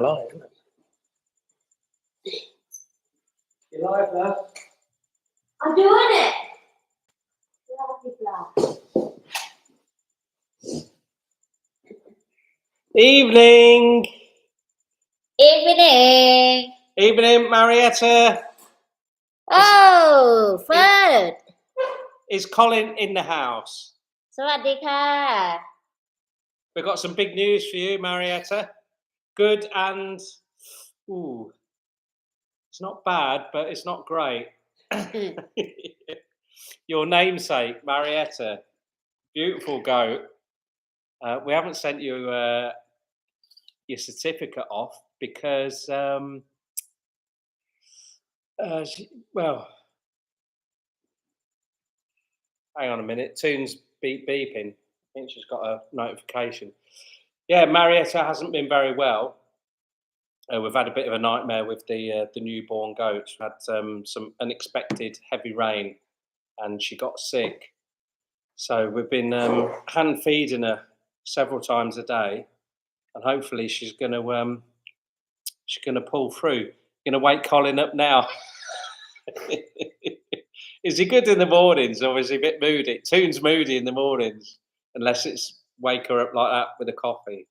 live, isn't it? You live, love? I'm doing it. Evening. Evening. Evening, Marietta. Oh, Fred. Is Colin in the house? สวัสดีค่ะ We've got some big news for you, Marietta. Good and it's not bad, but it's not great. Your namesake, Marietta, beautiful goat. We haven't sent you your certificate off because, well, hang on a minute. Toon's beeping. I think she's got a notification. Yeah, Marietta hasn't been very well. We've had a bit of a nightmare with the newborn goats. We had some unexpected heavy rain, and she got sick. So we've been hand feeding her several times a day, and hopefully she's gonna pull through. Gonna wake Colin up now. Is he good in the mornings, or is he a bit moody? Toon's moody in the mornings, unless it's wake her up like that with a coffee.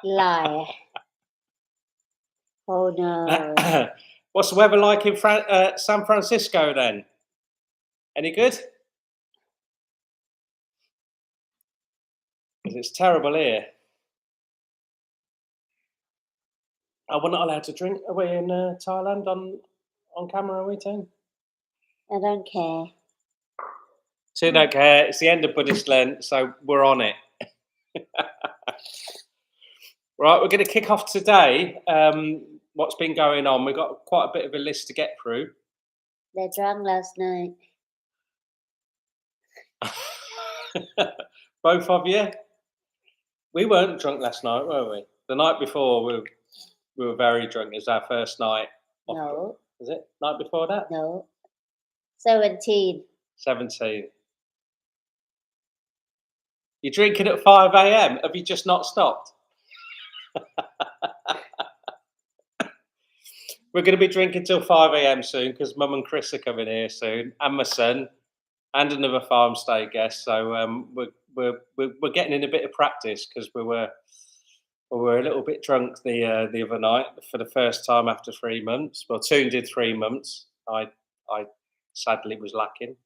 Lie. Oh no. What's the weather like in San Francisco then? Any good? It's terrible here. We're not allowed to drink. Are we in Thailand on camera, are we, Toon? I don't care. Toon don't care. It's the end of Buddhist Lent, so we're on it. Right, we're going to kick off today. What's been going on? We've got quite a bit of a list to get through. They drank last night. Both of you? We weren't drunk last night, were we? The night before, we were very drunk. It was our first night. No. Was it? Night before that? No. 17. 17. You're drinking at 5 a.m. Have you just not stopped? We're going to be drinking till 5 a.m. soon because Mum and Chris are coming here soon, and my son, and another farm stay guest. So we're getting in a bit of practice because we were a little bit drunk the other night for the first time after 3 months. Well, Toon did 3 months. I sadly was lacking.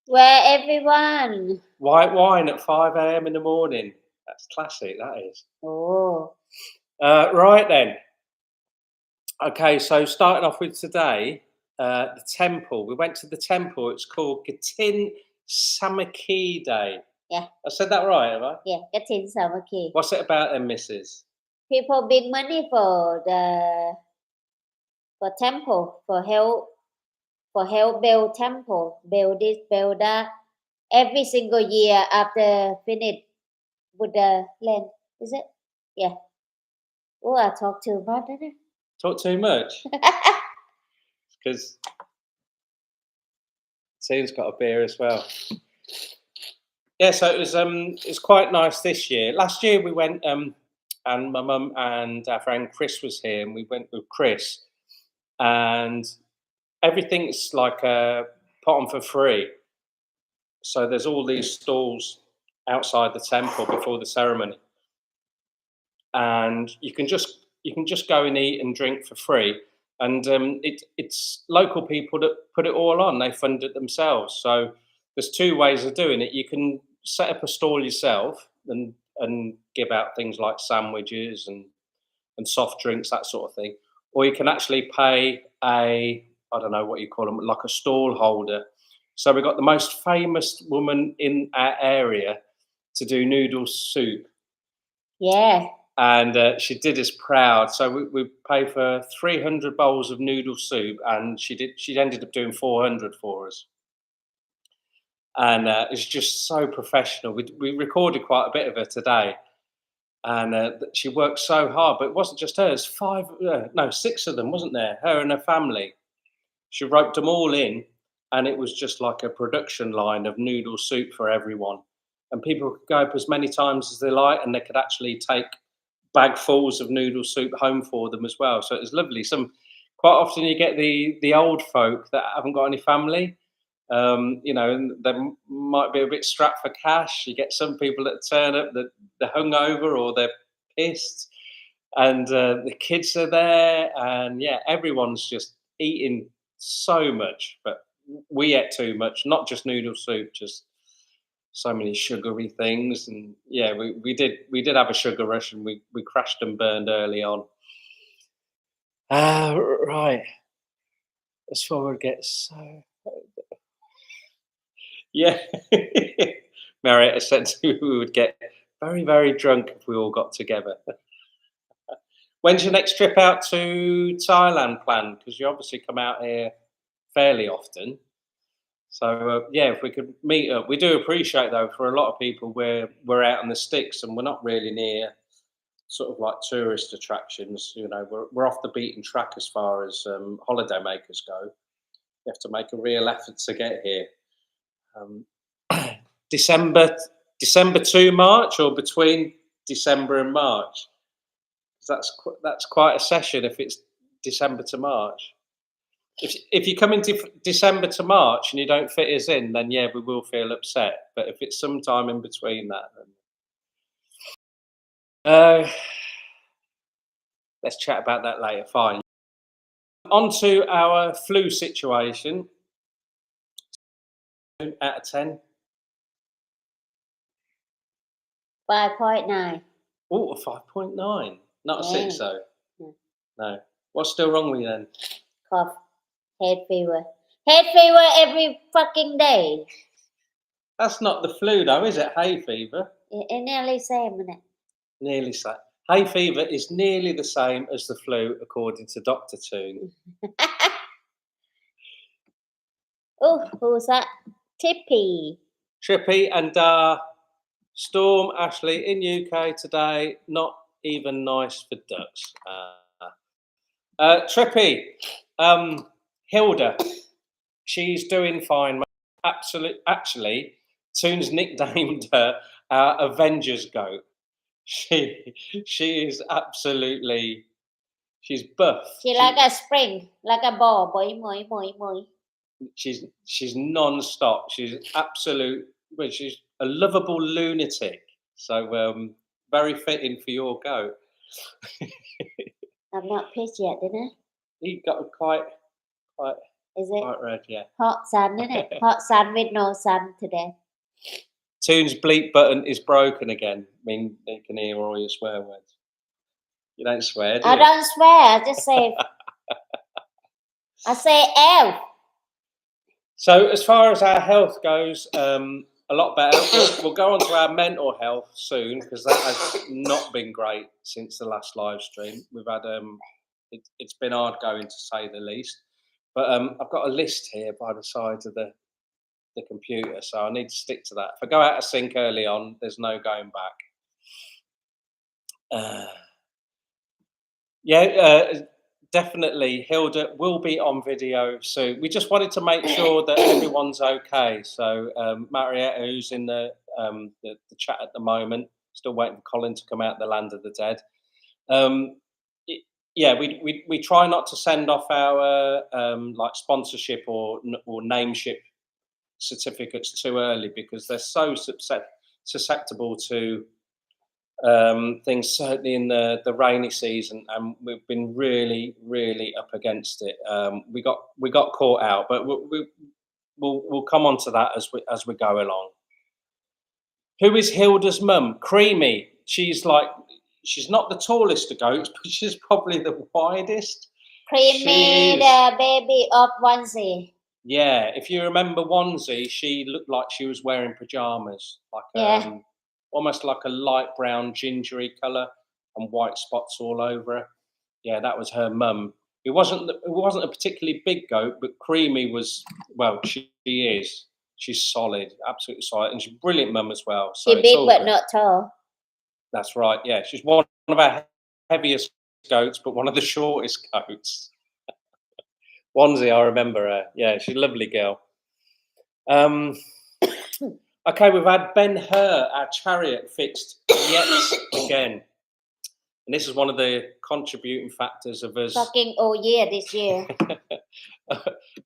Where everyone? White wine at 5 a.m. in the morning. That's classic, that is. Oh. Right then. Okay, so starting off with today, the temple. We went to the temple. It's called Gatin Samaki Day. Yeah. I said that right, have I? Yeah, Gatin Samaki. What's it about then, missus? People bring money for temple, for help build temple, build this, build that. Every single year after finish with the land. Is it? Yeah. Oh, I talk too much, didn't I? Talk too much? Because Toon's got a beer as well. Yeah, so it's quite nice this year. Last year we went, and my mum and our friend Chris was here, and we went with Chris, and everything's like put on for free. So there's all these stalls outside the temple before the ceremony, and you can just go and eat and drink for free. And it's local people that put it all on. They fund it themselves. So there's 2 ways of doing it. You can set up a stall yourself and give out things like sandwiches and soft drinks, that sort of thing. Or you can actually pay I don't know what you call them, like a stall holder. So we've got the most famous woman in our area to do noodle soup. Yeah. And she did us proud. So we paid for 300 bowls of noodle soup, and she ended up doing 400 for us. And it's just so professional. We recorded quite a bit of her today, and she worked so hard. But it wasn't just her. It's 6 of them, wasn't there? Her and her family. She roped them all in, and it was just like a production line of noodle soup for everyone. And people could go up as many times as they like, and they could actually take bagfuls of noodle soup home for them as well. So it was lovely. Quite often you get the old folk that haven't got any family. You know, and they might be a bit strapped for cash. You get some people that turn up that they're hungover or they're pissed, and the kids are there, and yeah, everyone's just eating so much. But we ate too much, not just noodle soup, just so many sugary things. And yeah, we did have a sugar rush, and we crashed and burned early on. Right. As forward gets so. Yeah. Marietta said we would get very, very drunk if we all got together. When's your next trip out to Thailand planned? Because you obviously come out here fairly often. So yeah, if we could meet up, we do appreciate though. For a lot of people, we're out on the sticks and we're not really near sort of like tourist attractions. You know, we're off the beaten track as far as holiday makers go. You have to make a real effort to get here. Um, December to March, or between December and March. 'Cause that's quite a session if it's December to March. If you come into December to March and you don't fit us in, then yeah, we will feel upset. But if it's sometime in between that, then let's chat about that later. Fine. On to our flu situation. Out of 10. 5.9. Oh, a 5.9. Not a 6 though. Yeah. No. What's still wrong with you then? Cough. Head fever. Head fever every fucking day. That's not the flu though, is it? Hay fever. It's nearly same, isn't it? Nearly same. Hay fever is nearly the same as the flu, according to Dr. Toon. Oh, who's that? Tippy. Trippy and Storm, Ashley in UK today. Not even nice for ducks. Trippy, Hilda, she's doing fine. Actually, Toon's nicknamed her Avengers Goat. She is absolutely. She's buff. She like a spring, like a ball. Boy, boy, boy, boy. She's non-stop. She's absolute. Well, she's a lovable lunatic. So very fitting for your goat. I'm not pissed yet, didn't I? He got quite. Is it? Quite red, yeah. Hot sun, isn't it? Hot sun with no sun today. Toon's bleep button is broken again. I mean, you can hear all your swear words. You don't swear, do you? I don't swear. I just say. I say L. So, as far as our health goes, a lot better. We'll go on to our mental health soon, because that has not been great since the last live stream. We've had it's been hard going, to say the least. But I've got a list here by the side of the computer, so I need to stick to that. If I go out of sync early on, there's no going back. Definitely, Hilda will be on video soon. We just wanted to make sure that everyone's okay. So Marietta, who's in the chat at the moment, still waiting for Colin to come out of the land of the dead. We try not to send off our like sponsorship or nameship certificates too early, because they're so susceptible to things, certainly in the rainy season, and we've been really up against it. We got caught out, but we'll come on to that as we go along. Who is Hilda's mum? Creamy. She's not the tallest of goats, but she's probably the widest. Creamy, the baby of Onesie. Yeah, if you remember Onesie, she looked like she was wearing pajamas, like almost like a light brown gingery colour and white spots all over her. Yeah, that was her mum. It wasn't a particularly big goat, but Creamy was. Well, she is. She's solid, absolutely solid, and she's a brilliant mum as well. So she's big but not tall. That's right. Yeah, she's one of our heaviest goats, but one of the shortest goats. Onesie, I remember her. Yeah, she's a lovely girl. Okay, we've had Ben Hur, our chariot, fixed yet again. And this is one of the contributing factors of us Fucking all year this year.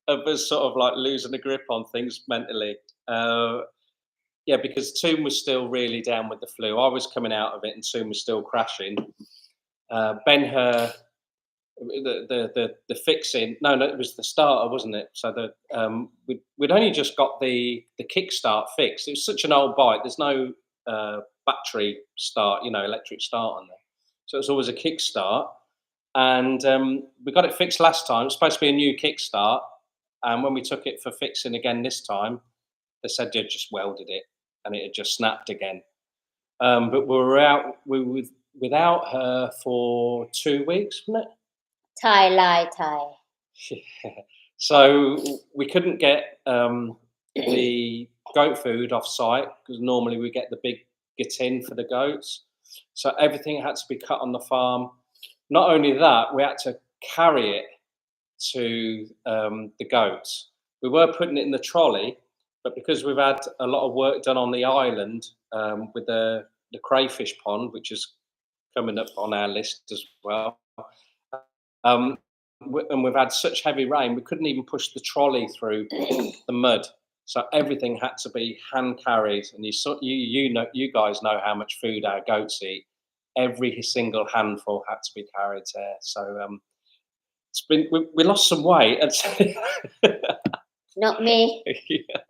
of us sort of like losing the grip on things mentally. Yeah, because Toon was still really down with the flu. I was coming out of it, and Toon was still crashing. Ben-Hur, the fixing. No, it was the starter, wasn't it? So we'd only just got the kickstart fixed. It was such an old bike. There's no battery start, electric start on there. So it was always a kickstart. And we got it fixed last time. It was supposed to be a new kickstart. And when we took it for fixing again this time, they said they just welded it and it had just snapped again. But we were without her for 2 weeks, wasn't it? Thai. So we couldn't get the goat food off site because normally we get the big tin for the goats. So everything had to be cut on the farm. Not only that, we had to carry it to the goats. We were putting it in the trolley, but because we've had a lot of work done on the island with the crayfish pond, which is coming up on our list as well, and we've had such heavy rain, we couldn't even push the trolley through the mud. So everything had to be hand carried, and you guys know how much food our goats eat. Every single handful had to be carried there. So it's been we lost some weight. Not me. Yeah.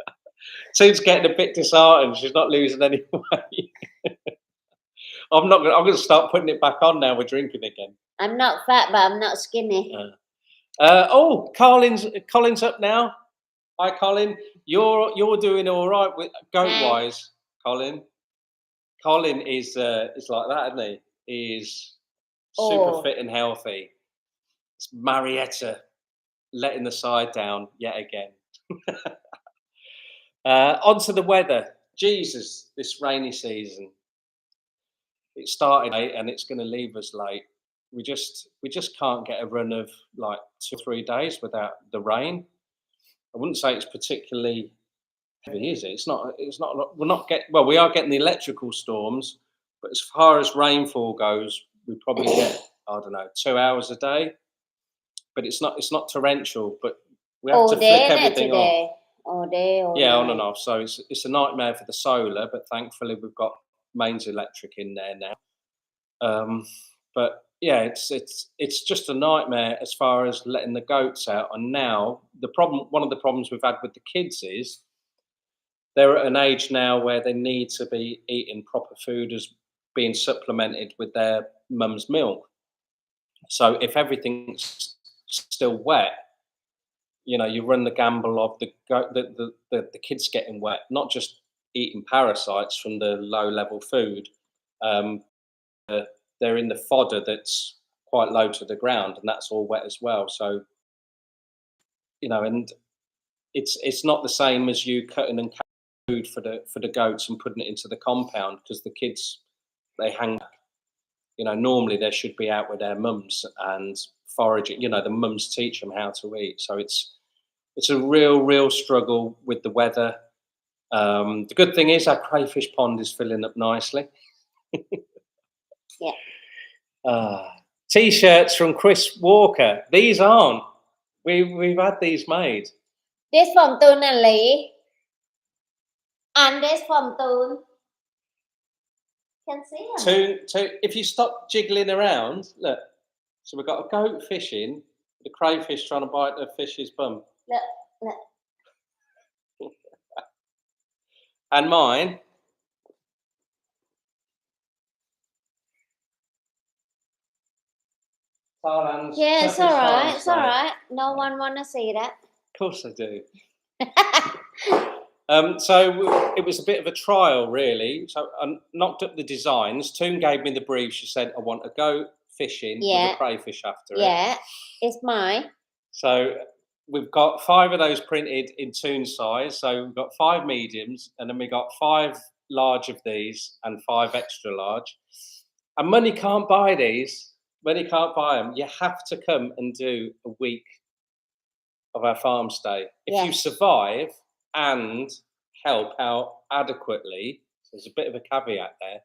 Sue's getting a bit disheartened. She's not losing any weight. I'm going to start putting it back on now. We're drinking again. I'm not fat, but I'm not skinny. Colin's up now. Hi, Colin. You're doing all right with goat wise, Colin. Colin is like that, isn't he? He's super fit and healthy. It's Marietta letting the side down yet again. Onto the weather. Jesus, this rainy season. It started late and it's going to leave us late. We just can't get a run of like 2 or 3 days without the rain. I wouldn't say it's particularly heavy, is it? It's not. We are getting the electrical storms, but as far as rainfall goes, we probably get 2 hours a day. But it's not torrential. But we have to flick everything off. All day, on and off. So it's a nightmare for the solar, but thankfully we've got mains electric in there now. But yeah, it's just a nightmare as far as letting the goats out. And now one of the problems we've had with the kids is they're at an age now where they need to be eating proper food as being supplemented with their mum's milk. So if everything's still wet, you run the gamble of the kids getting wet, not just eating parasites from the low level food. They're in the fodder that's quite low to the ground, and that's all wet as well. So, and it's not the same as you cutting and carrying food for the goats and putting it into the compound, because the kids, they hang. Normally they should be out with their mums and foraging. The mums teach them how to eat. So it's a real struggle with the weather. The good thing is our crayfish pond is filling up nicely. Yeah. T-shirts from Chris Walker. These aren't. We've had these made. This from Toon and Leigh. And this from Toon. Can see Toon, if you stop jiggling around, look. So we've got a goat fishing, the crayfish trying to bite the fish's bum. Look. And mine. Thailand's it's all right. It's all right. No one want to see that. Of course I do. So it was a bit of a trial, really. So I knocked up the designs. Toon gave me the brief. She said, I want a goat fishing with a crayfish after it. Yeah, it's mine. So we've got 5 of those printed in Toon size. So we've got 5 mediums, and then we got 5 large of these and 5 extra large. And money can't buy these. Money can't buy them. You have to come and do a week of our farm stay. If you survive and help out adequately, there's a bit of a caveat there,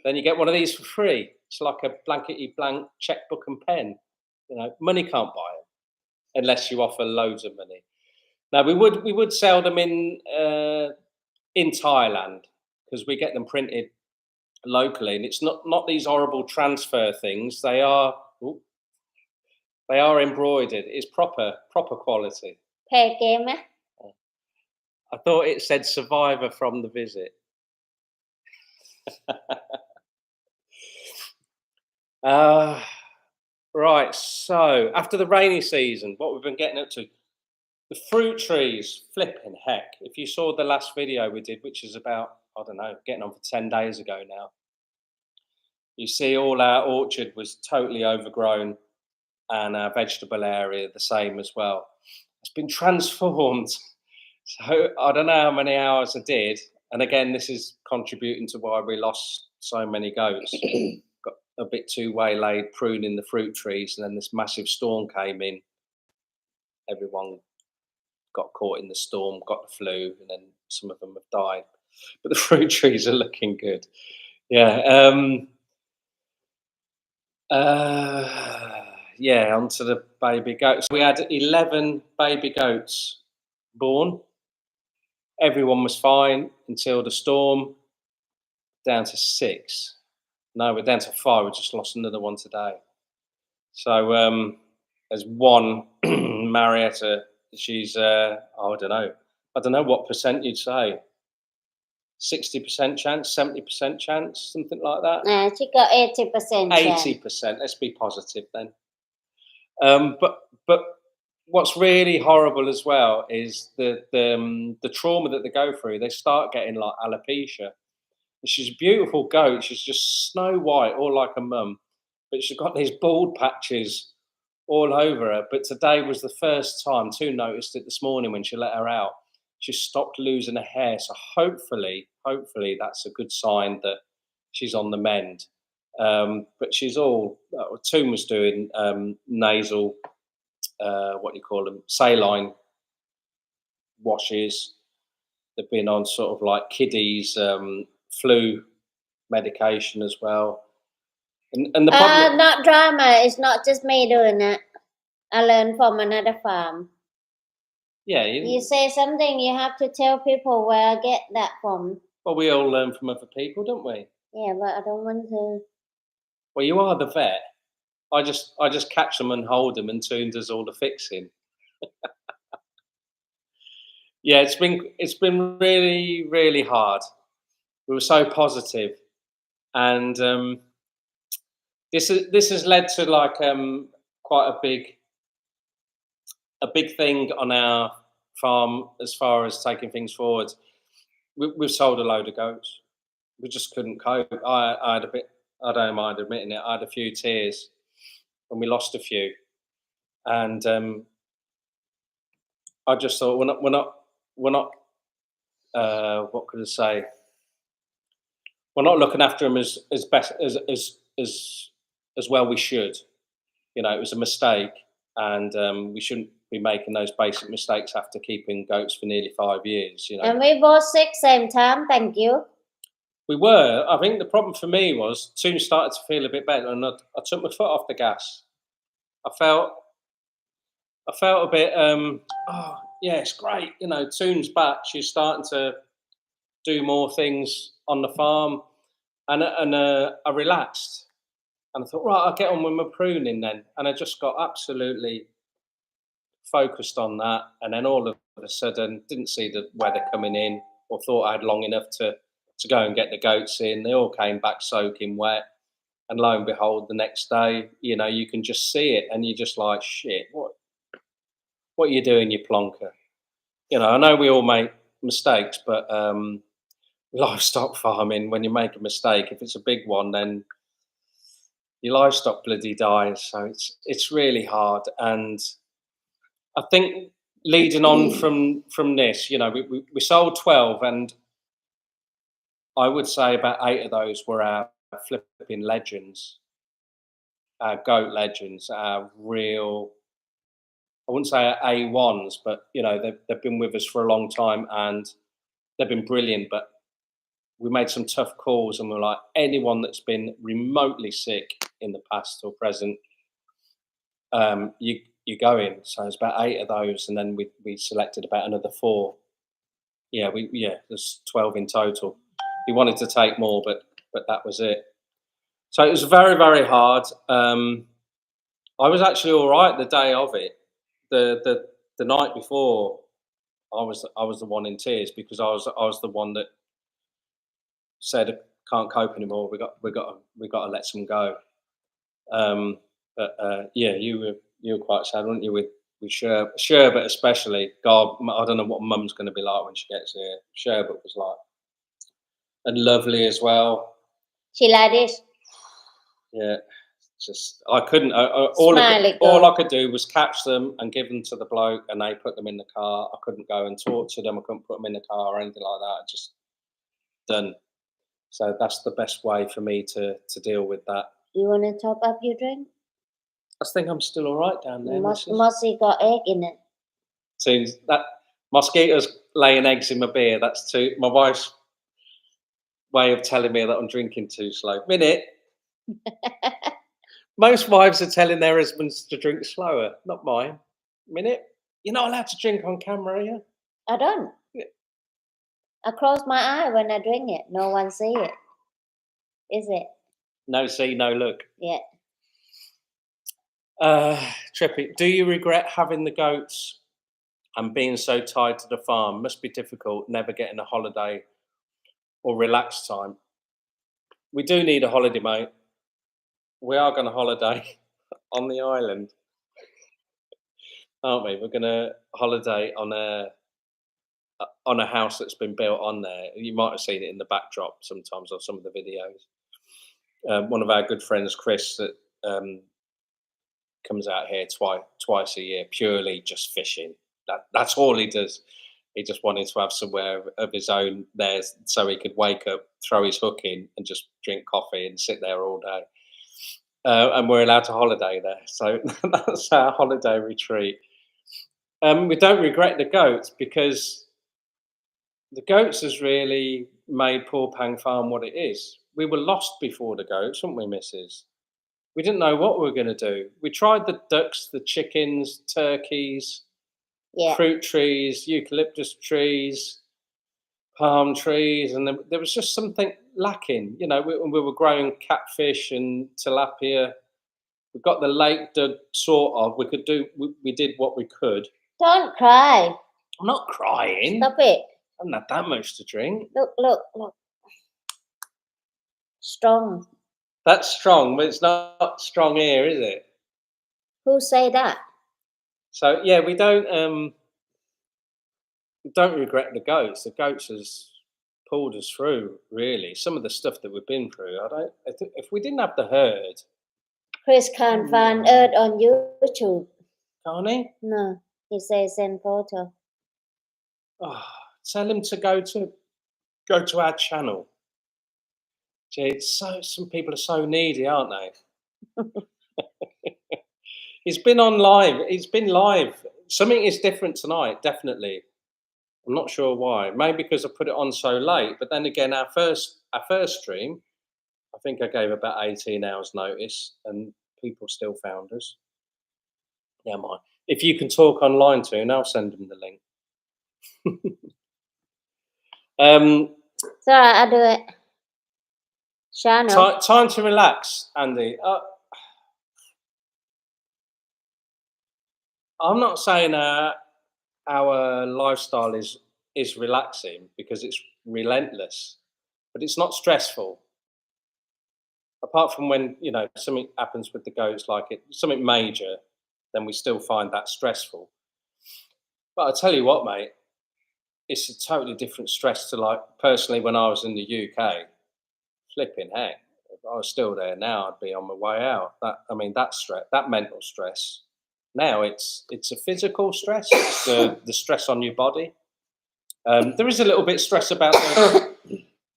then you get one of these for free. It's like a blankety blank checkbook and pen. Money can't buy them unless you offer loads of money. Now we would sell them in Thailand because we get them printed locally, and it's not these horrible transfer things. They are embroidered. It's proper quality. เพลย์เกมไหม I thought it said survivor from the visit. Right, so after the rainy season, what we've been getting up to, the fruit trees, flipping heck. If you saw the last video we did, which is about, I don't know, getting on for 10 days ago now, you see all our orchard was totally overgrown and our vegetable area the same as well. It's been transformed. So I don't know how many hours I did. And again, this is contributing to why we lost so many goats. Got a bit too waylaid pruning the fruit trees, and then this massive storm came in. Everyone got caught in the storm, got the flu, and then some of them have died. But the fruit trees are looking good. Yeah. Onto the baby goats. We had 11 baby goats born. Everyone was fine until the storm. Down to 6. No, we're down to 5. We just lost another one today. So there's one, Marietta. She's I don't know what percent you'd say. 60% chance, 70% chance, something like that. She got 80% chance. 80%. Let's be positive then. But what's really horrible as well is the trauma that they go through. They start getting like alopecia. She's a beautiful goat. She's just snow white, all like a mum, but she's got these bald patches all over her. But today was the first time. Toon noticed it this morning when she let her out. She stopped losing her hair. So hopefully that's a good sign that she's on the mend. But she's all. Toon was doing nasal. What do you call them? Saline washes. They've been on sort of like kiddies. Flu medication as well, and the problem. Not drama. It's not just me doing it. I learned from another farm. Yeah, you say something, you have to tell people where I get that from. Well, we all learn from other people, don't we? Yeah, but I don't want to. Well, you are the vet. I just catch them and hold them, and Toon does all the fixing. Yeah, it's been really, really hard. We were so positive, and this has led to like quite a big thing on our farm as far as taking things forward. We've sold a load of goats. We just couldn't cope. I had a bit. I don't mind admitting it. I had a few tears when we lost a few, and I just thought we're not. What could I say? We're not looking after them as best as well we should. It was a mistake, and we shouldn't be making those basic mistakes after keeping goats for nearly 5 years. And we both sick same time. Thank you. We were. I think the problem for me was Toon started to feel a bit better, and I took my foot off the gas. I felt a bit. Oh yeah, it's great. Toon's back. She's starting to do more things on the farm, and I relaxed, and I thought, right, I'll get on with my pruning then, and I just got absolutely focused on that, and then all of a sudden didn't see the weather coming in, or thought I had long enough to go and get the goats in. They all came back soaking wet, and lo and behold, the next day, you can just see it, and you're just like, shit, what are you doing, you plonker? I know we all make mistakes, but livestock farming, when you make a mistake, if it's a big one, then your livestock bloody dies. So it's really hard. And I think leading on from this, we sold 12, and I would say about 8 of those were our flipping legends, our goat legends, our real, I wouldn't say our A1s, but they've been with us for a long time, and they've been brilliant. But we made some tough calls, and we were like, anyone that's been remotely sick in the past or present, you go in. So it's about 8 of those, and then we selected about another 4. Yeah, there's 12 in total. We wanted to take more, but that was it. So it was very, very hard. I was actually all right the day of it. The night before, I was the one in tears because I was the one that said can't cope anymore. We got to let some go. Yeah, you were quite sad, weren't you? With Sherbet especially. God, I don't know what Mum's going to be like when she gets here. Sherbet was like, and Lovely as well. She like this. Yeah, just I couldn't. Smiley all girl. I could do was catch them and give them to the bloke, and they put them in the car. I couldn't go and talk to them. I couldn't put them in the car or anything like that. Just done. So that's the best way for me to deal with that. You want to top up your drink? I think I'm still all right down there. Mossy got egg in it. Seems that mosquitoes laying eggs in my beer. That's too. My wife's way of telling me that I'm drinking too slow. Minute. Most wives are telling their husbands to drink slower, not mine. Minute. You're not allowed to drink on camera, are you? I don't. Yeah. I close my eye when I drink it. No one see it. Is it? No see, no look. Yeah. Trippy, do you regret having the goats and being so tied to the farm? Must be difficult, never getting a holiday or relaxed time. We do need a holiday, mate. We are going to holiday on the island, aren't we? We're going to holiday on a house that's been built on there. You might have seen it in the backdrop sometimes or some of the videos. One of our good friends, Chris, that comes out here twice a year, purely just fishing. That's all he does. He just wanted to have somewhere of his own there, so he could wake up, throw his hook in, and just drink coffee and sit there all day. And we're allowed to holiday there, so that's our holiday retreat. We don't regret the goats because the goats has really made Poor Pang Farm what it is. We were lost before the goats, weren't we, missus? We didn't know what we were going to do. We tried the ducks, the chickens, turkeys, fruit trees, eucalyptus trees, palm trees, and there was just something lacking. You know, we were growing catfish and tilapia. We got the lake dug, sort of. We did what we could. Don't cry. I'm not crying. Stop it. I've not that much to drink. Look. Strong. That's strong, but it's not strong here, is it? Who say that? So yeah, we don't regret the goats. The goats has pulled us through, really. Some of the stuff that we've been through. If we didn't have the herd. Chris can't find Earth on YouTube. Can't he? No, he says send photo. Oh, tell him to go to our channel. Gee, some people are so needy, aren't they? He's been on live. He's been live. Something is different tonight, definitely. I'm not sure why. Maybe because I put it on so late. But then again, our first stream, I think I gave about 18 hours notice, and people still found us. Yeah, mine. If you can talk online, Toon, I'll send them the link. So I'll do it. Channel. Time to relax, Andy. I'm not saying our lifestyle is relaxing because it's relentless, but it's not stressful. Apart from when something happens with the goats, like something major, then we still find that stressful. But I tell you what, mate, it's a totally different stress to, like, personally when I was in the UK. Flipping heck, if I was still there now, I'd be on my way out. That stress, that mental stress. Now it's a physical stress. It's the stress on your body. There is a little bit of stress about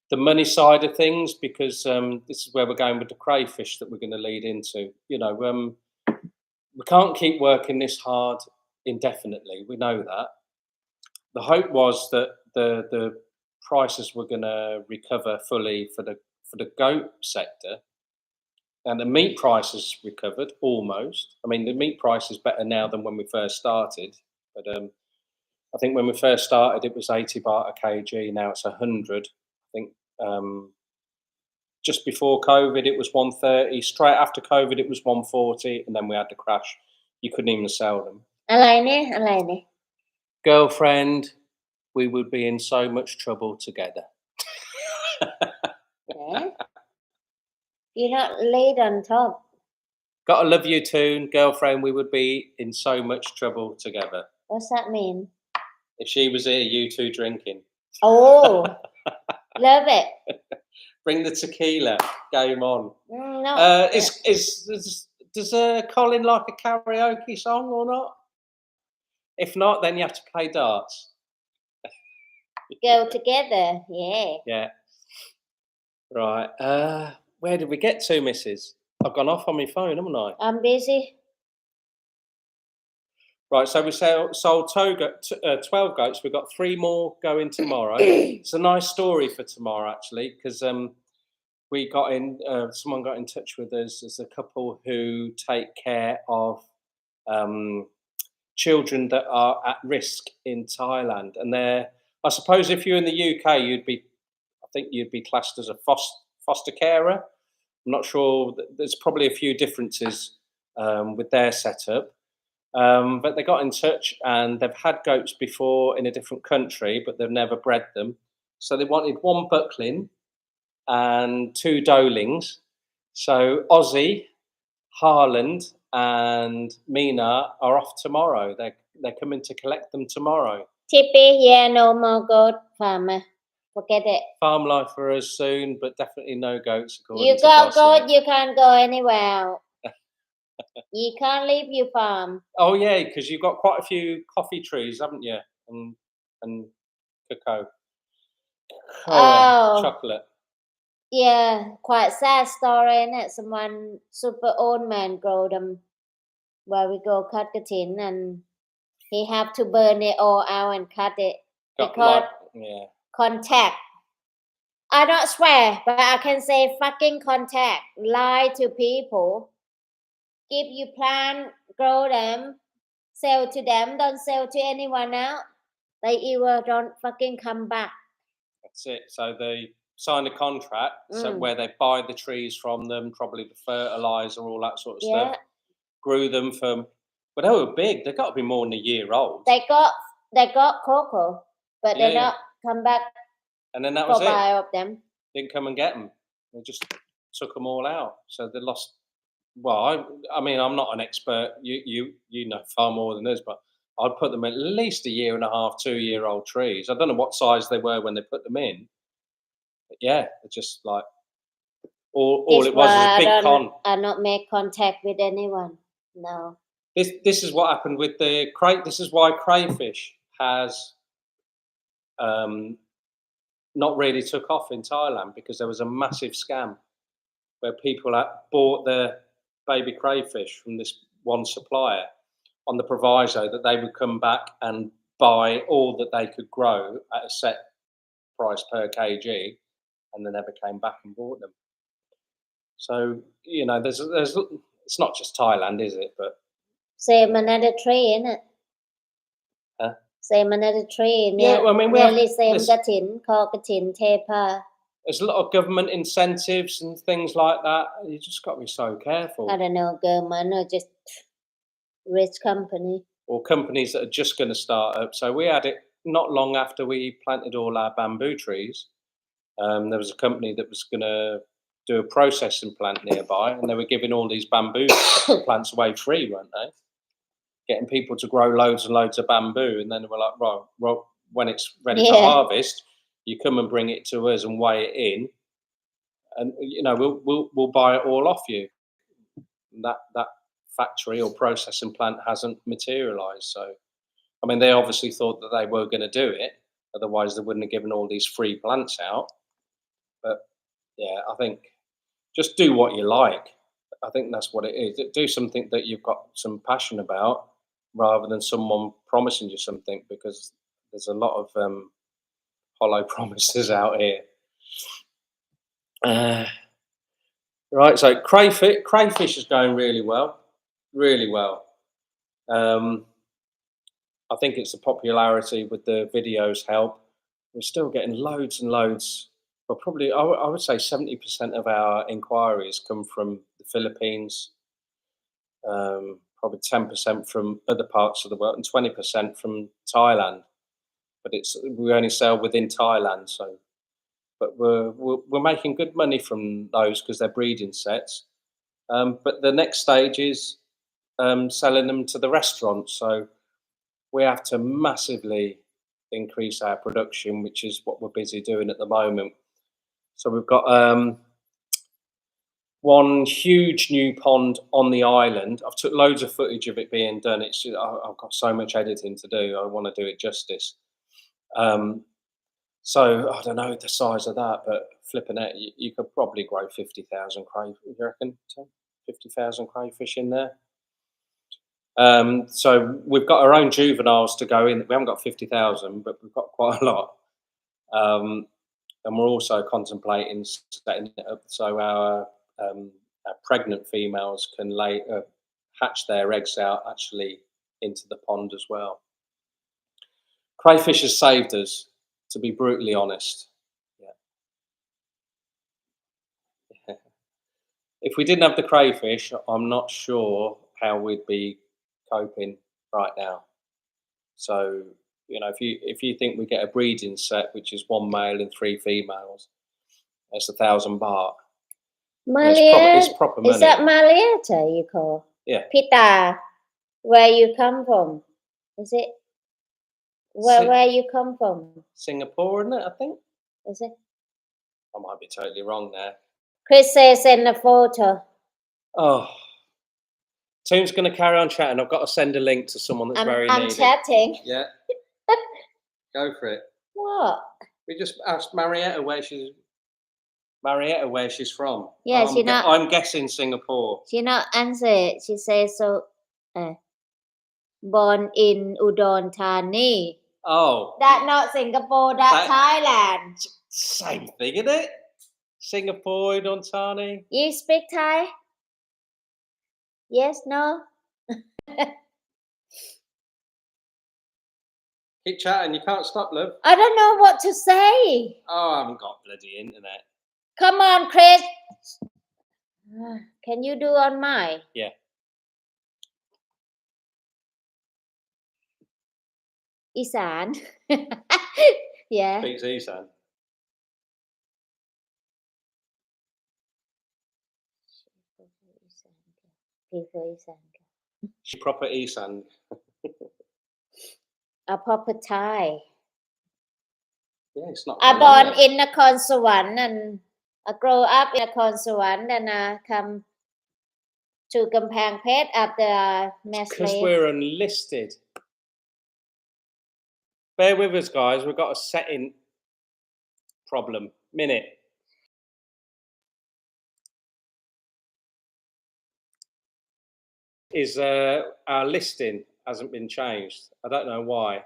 the money side of things because this is where we're going with the crayfish that we're going to lead into. We can't keep working this hard indefinitely. We know that. The hope was that the prices were going to recover fully for the goat sector, and the meat prices recovered almost. I mean, the meat price is better now than when we first started, but I think when we first started it was 80 baht a kg. Now it's 100. I think just before COVID it was 130. Straight after COVID it was 140, and then we had the crash. You couldn't even sell them. อะไรเนี่ยอะไรเนี่ย Girlfriend, we would be in so much trouble together. Yeah. You're not laid on top. Gotta love you, Toon. Girlfriend, we would be in so much trouble together. What's that mean? If she was here, you two drinking. Oh, love it. Bring the tequila. Game on. No. Does Colin like a karaoke song or not? If not, then you have to play darts. Go together. Yeah. Yeah. Right. Where did we get to, Mrs.? I've gone off on my phone, haven't I? I'm busy. Right, so we sold 12 goats. We've got 3 more going tomorrow. It's a nice story for tomorrow, actually, because we got in. Someone got in touch with us. There's a couple who take care of children that are at risk in Thailand, and I suppose if you're in the UK, you'd be classed as a foster carer. I'm not sure. There's probably a few differences with their setup. But they got in touch, and they've had goats before in a different country, but they've never bred them. So they wanted 1 buckling and 2 doelings. So Ozzy, Harland, and Mina are off tomorrow. They're coming to collect them tomorrow. Tippy, yeah, no more goat farmer. Forget it. Farm life for us soon, but definitely no goats. You got goat, you can't go anywhere. You can't leave your farm. Oh yeah, because you've got quite a few coffee trees, haven't you? And cacao. Oh, chocolate. Yeah, quite sad story, innit? Someone super old man grow them where we go cut katin, and he have to burn it all out and cut it because contact. I don't swear, but I can say fucking contact. Lie to people. Give you plant, grow them, sell to them, don't sell to anyone else. They either don't fucking come back. That's it. So they sign a contract where they buy the trees from them, probably the fertilizer, all that sort of stuff. Grew them from, but they were big. They got to be more than a year old. They got cocoa, but they not come back. And then that was it. Buy of them. Didn't come and get them. They just took them all out. So they lost. Well, I mean, I'm not an expert. You know far more than us, but I'd put them at least 1.5 year, 2-year-old trees. I don't know what size they were when they put them in. But yeah, it's just like all it was a big con. I not make contact with anyone. No. This is what happened with the crayfish. This is why crayfish has not really took off in Thailand, because there was a massive scam where people bought their baby crayfish from this one supplier on the proviso that they would come back and buy all that they could grow at a set price per kg, and they never came back and bought them. So there's it's not just Thailand, is it? But same another tree, innit? Huh? Same another tree. Yeah, I mean, same katin, called katin tepa. There's a lot of government incentives and things like that. You just got to be so careful. I don't know, government or just rich company. Or companies that are just going to start up. So we had it not long after we planted all our bamboo trees. There was a company that was going to do a processing plant nearby, and they were giving all these bamboo plants away free, weren't they? Getting people to grow loads and loads of bamboo, and then they were like, right, when it's ready to harvest, you come and bring it to us and weigh it in, and we'll buy it all off you. And that factory or processing plant hasn't materialised. So, I mean, they obviously thought that they were going to do it, otherwise they wouldn't have given all these free plants out. But yeah, I think just do what you like. I think that's what it is. Do something that you've got some passion about, rather than someone promising you something, because there's a lot of hollow promises out here. Right, so crayfish is going really well, really well. I think it's the popularity with the videos help. We're still getting loads and loads. Well, probably I would say 70% of our inquiries come from the Philippines, probably 10% from other parts of the world, and 20% from Thailand. But we only sell within Thailand, so. But we're making good money from those because they're breeding sets. But the next stage is selling them to the restaurants. So we have to massively increase our production, which is what we're busy doing at the moment. So we've got one huge new pond on the island. I've took loads of footage of it being done. It's just, I've got so much editing to do. I want to do it justice. So I don't know the size of that, but flipping it, you could probably grow 50,000 crayfish. You reckon? 50,000 crayfish in there. So we've got our own juveniles to go in. We haven't got 50,000, but we've got quite a lot. And we're also contemplating setting it up so our pregnant females can hatch their eggs out actually into the pond as well. Crayfish has saved us, to be brutally honest. Yeah. If we didn't have the crayfish, I'm not sure how we'd be coping right now. So, you know, if you think we get a breeding set, which is 1 male and 3 females, that's 1,000 baht. It's proper money. Is that Marietta you call? Yeah. Pita, where you come from? Is it? Where you come from? Singapore, isn't it, I think? Is it? I might be totally wrong there. Chris says send a photo. Oh. Toon's going to carry on chatting. I've got to send a link to someone that's very needy. I'm chatting. Yeah. Go for it. What? We just asked Marietta where she's from. Yeah, I'm guessing Singapore. She not answer. She says so. Born in Udon Thani. Oh. That not Singapore. That Thailand. Same thing, isn't it? Singapore, Udon Thani. You speak Thai? Yes, no? Keep chatting, you can't stop, love. I don't know what to say. Oh, I haven't got bloody internet. Come on, Chris. Can you do on mine? Yeah. Isan. Yeah. Speaks Isan. She's proper Isan. A proper Thai. Yeah, it's not. I born in Nakhon Sawan and I grow up in Nakhon Sawan and I come to Kampang Phet after Nestle. Because we're unlisted. Bear with us, guys. We've got a setting problem. Minute. Is our listing hasn't been changed. I don't know why.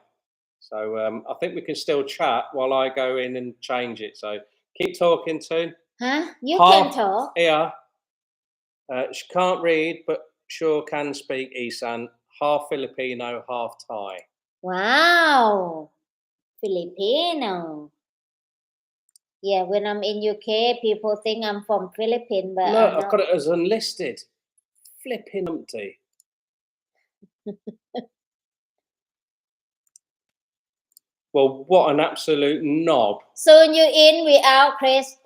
So I think we can still chat while I go in and change it. So keep talking, Toon. Huh? You can talk? Yeah. She can't read, but sure can speak Isan. Half Filipino, half Thai. Wow. Filipino. Yeah, when I'm in UK, people think I'm from Philippines, but look, I've got it as unlisted. Flipping empty. Well, what an absolute knob. Soon you in, we out, Chris.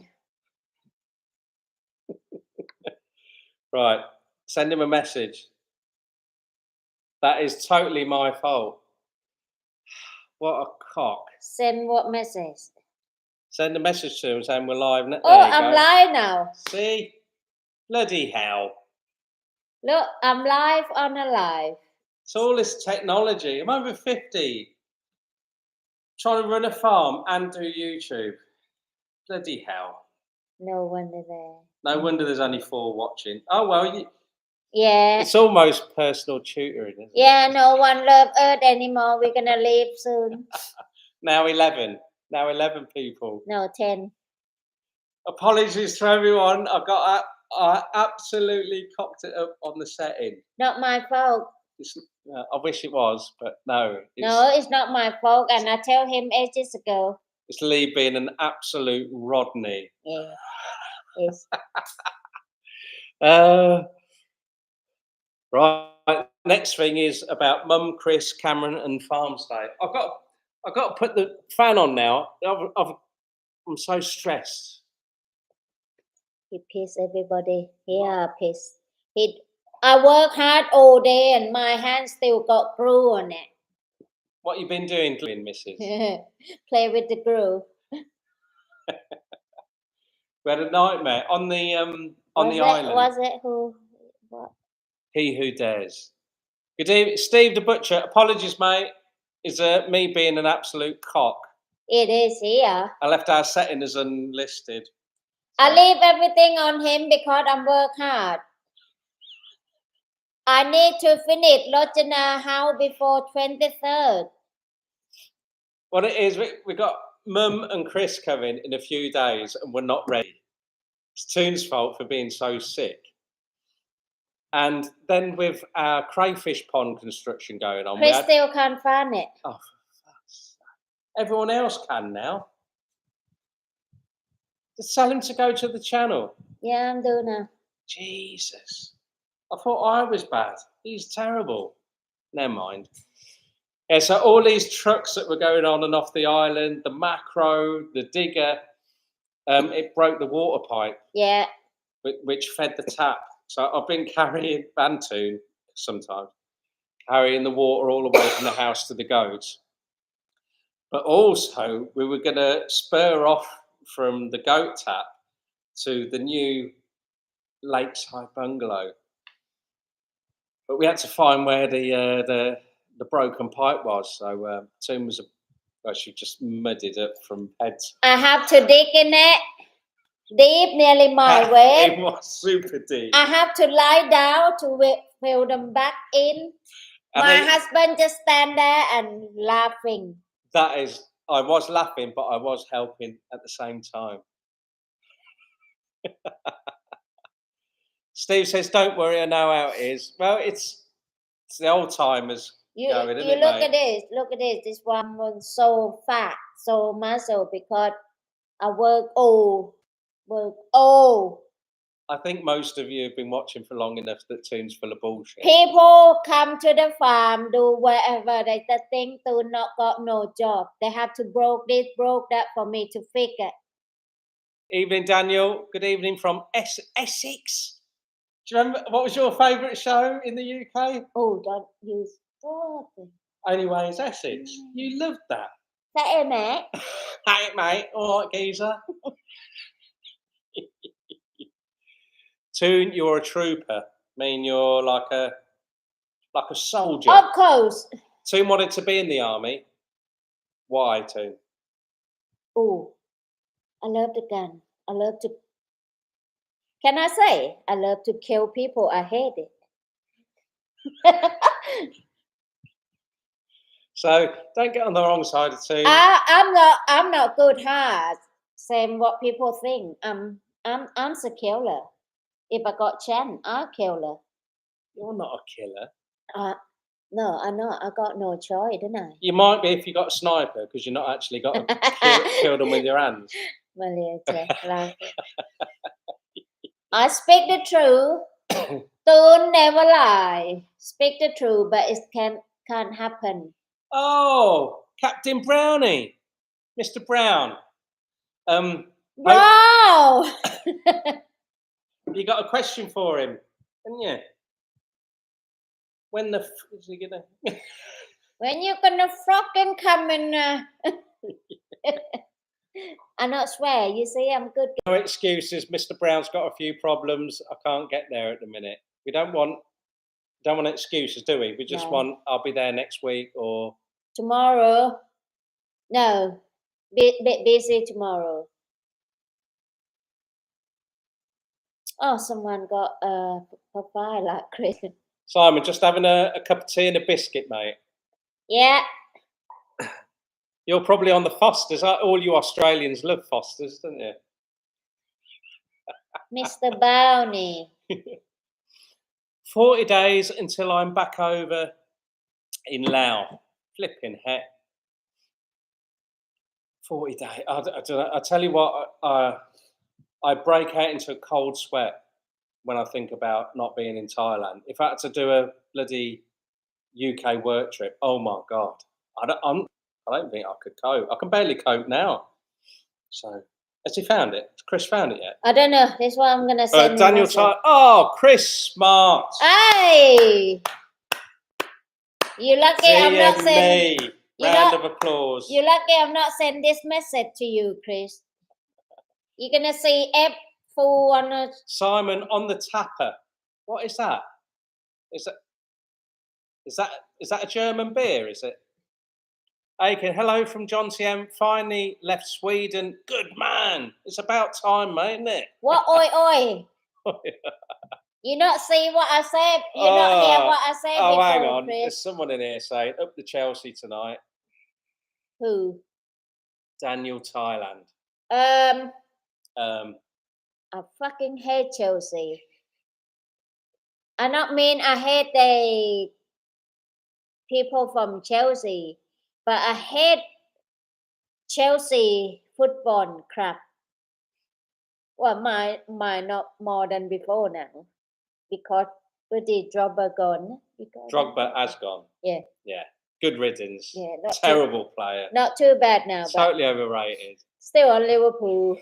Right, send him a message. That is totally my fault. What a cock. Send what message? Send a message to him saying we're live now. Oh, I'm live now. See? Bloody hell. Look, I'm live on a live. It's all this technology. I'm over 50. Trying to run a farm and do YouTube. Bloody hell. No wonder there. No wonder there's only 4 watching. Oh, well. Yeah. It's almost personal tutoring, isn't it? Yeah, no one love Earth anymore. We're going to leave soon. Now 11. Now 11 people. No, 10. Apologies to everyone. I absolutely cocked it up on the setting. Not my fault. I wish it was, but no. No, it's not my fault, and I tell him ages ago. It's Leigh being an absolute Rodney. Yeah, yes. Right. Next thing is about Mum, Chris, Cameron, and Farms Day. I've got to put the fan on now. I'm so stressed. He pissed everybody. Yeah, pissed. I work hard all day, and my hand still got glue on it. What you been doing, Missus? Play with the glue. We had a nightmare on the island. Was it who? What? He who dares. Good evening, Steve the Butcher. Apologies, mate. Is me being an absolute cock? It is here. I left our setting as unlisted. I leave everything on him because I work hard. I need to finish Lojana house before 23rd. What it is, we got Mum and Chris coming in a few days, and we're not ready. It's Toon's fault for being so sick. And then with our crayfish pond construction going on, Chris still can't find it. Oh, everyone else can now. Just tell him to go to the channel. Yeah, I'm doing now. Jesus. I thought I was bad. He's terrible. Never mind. Yeah, so all these trucks that were going on and off the island, the macro, the digger, it broke the water pipe. Yeah. Which fed the tap. So I've been carrying Toon sometimes, carrying the water all the way from the house to the goats. But also, we were going to spur off from the goat tap to the new lakeside bungalow. But we had to find where the broken pipe was. So Toon she just mudded it from bed. I have to dig in it. Deep, nearly my way. It was super deep. I have to lie down to fill them back in. My husband just stand there and laughing. That is, I was laughing, but I was helping at the same time. Steve says, "Don't worry, I know how it is." Well, it's the old timers going, isn't it, look mate? at this. Look at this. This one was so fat, so muscle because I work all. I think most of you have been watching for long enough that Toon's full of bullshit. People come to the farm, do whatever they think Toon not got no job. They have to broke this, broke that for me to fix it. Evening, Daniel. Good evening from Essex. Do you remember what was your favourite show in the UK? Oh, don't use Anyway, it's Essex. You loved that. Hey, mate. Hey, mate. All right, geezer. Toon, you're a trooper. I mean, you're like a soldier. Of course. Toon wanted to be in the army. Why, Toon? Oh, I love the gun. I love to. Can I say I love to kill people? I hate it. So don't get on the wrong side of Toon. I'm not good heart. Same what people think. I'm a killer. If I got chance, I'll kill her. You're not a killer. No, I'm not. I got no choice, didn't I? You might be if you got a sniper, because you're not actually got to kill them with your hands. Well, yeah, I speak the truth. Don't never lie. Speak the truth, but it can't happen. Oh, Captain Brownie, Mr. Brown. Wow! You got a question for him, haven't you? When is he gonna? When you gonna fucking come and? I not swear. You see, I'm good. No excuses. Mr. Brown's got a few problems. I can't get there at the minute. We don't want excuses, do we? We just want I'll be there next week or tomorrow. No, busy tomorrow. Oh, someone got a papaya like Chris. Simon, just having a cup of tea and a biscuit, mate. Yeah. You're probably on the Fosters. All you Australians love Fosters, don't you? Mr. Bowney. 40 days until I'm back over in Laos. Flipping heck. 40 days. I don't know. I tell you what, I break out into a cold sweat when I think about not being in Thailand. If I had to do a bloody UK work trip, oh my God. I don't think I could cope. I can barely cope now. So, has he found it? Has Chris found it yet? I don't know. That's why I'm gonna send Daniel Tyler. Oh, Chris Smart. Hey, you lucky I'm not sending. Round of applause. You lucky I'm not sending this message to you, Chris. You're gonna see full on a Simon on the tapper. What is that? Is that a German beer? Is it? Aiken, hello from John TM. Finally left Sweden. Good man. It's about time, mate, isn't it? What oi? You not see what I said? You not hear what I said before, hang on. Chris? There's someone in here saying up the Chelsea tonight. Who? Daniel Thailand. I fucking hate Chelsea. I not mean I hate the people from Chelsea, but I hate Chelsea football crap. Well, my not more than before now, because the Drogba gone. Drogba has gone. Yeah. Yeah. Good riddance. Yeah. Terrible player. Not too bad now. Totally overrated. Still on Liverpool.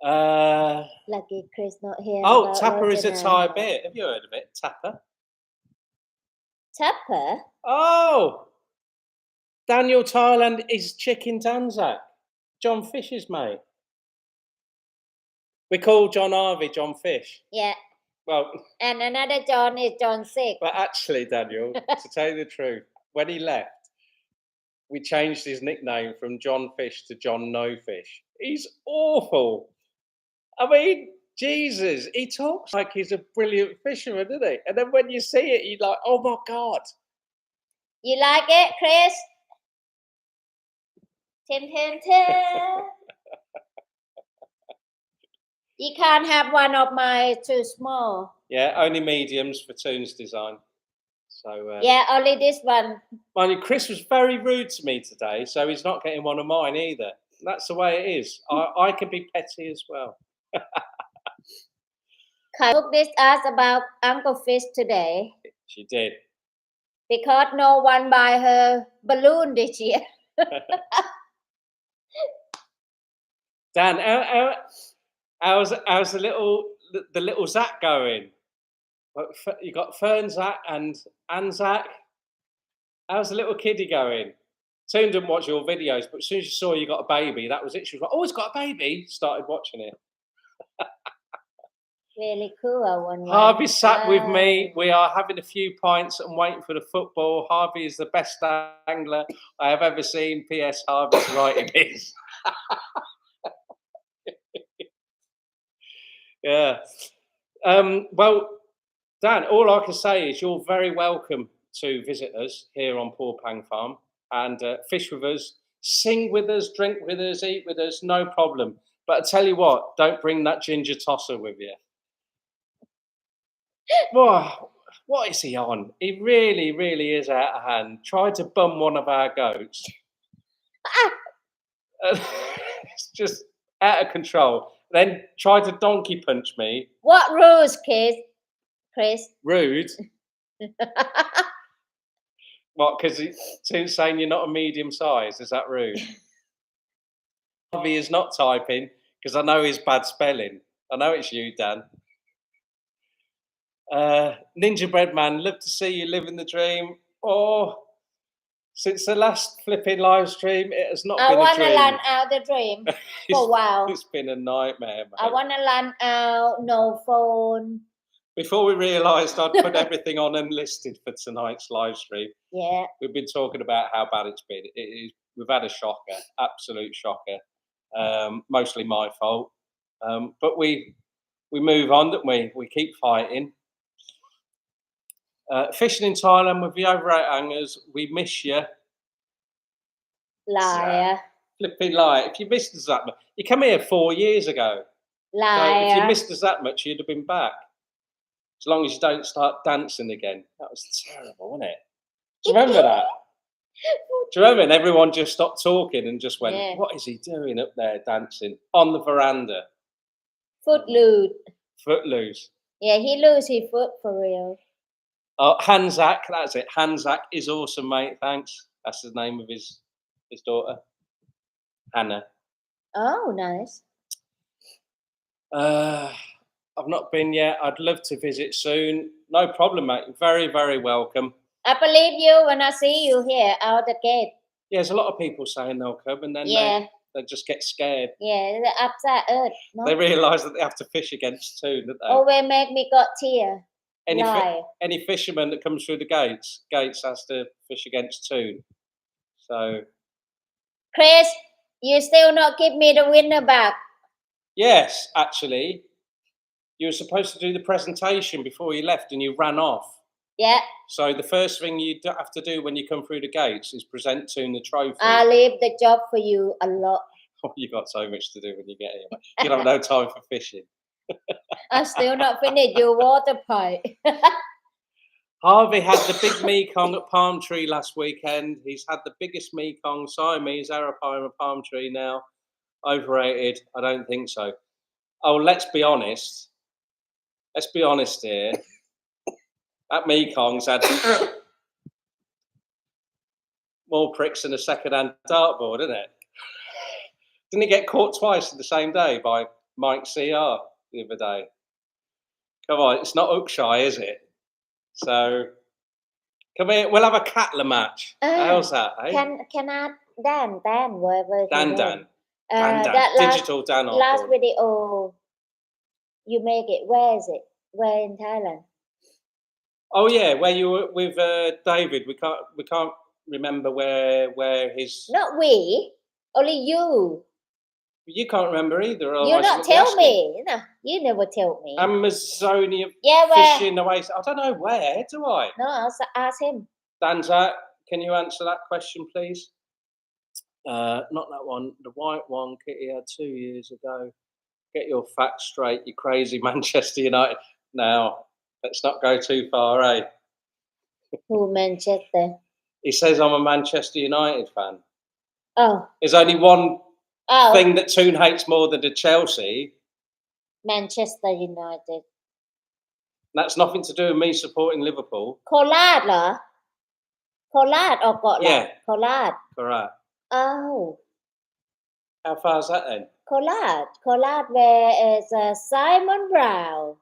Lucky Chris not here. Oh, Tapper is a Thai beer. Have you heard of it? Tapper. Tapper? Oh, Daniel Thailand is Chicken Danzak. John Fish's mate. We call John Harvey John Fish. Yeah. Well, and another John is John Sick. But actually, Daniel, to tell you the truth, when he left, we changed his nickname from John Fish to John No Fish. He's awful. I mean, Jesus, he talks like he's a brilliant fisherman, doesn't he? And then when you see it, you're like, oh my God. You like it, Chris? Tim. You can't have one of my too small. Yeah, only mediums for Toon's design. So yeah, only this one. Mind you, Chris was very rude to me today, so he's not getting one of mine either. That's the way it is. I can be petty as well. Cook this asked about Uncle Fish today. She did. Because no one buy her balloon this year. Dan, how's the little Zach going? You got Fern Zach and Zach. How's the little kiddie going? Toon didn't watch your videos, but as soon as she saw you got a baby, that was it. She was like, "Oh, it's got a baby." Started watching it. Really cool. Harvey sat with me. We are having a few pints and waiting for the football. Harvey is the best angler I have ever seen. P.S. Harvey's right in this. Yeah. Well, Dan, all I can say is you're very welcome to visit us here on Poor Pang Farm and fish with us, sing with us, drink with us, eat with us, no problem. But I tell you what, don't bring that ginger tosser with you. What is he on? He really, really is out of hand. Tried to bum one of our goats. It's just out of control. Then tried to donkey punch me. What rules, Chris? Rude. What? Because he's saying you're not a medium size. Is that rude? Harvey is not typing because I know his bad spelling. I know it's you, Dan. Ninja Bread Man, love to see you living the dream. Oh, since the last flipping live stream, it has not been a dream. I want to land out the dream for a while. It's been a nightmare, mate. I want to land out, no phone. Before we realised I'd put everything on unlisted for tonight's live stream. Yeah. We've been talking about how bad it's been. We've had a shocker, absolute shocker. Mostly my fault. But we move on, don't we? We keep fighting. Fishing in Thailand with the over 8 hangers. We miss you. Liar. Flipping lie. If you missed us that much, you come here 4 years ago. So if you Liar. missed us that much, you'd have been back. As long as you don't start dancing again. That was terrible, wasn't it? Do you remember that? Do you remember? And everyone just stopped talking and just went, Yeah. "What is he doing up there dancing on the veranda?" Footloose. Footloose. Yeah, he lose his foot for real. Oh, Hanzak, that's it. Hanzak is awesome, mate. Thanks. That's the name of his daughter, Hannah. Oh, nice. I've not been yet. I'd love to visit soon. No problem, mate. Very, very welcome. I believe you when I see you here out the gate. Yeah, there's a lot of people saying they'll come, and then Yeah. they just get scared. Yeah, the upside earth. No? They realise that they have to fish against Toon, don't they? Always make me got tear. Any fisherman that comes through the gates has to fish against Toon. So Chris, you still not give me the winner back. yes, actually, you were supposed to do the presentation before you left, and you ran off. Yeah. So the first thing you have to do when you come through the gates is present Toon the trophy. I leave the job for you a lot. Oh, you got so much to do when you get here. You don't have no time for fishing. I'm still not finished your water pipe. Harvey had the big Mekong at Palm Tree last weekend. He's had the biggest Mekong, Siamese Arapaima Palm Tree now. Overrated? I don't think so. Oh, let's be honest. Let's be honest here. That Mekong's had more pricks than a second-hand dartboard, isn't it? Didn't he get caught twice in the same day by Mike CR the other day? Come on, it's not Ukshy, is it? So, come here. We'll have a Catler match. How's that, eh? Can I Dan, wherever Dan. that Digital Dan. Last video you make it. Where is it? Where in Thailand? Oh yeah, where you were with David. We can't remember where his. Not we. Only you. You can't remember either. You not tell me. No, you never tell me. Amazonia where? fishing away. I don't know where. Do I? No, I'll ask him. Danza, can you answer that question, please? Not that one. The white one Kitty had 2 years ago. Get your facts straight, you crazy Manchester United. Now, let's not go too far, eh? Who Manchester? He says I'm a Manchester United fan. Oh. There's only one thing that Toon hates more than the Chelsea. Manchester United. That's nothing to do with me supporting Liverpool. โคราชเหรอ โคราช or เกาะหลัก Yeah. โคราช Correct. Oh. How far is that then? โคราช where is Simon Brown.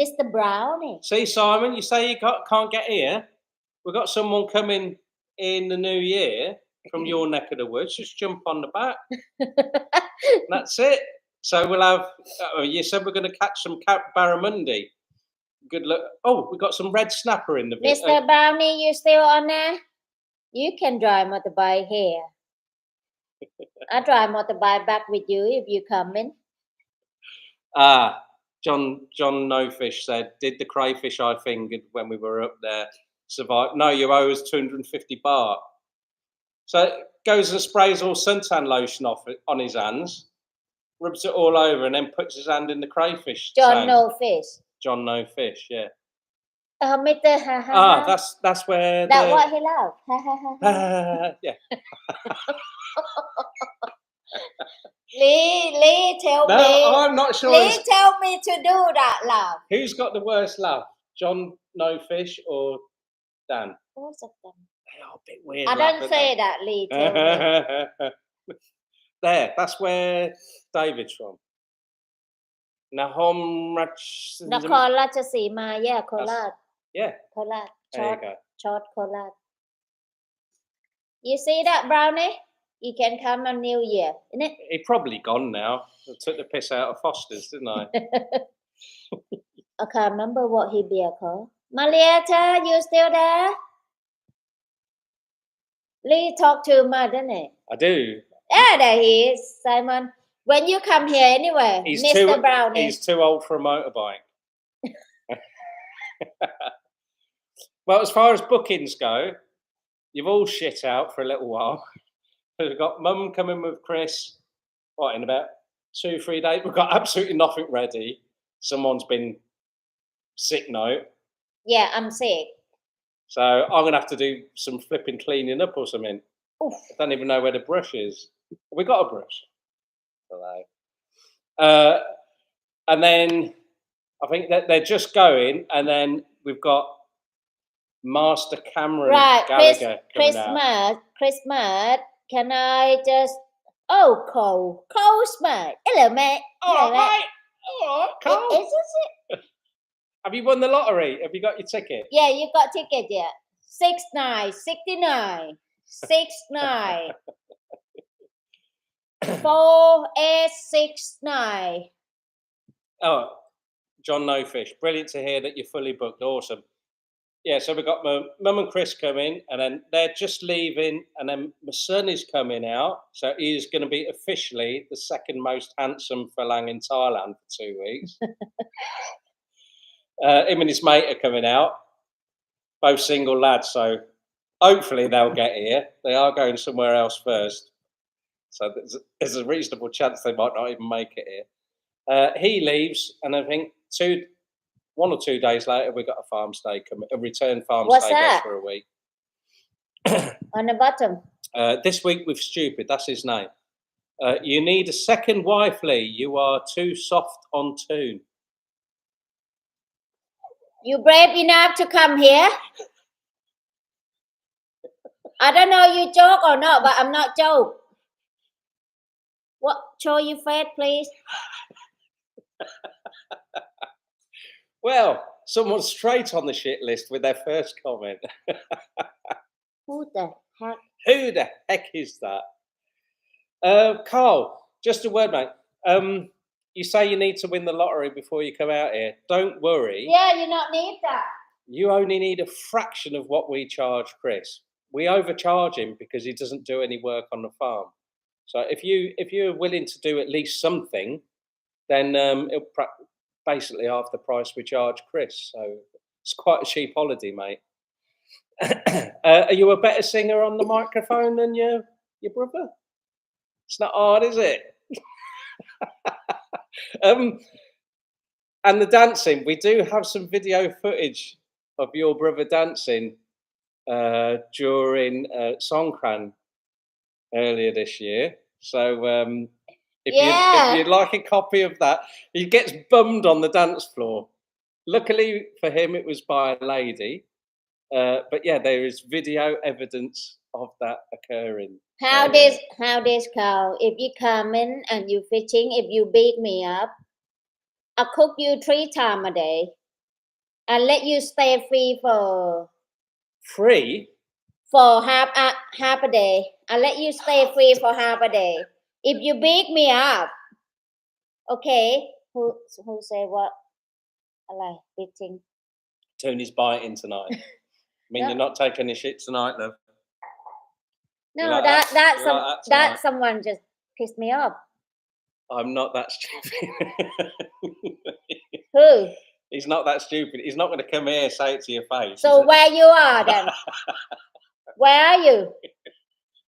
Mr. Brown. See, Simon, you say you can't get here. We've got someone coming in the new year from your neck of the woods. Just jump on the back. That's it. So we'll have. You said we're going to catch some barramundi. Good luck. Oh, we've got some red snapper in the video. Mr. Brownie, you still on there? You can drive motorbike here. I drive motorbike back with you if you come in. John No Fish said, did the crayfish I fingered when we were up there survive? No, you owe us 250 baht. So goes and sprays all suntan lotion off it on his hands, rubs it all over, and then puts his hand in the crayfish. John No Fish. John No Fish, yeah. Mr. That's where. That's what he loves. Yeah. Leigh, tell me. No, I'm not sure. Leigh, tell me to do that, love. Who's got the worst laugh? John No Fish or Dan? Both of them. They are a bit weird. I don't say that, Leigh. Tell me. There, that's where David's from. Nahom Rach. นครราชสีมา yeah, โคราช Yeah. โคราช There you go. Short โคราช You see that, Brownie? You can come on New Year, isn't it? He probably gone now. I took the piss out of Foster's, didn't I? I can't remember what he be called. Marietta, you still there? Leigh talk too much, doesn't it? I do. Yeah, there he is, Simon. When you come here anyway, Mr. Brownie. He's too old for a motorbike. Well, as far as bookings go, you've all shit out for a little while. We've got Mum coming with Chris. What, in about 2-3 days? We've got absolutely nothing ready. Someone's been sick note. Yeah, I'm sick. So I'm going to have to do some flipping cleaning up or something. Oof. I don't even know where the brush is. We got a brush. Hello. And then I think that they're just going, and then we've got Master Cameron Gallagher coming out. Christmas. Can I just? Oh, Cole Smart. Hello, mate. All right, Cole. Is it? Have you won the lottery? Have you got your ticket? Yeah, you got ticket. Yeah, 6969 69 4869. Oh, John No Fish. Brilliant to hear that you're fully booked. Awesome. Yeah, so we've got Mum and Chris coming, and then they're just leaving, and then my son is coming out. So he's going to be officially the second most handsome phalang in Thailand for 2 weeks. Him and his mate are coming out, both single lads. So hopefully they'll get here. They are going somewhere else first. So there's a reasonable chance they might not even make it here. He leaves, and I think 1 or 2 days later, we got a farm stay coming. A return farm What's stay that? goes for a week. On the bottom. This week with Stupid, that's his name. You need a second wife, Leigh. You are too soft on Toon. You brave enough to come here? I don't know you joke or not, but I'm not joke. What? Show your face, please. Well, someone's straight on the shit list with their first comment. Who the heck? Who the heck is that? Carl, just a word, mate. You say you need to win the lottery before you come out here. Don't worry. Yeah, you don't need that. You only need a fraction of what we charge Chris. We overcharge him because he doesn't do any work on the farm. So if you're willing to do at least something, then it'll basically half the price we charge Chris. So it's quite a cheap holiday, mate. Are you a better singer on the microphone than your brother? It's not hard, is it? And the dancing, we do have some video footage of your brother dancing during Songkran earlier this year. So if you'd like a copy of that, he gets bummed on the dance floor. Luckily for him, it was by a lady. But yeah, there is video evidence of that occurring. How this, Carl? If you come in and you fishing, if you beat me up, I'll cook you 3 times a day and let you stay free for half a day. I'll let you stay free for half a day. If you beat me up, okay? Who say what? I like beating. Tony's biting tonight. I mean, No. You're not taking any shit tonight, love. No, like that someone just pissed me off. I'm not that stupid. Who? He's not that stupid. He's not going to come here and say it to your face. So where you are then? Where are you?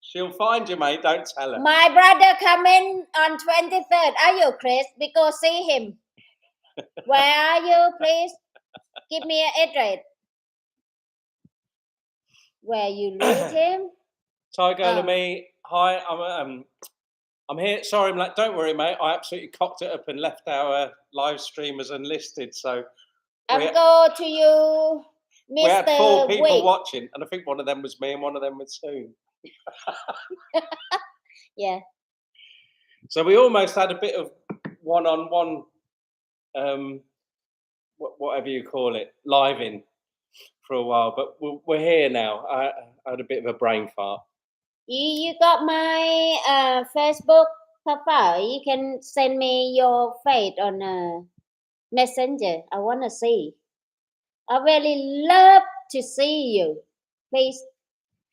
She'll find you, mate. Don't tell her. My brother coming on 23rd. Are you, Chris? We go see him. Where are you, please? Give me an address. Where you lose him? Tiger and me. Hi, I'm here. Sorry, I'm late. Don't worry, mate. I absolutely cocked it up and left our live stream as unlisted. So I'm go to you, Mr. We had 4 people Wig. watching, and I think one of them was me and one of them was Toon. Yeah. So we almost had a bit of one-on-one, whatever you call it, live-in for a while. But we're here now. I had a bit of a brain fart. You got my Facebook profile. You can send me your face on Messenger. I want to see. I really love to see you. Please,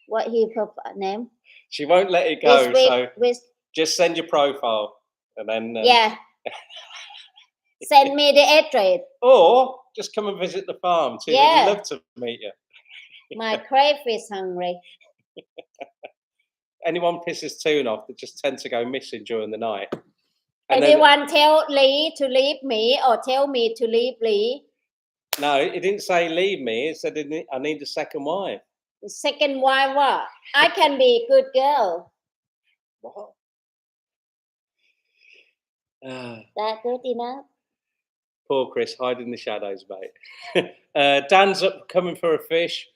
what his profile name? She won't let it go. Just send your profile and then yeah. Send me the address. Or just come and visit the farm too. Yeah. We'd love to meet you. My crayfish hungry. Anyone pisses Toon off, they just tend to go missing during the night. And Anyone tell Leigh to leave me or tell me to leave Leigh? No, it didn't say leave me. It said I need a second wife. Second wife what? I can be a good girl. What? That good enough? Poor Chris, hide in the shadows, mate. Dan's up coming for a fish.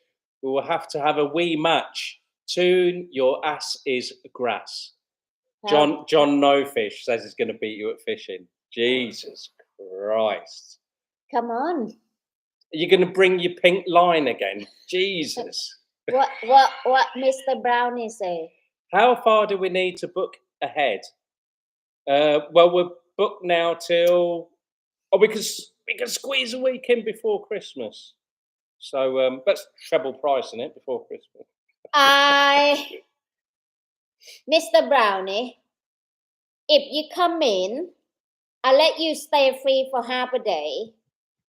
We will have to have a wee match. Toon, your ass is grass. John No Fish says he's going to beat you at fishing. Jesus Christ. Come on. Are you going to bring your pink line again? Jesus. What Mr. Brownie say? How far do we need to book ahead? Well, we're booked now till... Oh, we can squeeze a week in before Christmas. So that's treble price in it before Christmas. Mr. Brownie, if you come in, I'll let you stay free for half a day,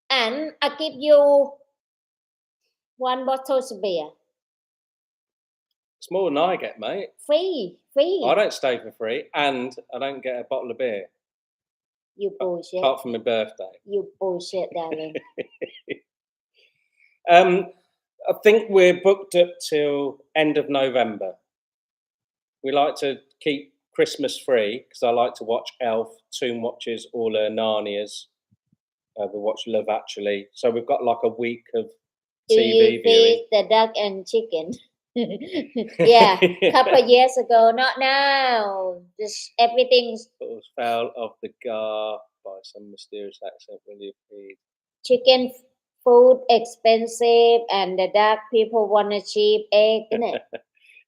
and I'll give you 1 bottle of beer. It's more than I get, mate. Free. I don't stay for free, and I don't get a bottle of beer. You bullshit. Apart from my birthday. You bullshit, darling. I think we're booked up till end of November. We like to keep Christmas free because I like to watch Elf. Toon watches all her Narnias. We watch Love Actually. So we've got like a week of Do TV you viewing. feed the duck and chicken? Yeah, a couple of years ago. Not now. Just everything's... Falls foul of the gar by some mysterious accent. Will you feed? Chicken food expensive and the duck people want a cheap egg, isn't it?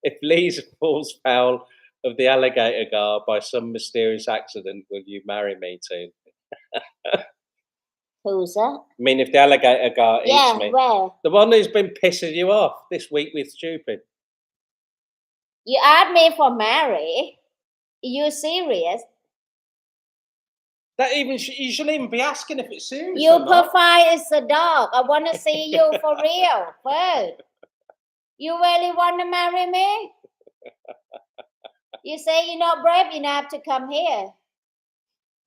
If Leigh falls foul of the alligator gar by some mysterious accident, will you marry me, Toon? Who's that? I mean, if the alligator gar eats me. Where? The one who's been pissing you off this week with stupid. You asked me for marry? Are you serious? That even you shouldn't even be asking if it's serious. Your or not. profile is a dog. I want to see you for real first. You really want to marry me? You say you're not brave enough to come here.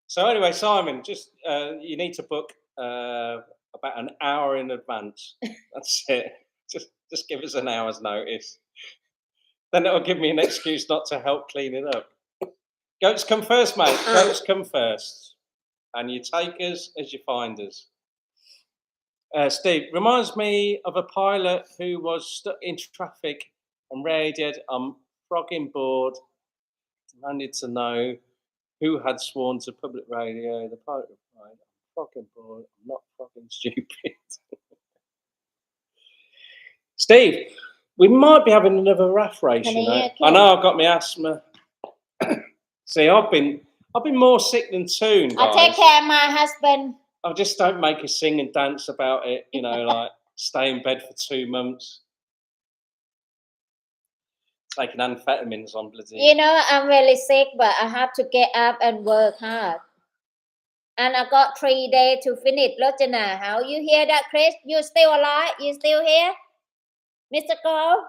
So anyway, Simon, just you need to book about an hour in advance. That's it. Just give us an hour's notice. Then it'll give me an excuse not to help clean it up. Goats come first, mate. Goats come first. And you take us as you find us. Steve, reminds me of a pilot who was stuck in traffic and radioed, I'm frogging bored. I need to know who had sworn to public radio. The pilot replied, I'm frogging bored, I'm not frogging stupid. Steve, we might be having another RAF race, you know. I know I've got my asthma. See, I've been more sick than Toon, guys. I take care of my husband. I just don't make a sing and dance about it, you know, like stay in bed for 2 months. Taking amphetamines on bloody... You know, I'm really sick, but I have to get up and work hard. And I got 3 days to finish. Lojana, how you hear that, Chris? You still alive? You still here? Mr. Cole?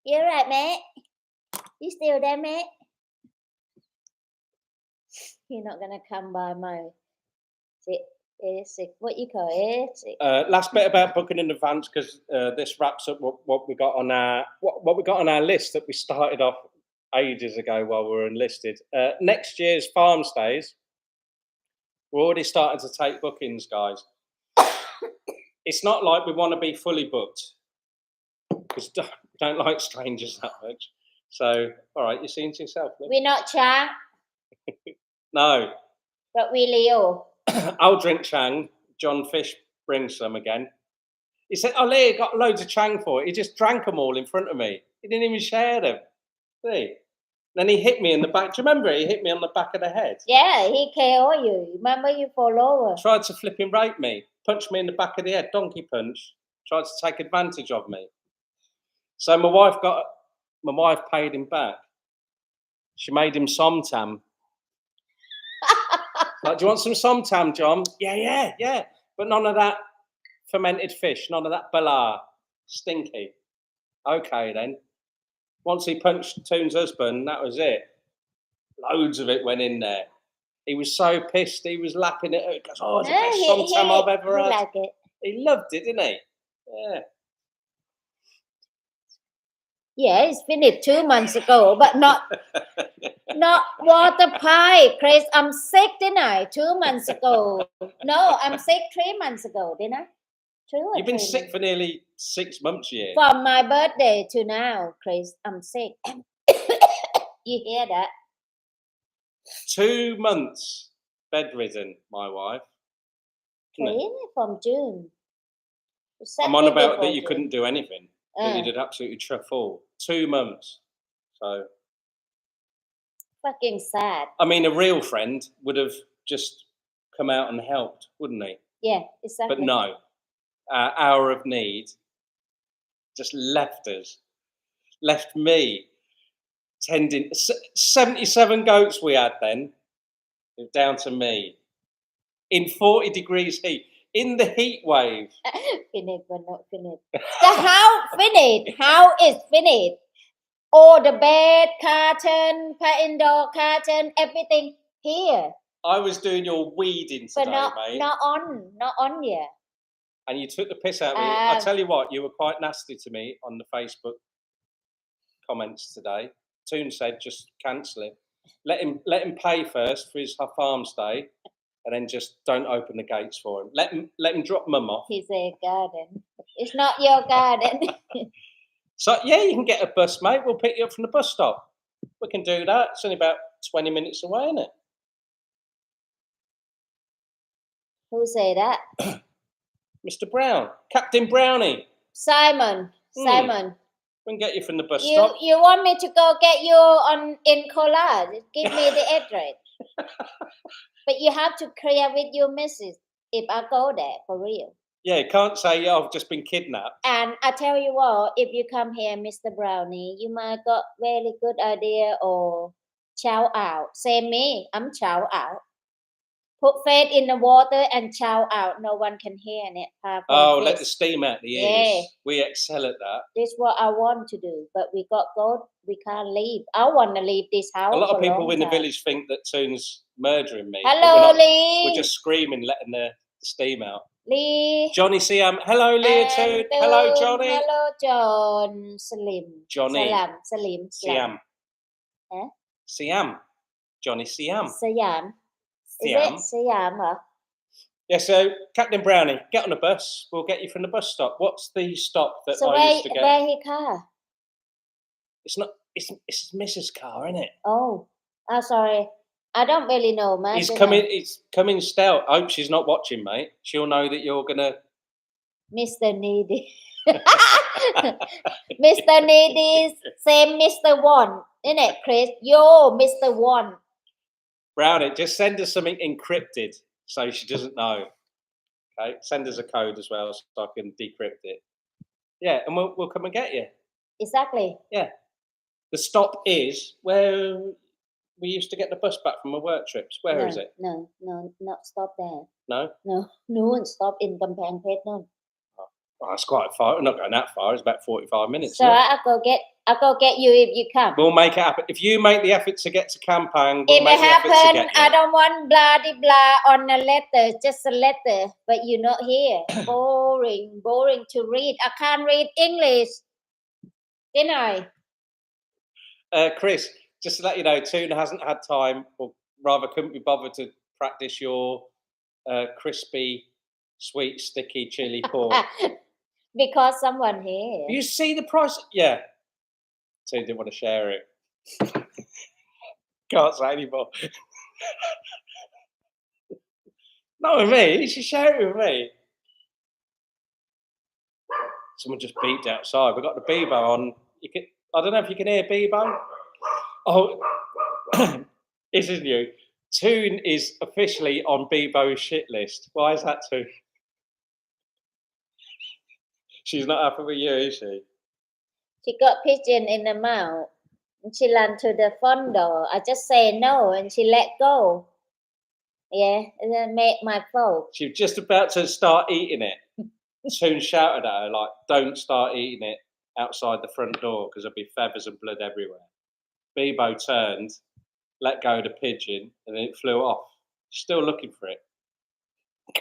You right, mate? You still there, mate? You're not going to come by my... What you call it? Last bit about booking in advance, because this wraps up what we got on our list that we started off ages ago while we were enlisted. Next year's farm stays, we're already starting to take bookings, guys. It's not like we want to be fully booked because we don't like strangers that much. So, all right, you're seeing to yourself. Look. We're not Chang. No. But we Leo. I'll drink Chang. John Fish brings some again. He said, oh, Leigh got loads of Chang for it. He just drank them all in front of me. He didn't even share them. See? Then he hit me in the back. Do you remember it? He hit me on the back of the head. Yeah, he KO you. Remember you fall over. Tried to flipping rape me. Punched me in the back of the head. Donkey punch. Tried to take advantage of me. So my wife paid him back. She made him somtam. Like, do you want some somtam, John? Yeah. But none of that fermented fish. None of that bala. Stinky. Okay, then. Once he punched Toon's husband, that was it. Loads of it went in there. He was so pissed. He was lapping it. He goes, "Oh, it's the best somtam I've ever had." Like it. He loved it, didn't he? Yeah. Yeah, it's finished 2 months ago, but not water pie. Chris, I'm sick, didn't I? 2 months ago. No, I'm sick 3 months ago, didn't I? You've been sick for nearly 6 months, yeah. From my birthday to now, Chris, I'm sick. You hear that? 2 months bedridden, my wife. From June. I'm on about that you couldn't do anything. That you did absolutely truffle. 2 months. So fucking sad. I mean, a real friend would have just come out and helped, wouldn't he? Yeah, exactly. But no, our hour of need just left us. Left me tending 77 goats we had then. It was down to me in 40 degrees heat in the heat wave. Finished but not finished. So how finished? How is finished? Oh, the bed, curtain, indoor curtain, everything here. I was doing your weeding today, mate. Not on here. And you took the piss out of me. I tell you what, you were quite nasty to me on the Facebook comments today. Toon said just cancel it. Let him pay first for his farm stay, and then just don't open the gates for him. Let him drop mum off. He's a garden. It's not your garden. So yeah, you can get a bus, mate. We'll pick you up from the bus stop. We can do that. It's only about 20 minutes away, isn't it? Who say that? Mr. Brown, Captain Brownie. Simon. We can get you from the bus stop. You want me to go get you in Kolar? Give me the address. But you have to clear with your missus if I go there for real. Yeah, you can't say, I've just been kidnapped. And I tell you what, if you come here, Mr. Brownie, you might got very good idea or chow out. Same me, I'm chow out. Put faith in the water and chow out. No one can hear it. Let the steam out the ears. Yeah. We excel at that. This is what I want to do, but we got God. We can't leave. I want to leave this house. A lot of people in the village think that Toon's murdering me. Hello, Leigh. We're just screaming, letting the steam out. Leigh. Johnny Siam. Hello, Leah Toon. Hello, Johnny. Hello, John. Slim. Johnny. Salim. Siam. Huh? Siam. Johnny Siam. Siam. Is it Siam? Yeah, so Captain Brownie, get on the bus. We'll get you from the bus stop. What's the stop that I used to get? Where his car? It's not. It's Mrs. car, isn't it? Oh, sorry. I don't really know, man. He's coming stout. I hope she's not watching, mate. She'll know that you're gonna. Mr. Needy. Mr. Needy, same Mr. One, isn't it, Chris? Yo, Mr. One. Brownie, just send us something encrypted so she doesn't know. Okay, send us a code as well so I can decrypt it. Yeah, and we'll come and get you. Exactly. Yeah. The stop is where we used to get the bus back from our work trips. Where is it? No, not stop there. No? No, stop in Kampang Phet, no. Oh, that's quite far. We're not going that far. It's about 45 minutes. So I'll go get you if you come. We'll make it happen. If you make the effort to get to Kampang, if it happens, I don't want blah on a letter, just a letter. But you're not here. boring to read. I can't read English. Didn't I? Chris, just to let you know, Toon hasn't had time, or rather couldn't be bothered to practice your crispy, sweet, sticky chili pork. Because someone here. You see the price? Yeah. Toon didn't want to share it. Can't say anymore. Not with me. You should share it with me. Someone just beeped outside. We've got the Bebo on. I don't know if you can hear Bebo. Oh, this is new. Toon is officially on Bebo's shit list. Why is that, Toon? She's not happy with you, is she? She got pigeon in the mouth. And she ran to the front door. I just say no, and she let go. Yeah, and then made my fault. She was just about to start eating it. Toon shouted at her, like, don't start eating it. outside the front door because there'd be feathers and blood everywhere. Bebo turned, let go of the pigeon, and then it flew off. Still looking for it.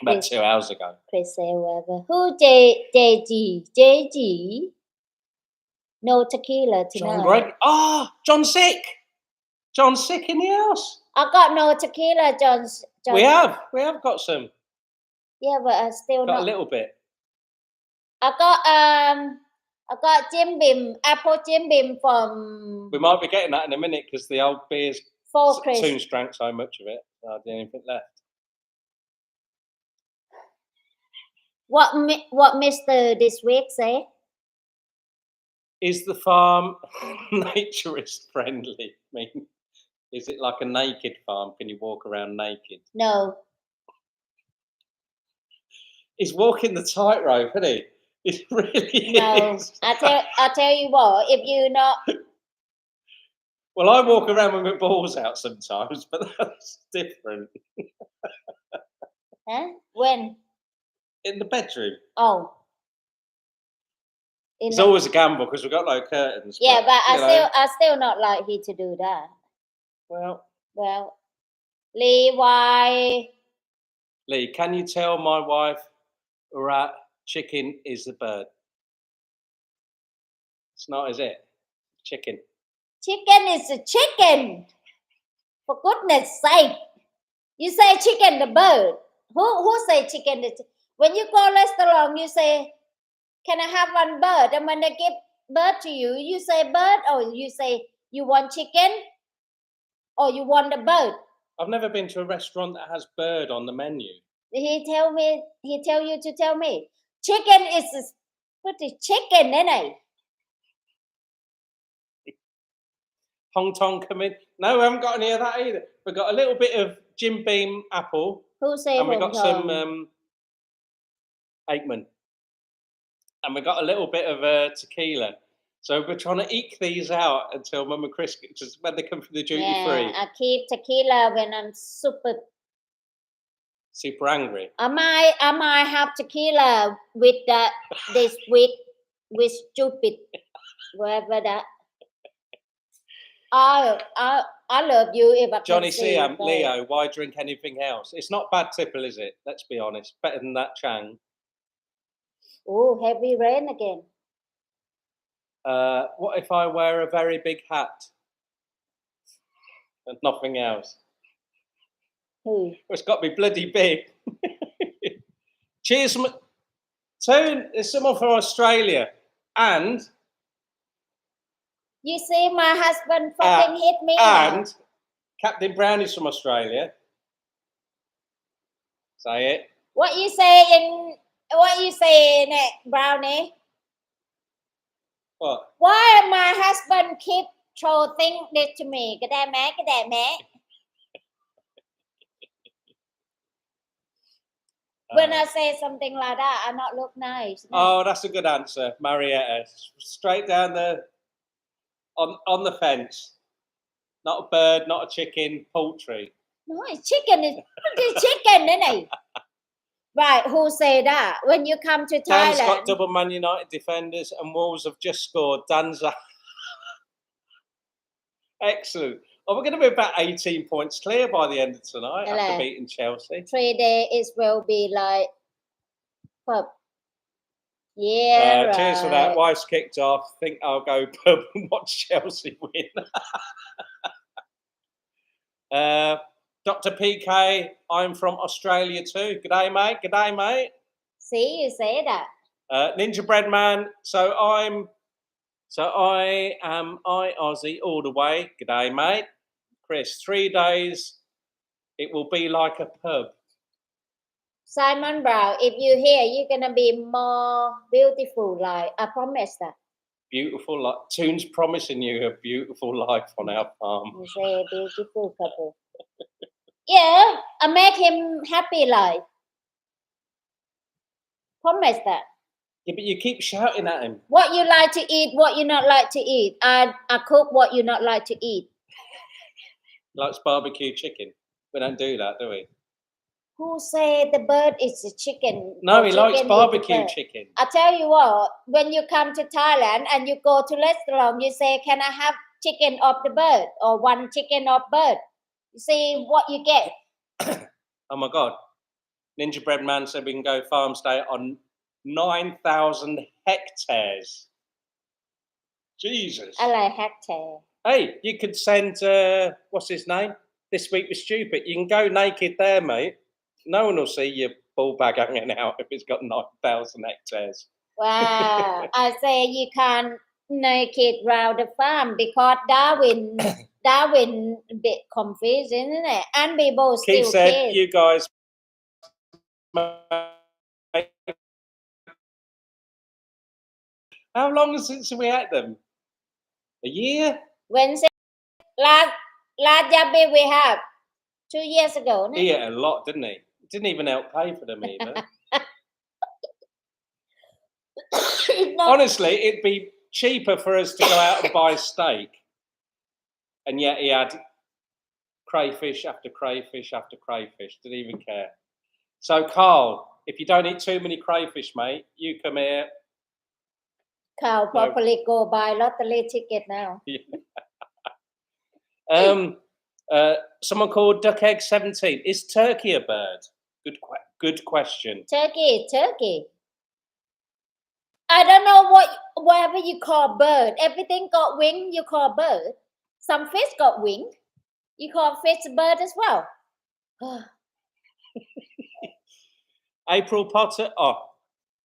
About 2 hours ago. Chris say whatever. Who JG? No tequila tonight. John Greg. John's sick. John's sick in the house. I got no tequila, John. We have got some. Yeah, but I still Got not. a little bit. I got Jim Beam, apple Jim Beam from. We might be getting that in a minute because the old beer's Toon's drank so much of it. I didn't even think left. What Mr. this week say? Is the farm naturist friendly? I mean, is it like a naked farm? Can you walk around naked? No. He's walking the tightrope, isn't he? It really no. is. I tell you what, if you not. Well, I walk around with my balls out sometimes, but that's different. Huh? When? In the bedroom. Oh. It's always a gamble because we've got no curtains. Yeah, but I still not like he to do that. Well, Leigh, why? Leigh, can you tell my wife rat chicken is a bird? It's not, is it? Chicken. Chicken is a chicken. For goodness sake. You say chicken the bird. Who say chicken? When you go restaurant, you say, can I have one bird? And when they give bird to you, you say bird, or you say you want chicken, or you want the bird. I've never been to a restaurant that has bird on the menu. He tell you to tell me. Chicken is pretty chicken, isn't it? Hong Tong come in. No, we haven't got any of that either. We've got a little bit of Jim Beam apple. Who say and we've Hong got Tong? some Aikman. And we've got a little bit of tequila. So we're trying to eke these out until Mum and Chris, just when they come from the duty free. I keep tequila when I'm super angry. I might have tequila with this with stupid whatever that. I love you if I can Johnny see Siam, Leo, why drink anything else? It's not bad tipple, is it? Let's be honest. Better than that Chang. Oh, heavy rain again. What if I wear a very big hat and nothing else? Who? Well, it's got to be bloody big. Cheers, Toon. There's someone from Australia, and you see, my husband fucking hit me. And Captain Brown is from Australia. Say it. What you saying, Brownie? What? Why my husband keep throwing this to me? Cái đam mẹ. When I say something like that, I not look nice. No? Oh, that's a good answer, Marietta. Straight down on the fence. Not a bird, not a chicken, poultry. No, it's chicken. It's chicken, isn't it? Right, who say that? When you come to Thailand. Dan's got double Man United defenders and Wolves have just scored. Dan's excellent. Oh, we're going to be about 18 points clear by the end of tonight after beating Chelsea. 3 days will be like pub. Yeah, right. Cheers for that. Wife's kicked off. Think I'll go pub and watch Chelsea win. Dr. PK, I'm from Australia too. G'day, mate. G'day, mate. See, you say that. Ninja Bread Man. I am Aussie all the way. G'day, mate. Chris, 3 days. It will be like a pub. Simon Brown, if you're here, you're gonna be more beautiful. Like I promise that. Beautiful life. Toon's promising you a beautiful life on our farm. You say beautiful couple. Yeah, I make him happy life. Promise that. Yeah, but you keep shouting at him. What you like to eat, what you not like to eat. I cook what you not like to eat. Likes barbecue chicken. We don't do that, do we? Who say the bird is a chicken? No, or he likes chicken is the barbecue bird? chicken. I tell you what, when you come to Thailand and you go to restaurant, you say, "Can I have chicken of the bird or one chicken of bird?" You see what you get. Oh my God. Ninja Bread Man said we can go farm stay on 9,000 hectares. Jesus. อะไร hectare? Hey, you could send, what's his name? This Week With Stupid. You can go naked there, mate. No one will see your ball bag hanging out if it's got 9,000 hectares. Wow. I say you can't naked round the farm because Darwin a bit confused, isn't it? And people Keith still said, kill. you guys. How long since we had them? A year? Wednesday, last Yabby we have 2 years ago. No? He ate a lot, didn't he? Didn't even help pay for them either. Honestly, it'd be cheaper for us to go out and buy steak. And yet he had crayfish after crayfish after crayfish. Didn't even care. So, Carl, if you don't eat too many crayfish, mate, you come here. Carl probably go buy lottery ticket now. Someone called Duck Egg 17. Is turkey a bird? Good question. Turkey. I don't know whatever you call bird. Everything got wing, you call bird. Some fish got wing. You call fish a bird as well. April Potter. Oh,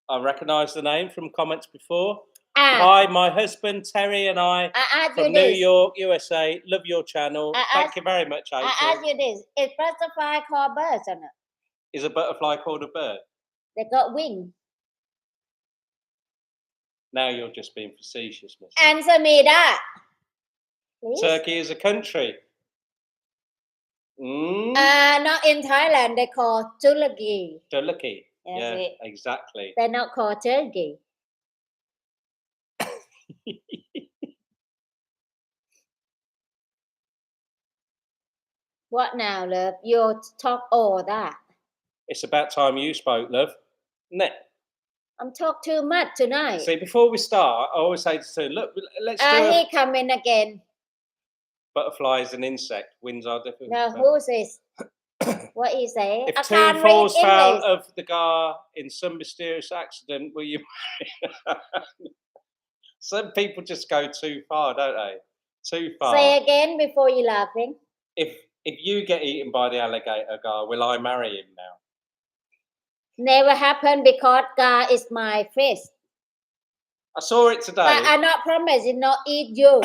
I recognise the name from comments before. Hi, my husband Terry and I from New York, USA. Love your channel. Thank you very much, April. I ask you this: is butterfly called birds or not? Is a butterfly called a bird? They got wings. Now you're just being facetious, Miss. Answer me that. Please? Turkey is a country. Not in Thailand. They call Turkey. Turkey. Yeah, exactly. They're not called turkey. What now, love? You talk all that. It's about time you spoke, love. Isn't it? I'm talk too much tonight. See, before we start, I always say to Toon, look, let's do he coming again. Butterfly is an insect. Winds are different. No, who's this? What he say? If Toon falls foul of the gar in some mysterious accident, will you? Some people just go too far, don't they? Too far. Say again before you laughing. If you get eaten by the alligator gar, will I marry him now? Never happened because gar is my fish. I saw it today. But I not promise it not eat you.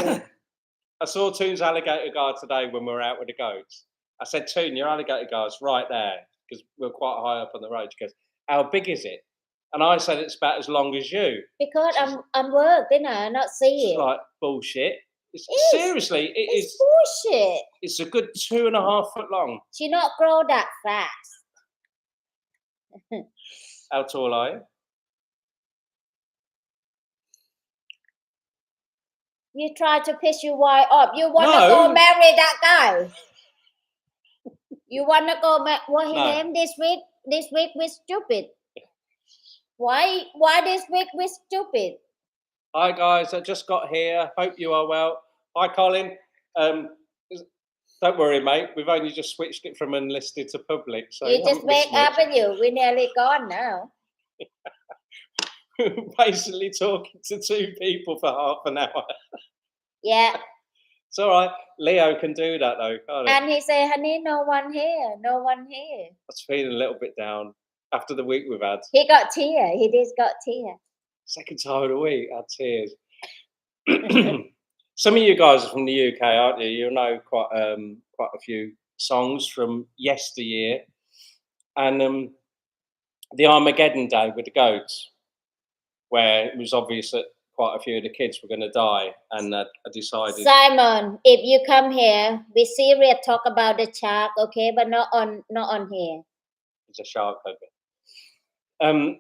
I saw Toon's alligator gar today when we were out with the goats. I said, Toon, your alligator gar's right there because we're quite high up on the road. She goes, how big is it? And I said it's about as long as you. Because I'm working, I not see it. It's like bullshit. Seriously, it's bullshit. It's a good 2.5 foot long. She not grow that fast. How tall are you? You try to piss your wife up. You want to go marry that guy? You want to go what his name this week? This week with stupid. Why this week with stupid? Hi guys, I just got here. Hope you are well. Hi Colin. Don't worry, mate. We've only just switched it from unlisted to public. So you just wake up and we're nearly gone now. Basically talking to 2 people for half an hour. Yeah. It's all right. Leo can do that though, can't he? And he said, honey, no one here. No one here. I was feeling a little bit down after the week we've had. He got tear. He just got tear. Second time of the week, I had tears. Some of you guys are from the UK, aren't you? You'll know quite a few songs from yesteryear. And the Armageddon Day with the goats, where it was obvious that quite a few of the kids were going to die, and I decided. Simon, if you come here, we serious talk about the shark, okay, but not on here. It's a shark, okay.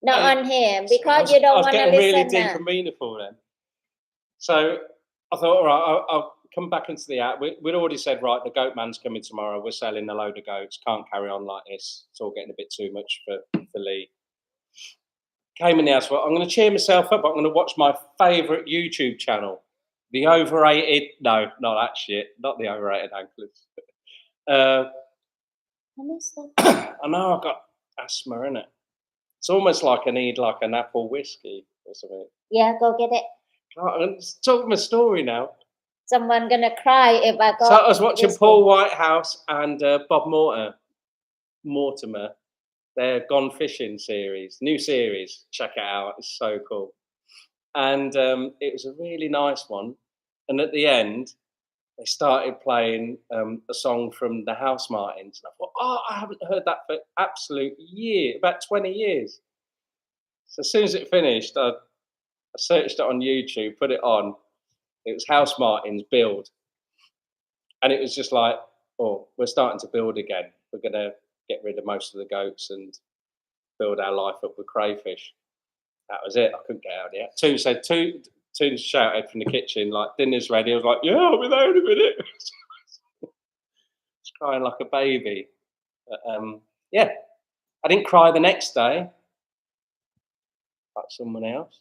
Not on here because you don't want to listen. I was getting really deep and meaningful then. So I thought, all right, I'll come back into the app. We'd already said, right, the goat man's coming tomorrow. We're selling a load of goats. Can't carry on like this. It's all getting a bit too much for Leigh. Came in the house. Well, I'm going to cheer myself up. I'm going to watch my favourite YouTube channel, the overrated. No, not that shit. Not the overrated anglers. I know I've got asthma in it. It's almost like I need like an apple whiskey or something. Yeah, go get it. I'm talking my story now. Someone gonna cry if I go. So I was watching Paul Whitehouse and Bob Mortimer. Their Gone Fishing series, new series. Check it out. It's so cool. And it was a really nice one. And at the end, they started playing a song from the House Martins. And I thought, oh, I haven't heard that for absolute year, about 20 years. So as soon as it finished, I searched it on YouTube, put it on. It was House Martins Build. And it was just like, oh, we're starting to build again. We're going to get rid of most of the goats and build our life up with crayfish. That was it. I couldn't get out yet. Toon shouted from the kitchen, like, dinner's ready. I was like, yeah, I'll be there in a minute. Just crying like a baby. But, yeah. I didn't cry the next day. Like someone else.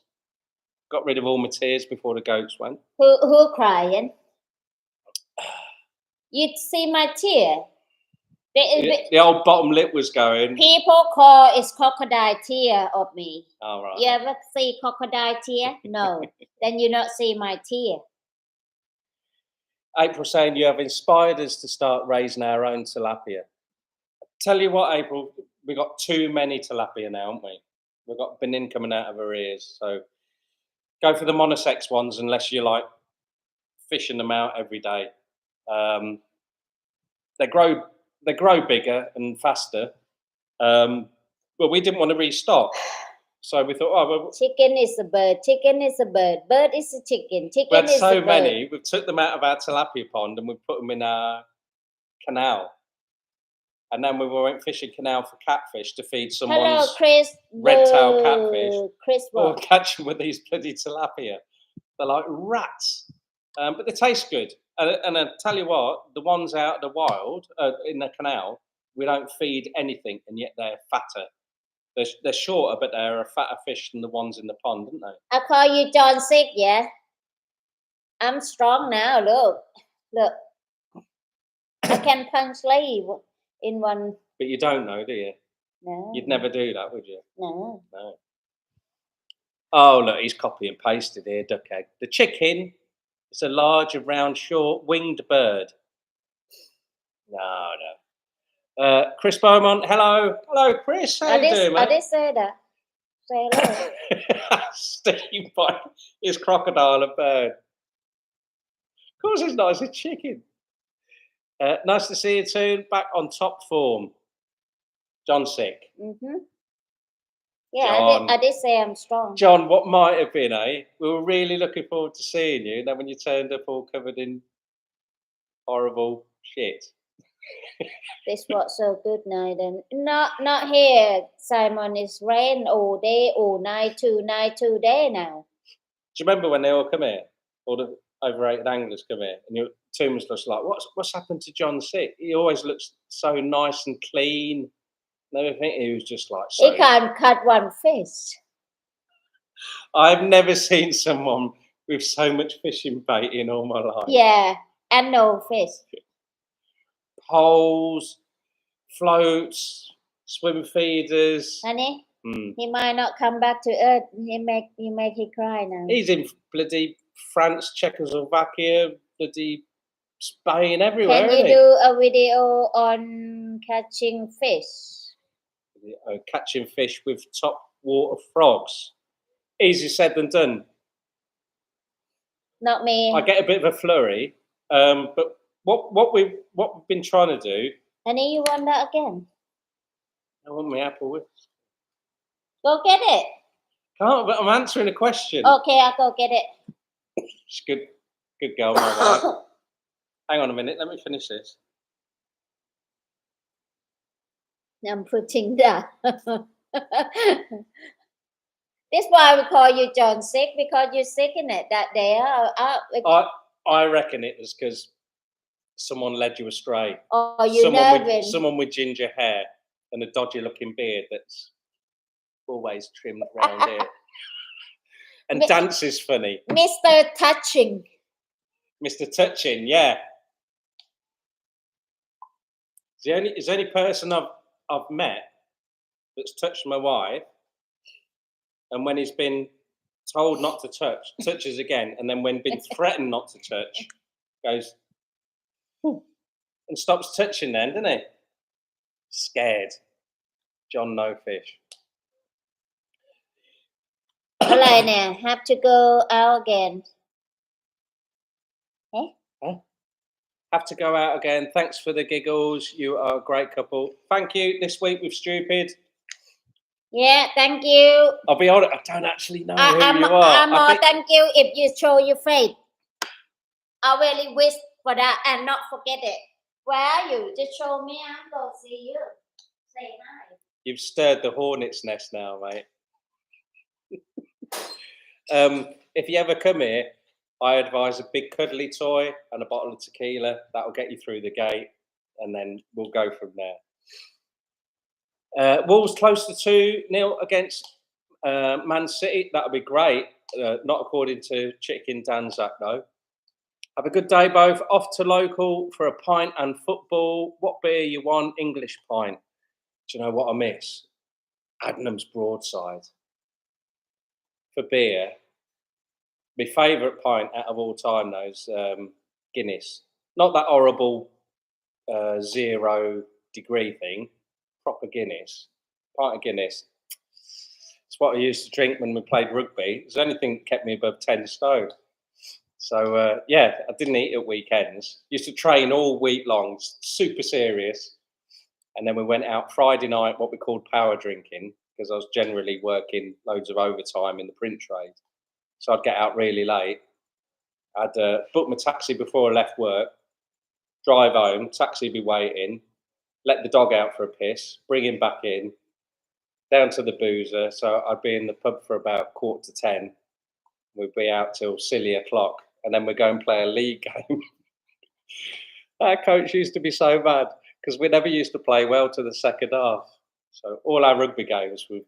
Got rid of all my tears before the goats went. Who crying? You see my tear? The old bottom lip was going. People call it crocodile tear of me. Oh, right. You ever see crocodile tear? No. Then you not see my tear. April saying you have inspired us to start raising our own tilapia. Tell you what, April, we got too many tilapia now, haven't we? We've got benin coming out of our ears. So go for the monosex ones unless you like fishing them out every day. They grow bigger and faster, but we didn't want to restock, so we thought, oh, well, chicken is a bird. Chicken is a bird. Bird is a chicken. Chicken we had is so a bird. many. We took them out of our tilapia pond and we put them in our canal, and then we went fishing canal for catfish to feed someone's red-tailed catfish. Chris, or catch them with these bloody tilapia. They're like rats, but they taste good. And I tell you what, the ones out of the wild, in the canal, we don't feed anything, and yet they're fatter. They're shorter, but they're a fatter fish than the ones in the pond, aren't they? I call you John Sick, yeah? I'm strong now, look. I can punch Leigh in one. But you don't know, do you? No. You'd never do that, would you? No. No. Oh, look, he's copy and pasted here, duck egg. The chicken... It's a large, round, short, winged bird. No. Chris Beaumont, hello. Hello, Chris. How you doing, mate? I did say that. Say hello. Steve, is crocodile a bird? Of course it's not. It's a chicken. Nice to see you, Toon. Back on top form. John Sick. Mm-hmm. Yeah, I did say I'm strong. John, what might have been, eh? We were really looking forward to seeing you. And then when you turned up all covered in horrible shit. This was so good night. And not here, Simon. It's rain all day, all night, 2 days now. Do you remember when they all come here? All the overrated anglers come here. And your Toon was just like, what's happened to John Sick? He always looks so nice and clean. Never think he was just like so. He can't cut one fish. I've never seen someone with so much fishing bait in all my life. Yeah, and no fish. Poles, floats, swim feeders. Honey, he might not come back to earth. You make him cry now. He's in bloody France, Czechoslovakia, bloody Spain, everywhere. Can you do a video on catching fish? Catching fish with top water frogs. Easier said than done. Not me. I get a bit of a flurry, but what we've been trying to do. Honey, you want that again? I want my apple whisk. Go get it. Can't, but I'm answering a question. Okay, I'll go get it. It's good girl, my wife. Hang on a minute, let me finish this. I'm putting that. This why we call you John Sick, because you're sick in it that day. I reckon it was because someone led you astray. Or you nervous? Someone with ginger hair and a dodgy-looking beard that's always trimmed round here. And dances funny. Mr. Touching. Mr. Touching, yeah. He's the only person I've met that's touched my wife, and when he's been told not to touch, touches again, and then when been threatened not to touch, goes and stops touching then, doesn't he? Scared. John No Fish. อะไรเนี่ย have to go out again Have to go out again. Thanks for the giggles. You are a great couple. Thank you. This week with Stupid. yeah thank you I'll be honest, I don't actually know who you are. thank you if you show your face. I really wish for that and not forget it. Where are you? Just show me. I'll go see you. Say hi. You've stirred the hornet's nest now, mate. If you ever come here, I advise a big cuddly toy and a bottle of tequila. That'll get you through the gate, and then we'll go from there. Wolves close to 2-0 against Man City. That'll be great. Not according to Chicken Danzak, though. Have a good day, both. Off to local for a pint and football. What beer you want? English pint. Do you know what I miss? Adnams Broadside. For beer, my favourite pint out of all time, though, is Guinness. Not that horrible 0 degree thing. Proper Guinness. Pint of Guinness. It's what I used to drink when we played rugby. It's the only thing that kept me above 10 stone. So, yeah, I didn't eat at weekends. Used to train all week long, super serious. And then we went out Friday night, what we called power drinking, because I was generally working loads of overtime in the print trade. So I'd get out really late. I'd book my taxi before I left work, drive home, taxi be waiting, let the dog out for a piss, bring him back in, down to the boozer. So I'd be in the pub for about 9:45. We'd be out till silly o'clock, and then we'd go and play a league game. Our coach used to be so bad because we never used to play well to the second half. So all our rugby games we'd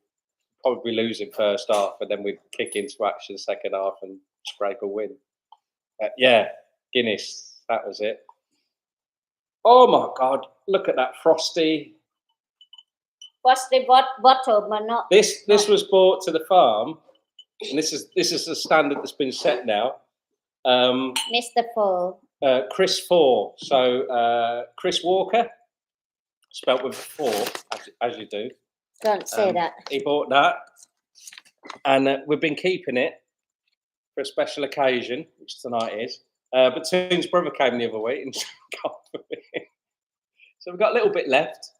probably lose in first half, and then we'd kick into action second half and scrape a win. Yeah, Guinness, that was it. Oh my God, look at that frosty. What's the bottle but not This was brought to the farm, and this is the standard that's been set now. Mr. Paul. Chris 4. So Chris Walker, spelt with a 4, as you do. Don't say that. He bought that, and we've been keeping it for a special occasion, which tonight is. But Toon's brother came the other week and got it. So we've got a little bit left.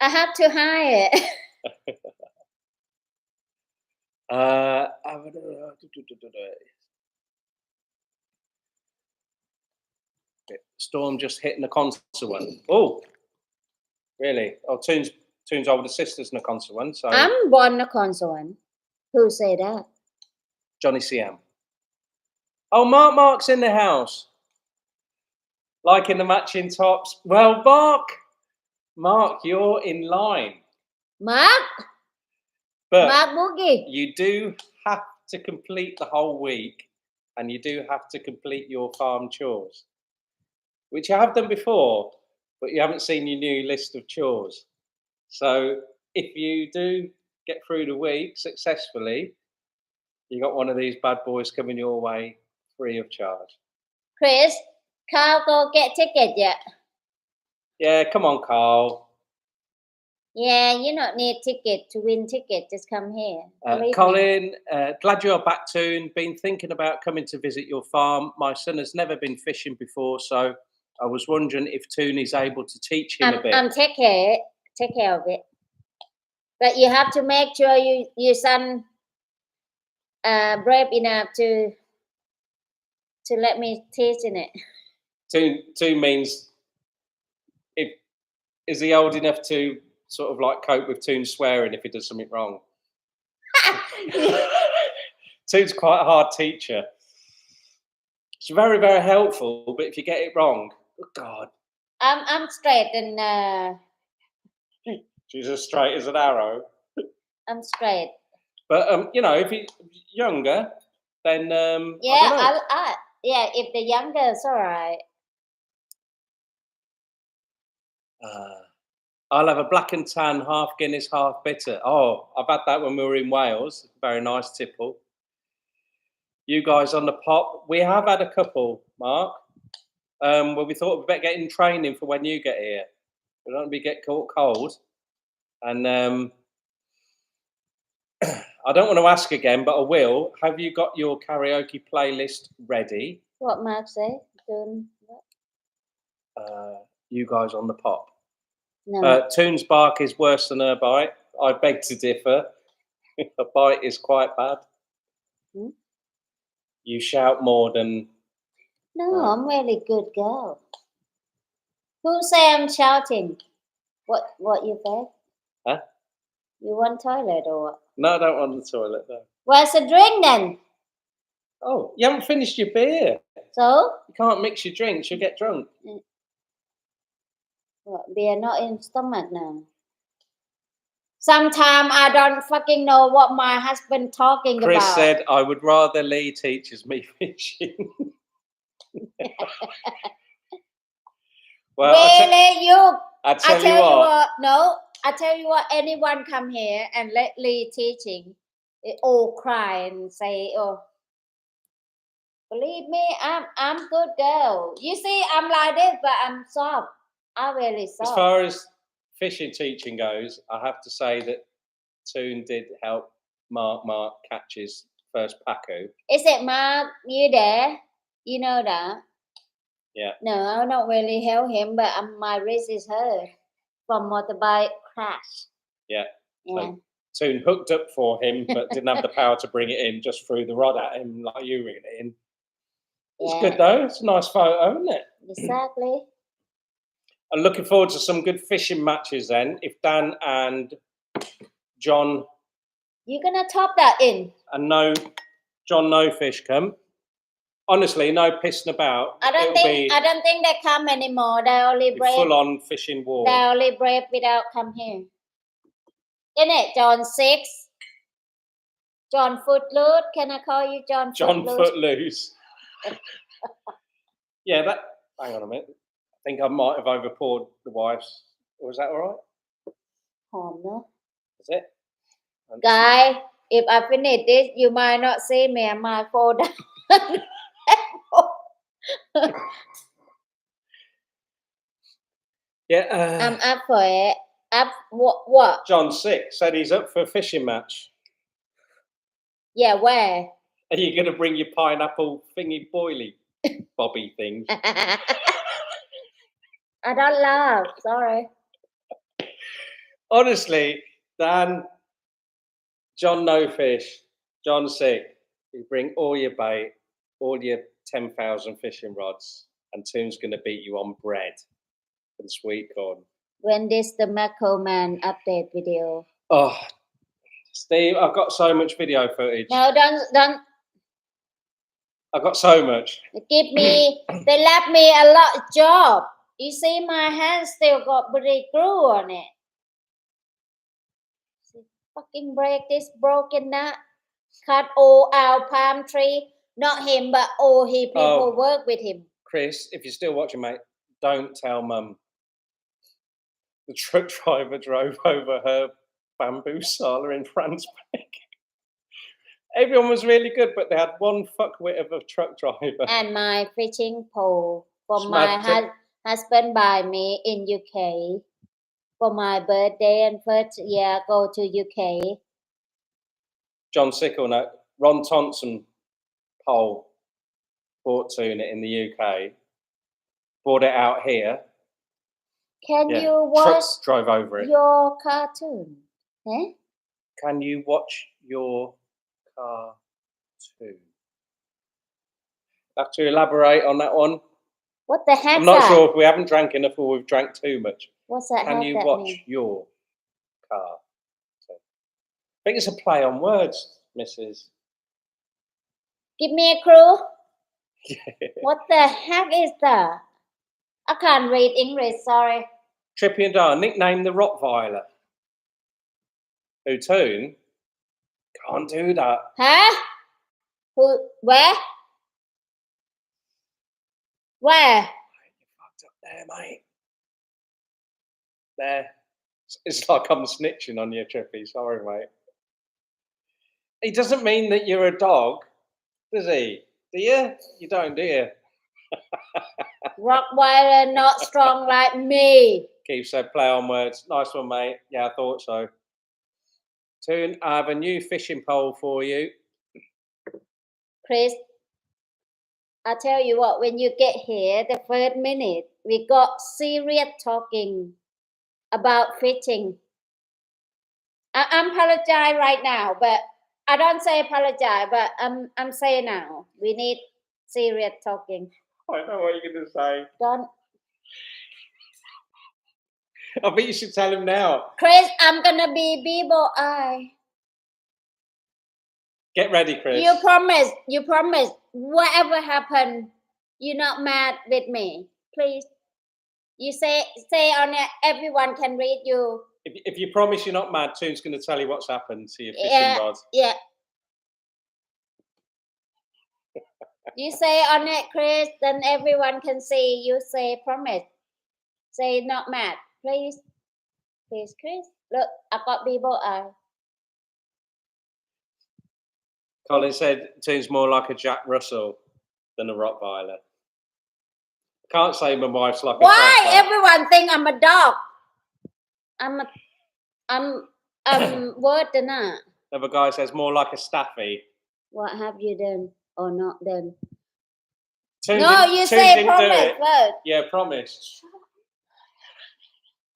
I have to hide it. Storm just hitting the concert one. Oh, really? Oh, Toon's older sister's in a concert one. So I'm born in a concert one. Who say that? Johnny CM. Oh, Mark's in the house. Liking the matching tops. Well, Mark, you're in line. Mark? But Mark Boogie. you do have to complete the whole week, and you do have to complete your farm chores, which you have done before, but you haven't seen your new list of chores. So if you do get through the week successfully, you got one of these bad boys coming your way free of charge. Chris, Carl go get ticket yet? Yeah, come on, Carl. Yeah, you don't need ticket to win ticket. Just come here. Colin, glad you're back, Toon. Been thinking about coming to visit your farm. My son has never been fishing before, so I was wondering if Toon is able to teach him a bit. Take care of it. But you have to make sure your son brave enough to let me teach in it. Toon means, is he old enough to sort of like cope with Toon swearing if he does something wrong? Toon's quite a hard teacher. It's very, very helpful, but if you get it wrong, oh God, I'm straight and she's as straight as an arrow. I'm straight. But you know, if you're younger, then I don't Yeah, know. if the younger, it's all right. I'll have a black and tan, half Guinness, half bitter. Oh, I've had that when we were in Wales. Very nice tipple. You guys on the pop. We have had a couple, Mark. Well, we thought we'd better get in training for when you get here. We don't want to get caught cold. And I don't want to ask again, but I will. Have you got your karaoke playlist ready? What Mark say? Toon? You guys on the pop. No. Toon's bark is worse than her bite. I beg to differ. Her bite is quite bad. Hmm? You shout more than. No, I'm really good girl. Who say I'm shouting? What you say? Huh? You want toilet or what? No, I don't want the toilet though. Where's the drink then? Oh, you haven't finished your beer. So? You can't mix your drinks. You'll get drunk. What, beer not in stomach now. Sometimes I don't fucking know what my husband talking Chris about. said, I would rather Leigh teaches me fishing. Well, really, I tell you what. No, I tell you what. Anyone come here and let Leigh teaching, they all cry and say, "Oh, believe me, I'm good girl." You see, I'm like this, but I'm soft. I'm really soft. As far as fishing teaching goes, I have to say that Toon did help Mark catch his first pacu. Is it Mark? You there? You know that? Yeah. No, I don't really help him, but my wrist is hurt from motorbike crash. Yeah. So Toon hooked up for him, but didn't have the power to bring it in. Just threw the rod at him like you reeled it in. It's good though. It's a nice photo, isn't it? Exactly. I'm looking forward to some good fishing matches then. If Dan and John, you're gonna top that in, and John No Fish come. Honestly, no pissing about. I don't think they come anymore. They only brave. Full on fishing war. They only brave without come here. Isn't it John 6? John Footloose? Can I call you John Footloose? John Footloose. Yeah, that. Hang on a minute. I think I might have overpoured the wife's. Was that all right? No? Is it? Guy, if I finish this, you might not see me. I might fall down. Yeah. I'm up for it. Up what? John 6 said he's up for a fishing match. Yeah, where? Are you going to bring your pineapple thingy boily bobby things? I don't laugh. Sorry. Honestly, Dan, John No Fish, John 6, you bring all your bait, all your 10,000 fishing rods, and Toon's going to beat you on bread and sweet corn. When this the Macro Man update video? Oh, Steve, I've got so much video footage. No, don't. I've got so much. Give me. They left me a lot of job. You see, my hand still got pretty glue on it. Fucking break this broken nut. Cut all our palm tree. Not him, but all he people work with him. Chris, if you're still watching, mate, don't tell Mum. The truck driver drove over her bamboo sala in France. Everyone was really good, but they had one fuckwit of a truck driver. And my fishing pole from my husband by me in UK for my birthday and first year go to UK. John Sickle, Ron Thompson pole bought Toon it in the UK. Bought it out here. Can you watch trucks drove over it. Your cartoon? Eh? Can you watch your cartoon? Have to elaborate on that one. What the heck? I'm not sure if we haven't drank enough or we've drank too much. What's that? Can you watch your car? I think it's a play on words, Mrs. Give me a clue. What the heck is that? I can't read English, sorry. Trippy and Dar, nicknamed the Rottweiler. Who, Toon? Can't do that. Huh? Who? Where? Where? You fucked up there, mate. There. It's like I'm snitching on you, Trippy. Sorry, mate. He doesn't mean that you're a dog, does he? Do you? You don't, do you? Rottweiler not strong like me. Keith said, play on words. Nice one, mate. Yeah, I thought so. Toon, I have a new fishing pole for you. Chris, I tell you what, when you get here, the first minute, we got serious talking about fishing. I'm apologize right now, but I don't say apologize, but I'm saying now, we need serious talking. I know what you're going to say. Don't. I think you should tell him now. Chris, I'm gonna be B-boy. Get ready, Chris. You promise, whatever happened, you're not mad with me, please. You say on it, everyone can read you. If you promise you're not mad, Toon's going to tell you what's happened to your fishing rod. Yeah. You say on it, Chris, then everyone can see. You say promise. Say not mad, please. Please, Chris. Look, I got B-boy. Colin said Toon's more like a Jack Russell than a Rottweiler. Can't say my wife's like a Why dog, everyone think I'm a dog? I'm worse than that. Another guy says more like a Staffy. What have you done or not done? Toon No, you say promise first. Yeah, promise.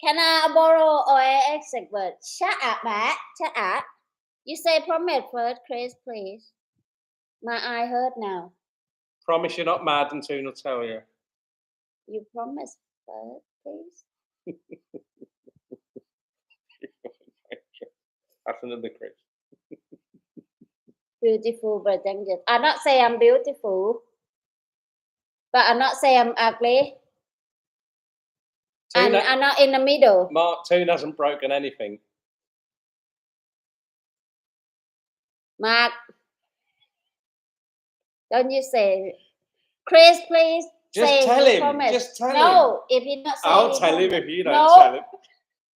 Can I borrow or exit word? Shut up, Matt. Shut up. You say promise first, Chris, please. My eye hurt now. Promise you're not mad and Toon will tell you. You promise first, please. That's another Chris. Beautiful but dangerous. I'm not saying I'm beautiful, but I'm not saying I'm ugly. And I'm not in the middle. Mark, Toon hasn't broken anything. Mark, don't you say, Chris, please. Just tell him. Promise. Just tell him. No, if you're not saying, I'll tell him if you don't tell him.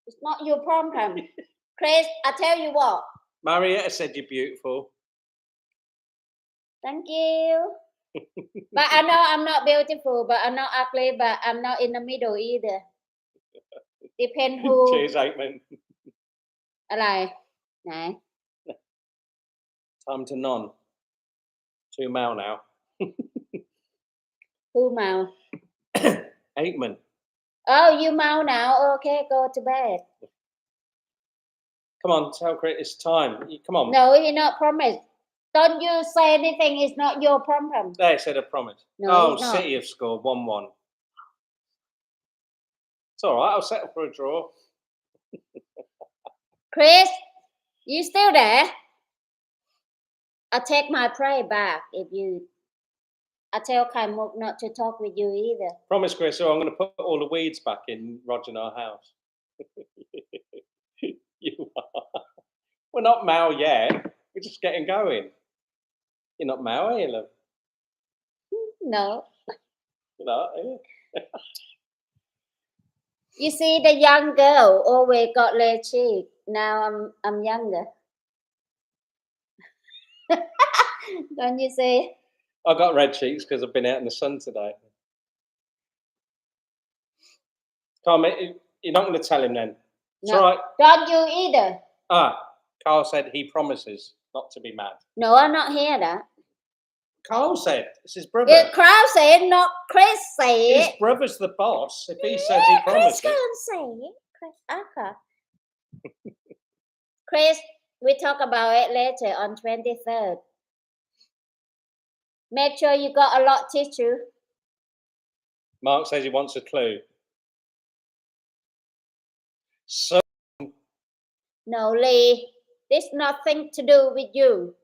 It's not your problem. Chris, I tell you what. Marietta said you're beautiful. Thank you. But I know I'm not beautiful, but I'm not ugly, but I'm not in the middle either. Depend who. Cheers, 8-man. อะไร ไหน Time to none. 2 mile now. Who เมา 8-man. Oh, you เมา now. Okay, go to bed. Come on, tell Chris it's time. Come on. No, he not promised. Don't you say anything. It's not your problem. They said a promise. No, City have scored 1-1. It's all right. I'll settle for a draw. Chris, you still there? I'll take my prey back if you. I tell Kai Muk not to talk with you either. Promise, Chris. So I'm going to put all the weeds back in Roger and our house. You are. We're not Mao yet. We're just getting going. You're not Mao, are you, love? No. You're not, are you? You see, the young girl always got red cheek. Now I'm younger. Don't you say? I got red cheeks because I've been out in the sun today. Come on, mate, you're not going to tell him then. It's all right. Don't you either. Carl said he promises not to be mad. No, I'm not hear that. Carl said it's his brother. Carl said, not Chris said. His brother's the boss. If he says he promises. Chris can't say it. Chris, Chris, we talk about it later on 23rd. Make sure you got a lot of tissue. Mark says he wants a clue. So. No, Leigh, this nothing to do with you.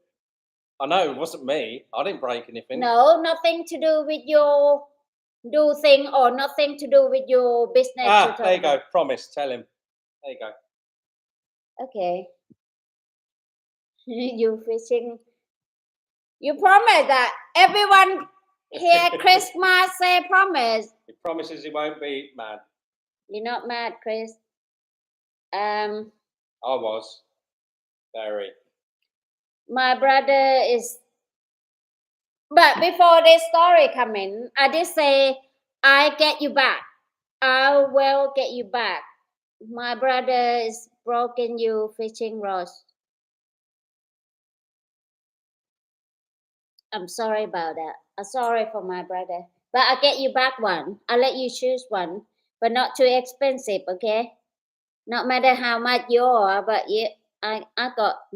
I know it wasn't me. I didn't break anything. No, nothing to do with your do thing or nothing to do with your business. Ah, there you go. Promise. Tell him. There you go. Okay. You fishing. You promise that everyone here Christmas say promise. He promises he won't be mad. You're not mad, Chris. I was. Very. My brother is. But before this story come in, I did say I get you back. I will get you back. My brother is broken you fishing rods. I'm sorry about that. I'm sorry for my brother. But I'll get you back one. I'll let you choose one. But not too expensive, okay? Not matter how much you are, but yeah, I got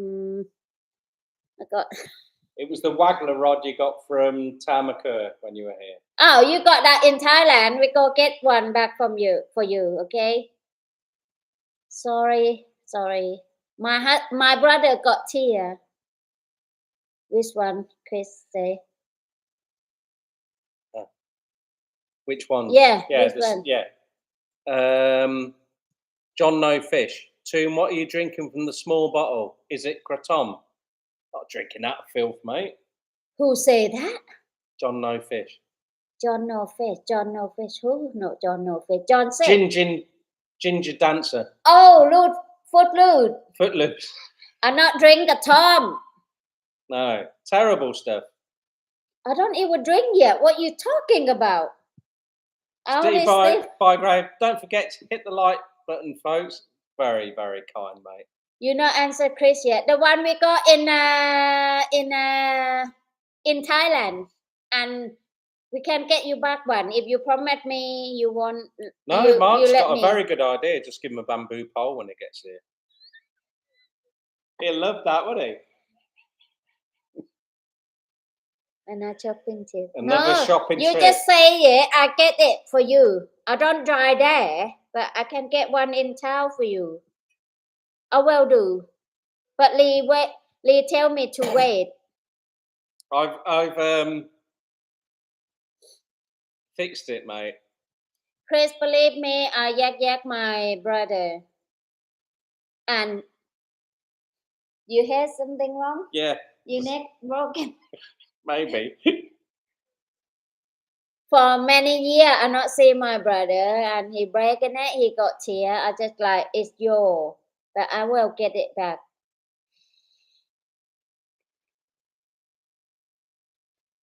It was the waggler rod you got from Tamakur when you were here. Oh, you got that in Thailand. We go get one back from you for you, okay? Sorry. My brother got tear. Which one, Chris say? Which one? Yeah, which one? Yeah. John No Fish. Toon, what are you drinking from the small bottle? Is it Kratom? Not drinking that filth, mate. Who say that? John No Fish. John No Fish. John No Fish. Who? No, John No Fish. John said. Ginger Dancer. Oh, Footloose. Footloose. I not drink a Tom. No, terrible stuff. I don't even drink yet. What you talking about? Steve Bygrave, don't forget to hit the like button, folks. Very, very kind, mate. You not answer Chris yet. The one we got in Thailand, and we can get you back one if you promise me you want. No, Mark's got a very good idea. Just give him a bamboo pole when it gets here. He'll love that, wouldn't he? Another shopping tip. Another shopping you trip. Just say it. I get it for you. I don't drive there, but I can get one in town for you. I will do. But Leigh, tell me to wait. I've fixed it, mate. Chris, believe me, I yak my brother. And you heard something wrong? Yeah. Your neck broken? Maybe. For many years, I not see my brother, and he break a neck, he got tear. I just like, it's yours, but I will get it back.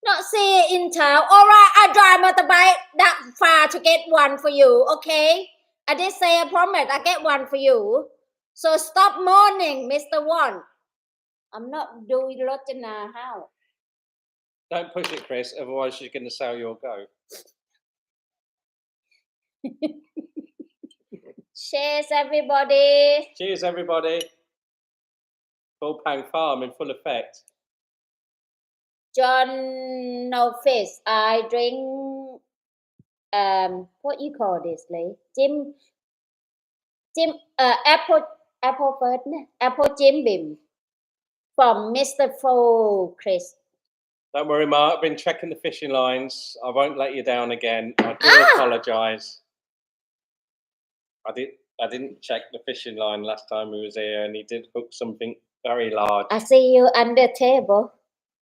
Not see it in town. All right, I drive motorbike that far to get one for you, okay? I did say I promise I get one for you. So stop mourning, Mr. One. I'm not doing lot in our house. Don't push it, Chris, otherwise she's going to sell your go. Cheers, everybody. Cheers, everybody. Full Pang Farm in full effect. John No Fish. I drink what you call this, Leigh? Jim apple first, apple Jim Beam from Mr. Fo Chris. Don't worry, Mark. I've been checking the fishing lines. I won't let you down again. I do apologise. I didn't check the fishing line last time we was here, and he did hook something very large. I see you under table.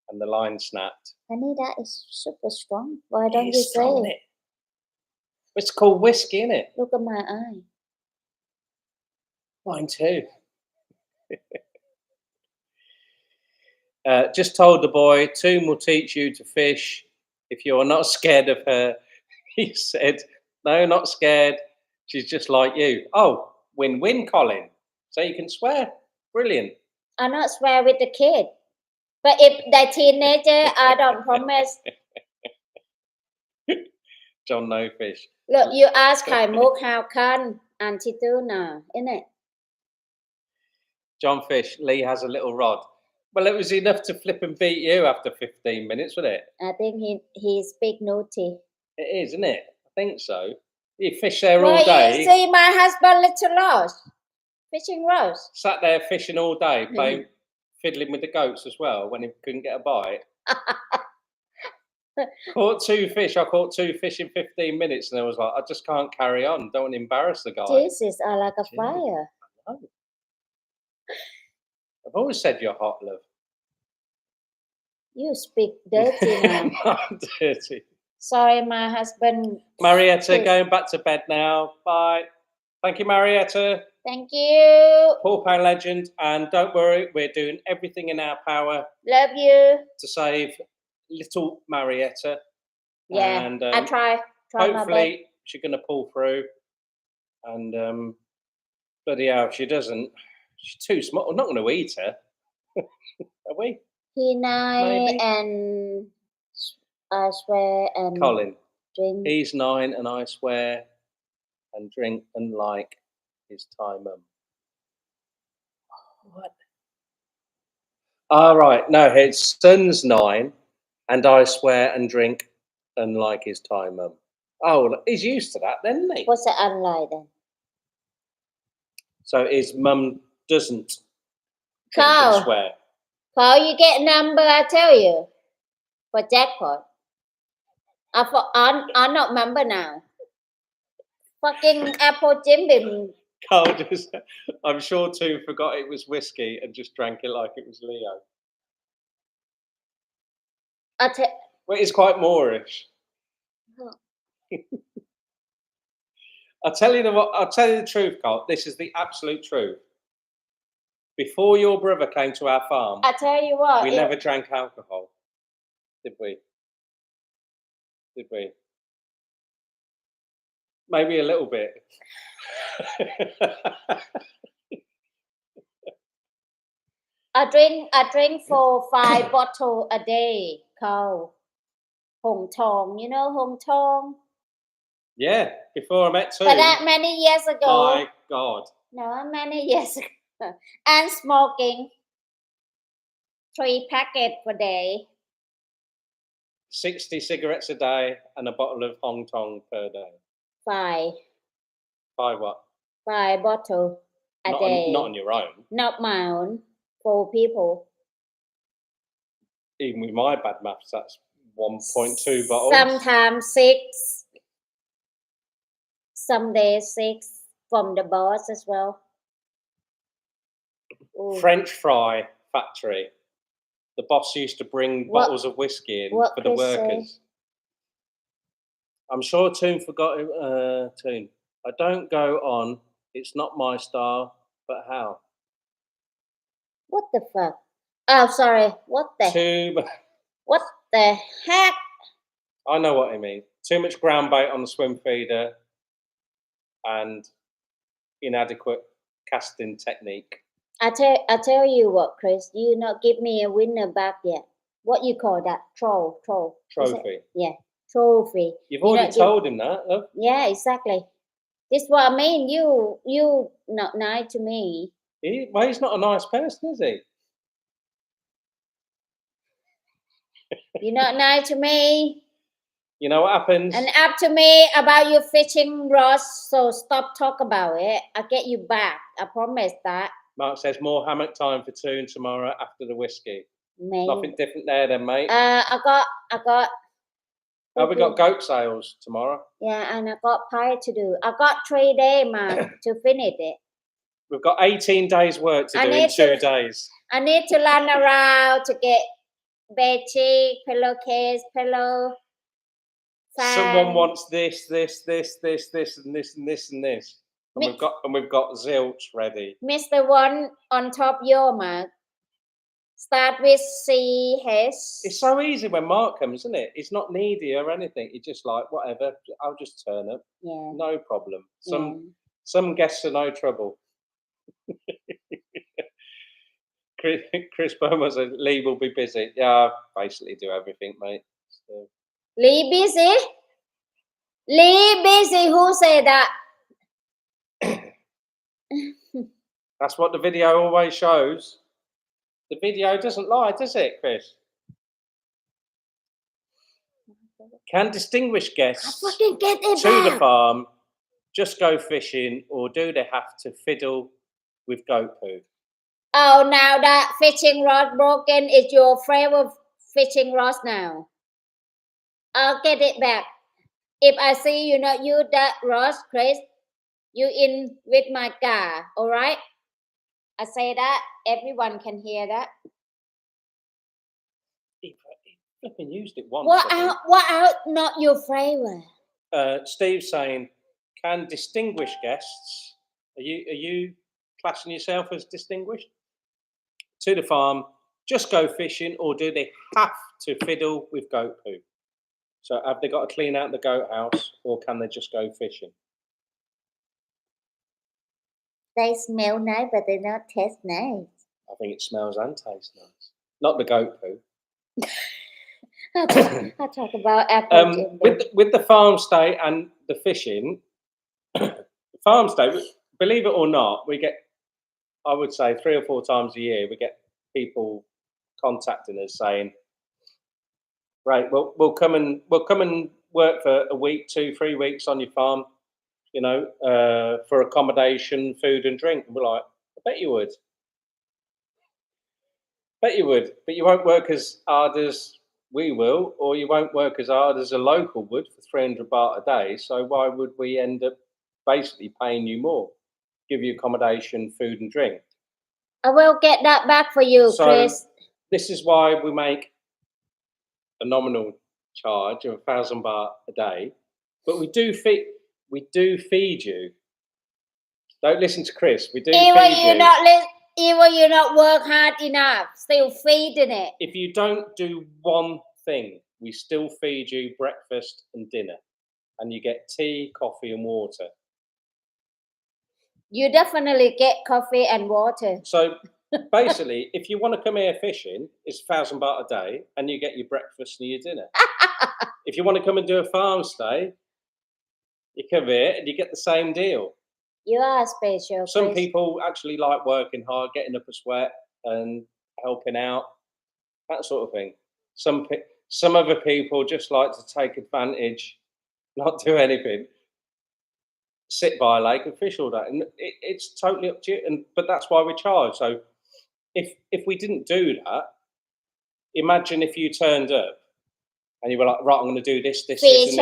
And the line snapped. Honey, that is super strong. Why don't you say it? It's called whiskey, isn't it? Look at my eye. Mine too. Just told the boy, Toon will teach you to fish if you're not scared of her. He said, no, not scared. She's just like you. Oh, win-win, Colin. So you can swear. Brilliant. I not swear with the kid. But if they're teenager, I don't promise. John No Fish. Look, you ask Khai Mok how can Auntie Tuna, isn't it? John Fish, Leigh has a little rod. Well, it was enough to flip and beat you after 15 minutes, wasn't it? I think he speak naughty. It is, isn't it? I think so. You fish there all day. You see my husband little lost. Fishing rods. Sat there fishing all day, playing fiddling with the goats as well when he couldn't get a bite. Caught 2 fish. I caught 2 fish in 15 minutes, and I was like, I just can't carry on. Don't want to embarrass the guy. Jesus, I like a Jeez. fire. Oh. I've always said you're hot, love. You speak dirty now. I'm dirty. Sorry, my husband. Marietta, going back to bed now. Bye. Thank you, Marietta. Thank you. Paul Pound Legend. And don't worry, we're doing everything in our power Love you. to save little Marietta. Yeah, And I try my best. hopefully she's going to pull through. And bloody hell, if she doesn't, she's too small. I'm not going to eat her. Are we? He Maybe. and I swear and Colin. drink. He's 9 and I swear and drink and like his Thai mum. What? All right. No, his son's 9 and I swear and drink and like his Thai mum. Oh, he's used to that then, isn't he? What's the unlike then? So his mum doesn't drink and Carl, swear. Carl, you get number, I tell you, for jackpot. I'm not member now. Fucking Apple Jim been. Carl just, I'm sure Toon forgot it was whiskey and just drank it like it was Leo. Well, it's quite Moorish. Oh. I'll tell you the truth, Carl. This is the absolute truth. Before your brother came to our farm, I tell you what, we never drank alcohol, did we? Did we? Maybe a little bit. I drink for 5 bottles a day, Carl. Hong Tong, you know Hong Tong? Yeah, before I met Toon. But that many years ago. My God. No, many years ago. And smoking 3 packets per day. 60 cigarettes a day and a bottle of Hong Tong per day. 5. 5 what? 5 bottles a day. Not on your own. Not my own. 4 people. Even with my bad maths, that's 1.2 bottles. Sometimes 6. Some days 6 from the boss as well. Ooh. French fry factory. The boss used to bring bottles of whiskey in for the workers. I'm sure Toon forgot Toon. I don't go on. It's not my style, but how? What the fuck? Oh, sorry. What the heck? I know what I mean. Too much ground bait on the swim feeder and inadequate casting technique. I tell you what, Chris. You not give me a winner back yet. What you call that? Trophy. Yeah, trophy. You've already told him that, love. Yeah, exactly. This is what I mean. You not nice to me. Well, he's not a nice person, is he? You're not nice to me. You know what happens? And up to me about your fishing rods, so stop talk about it. I'll get you back. I promise that. Mark says more hammock time for Toon tomorrow after the whiskey. Mate. Nothing different there then, mate. I got. Oh, we got goat sales tomorrow. Yeah, and I got pie to do. I got 3 days, man, to finish it. We've got 18 days work to do in 2 days. I need to run around to get bed sheet, pillowcase, pillow. Fan. Someone wants this, and this, and this. And we've got zilch ready. Mr. One on top your mark. Start with CH. It's so easy when Mark comes, isn't it? He's not needy or anything. He's just like, whatever, I'll just turn up. Yeah. No problem. Some guests are no trouble. Chris Bowman says Leigh will be busy. Yeah, I basically do everything, mate. So. Leigh busy? Leigh busy? Who said that? That's what the video always shows. The video doesn't lie, does it, Chris? Can distinguished guests to the farm just go fishing, or do they have to fiddle with goat poo? Oh, now that fishing rod broken is your favorite fishing rod now. I'll get it back. If I see you not use that rod, Chris, you in with my car, all right? I say that everyone can hear that. He flipping used it once. What out? Not your favorite. Steve's saying, can distinguished guests? Are you classing yourself as distinguished? To the farm, just go fishing, or do they have to fiddle with goat poo? So have they got to clean out the goat house, or can they just go fishing? They smell nice, but they don't taste nice. I think it smells and tastes nice. Not the goat poo. I talk about apple. With the farm stay and the fishing, the farm stay, believe it or not, we get, I would say 3 or 4 times a year, we get people contacting us saying, right, we'll come and work for a week, 2, 3 weeks on your farm, you know, for accommodation, food and drink. And we're like, I bet you would. Bet you would, but you won't work as hard as we will, or you won't work as hard as a local would for 300 baht a day. So why would we end up basically paying you more, give you accommodation, food and drink? I will get that back for you, so Chris. This is why we make a nominal charge of 1,000 baht a day, but we do feed you. Don't listen to Chris. We do feed you. Even you not work hard enough, still feeding it. If you don't do one thing, we still feed you breakfast and dinner, and you get tea, coffee, and water. You definitely get coffee and water. So basically, if you want to come here fishing, it's 1,000 baht a day, and you get your breakfast and your dinner. If you want to come and do a farm stay, you come here and you get the same deal. You are special. Some Chris. people actually like working hard, getting up a sweat and helping out, that sort of thing. Some other people just like to take advantage, not do anything, sit by a lake and fish all day. And it's totally up to you. But that's why we charge. So if we didn't do that, imagine if you turned up and you were like, right, I'm going to do this, and this.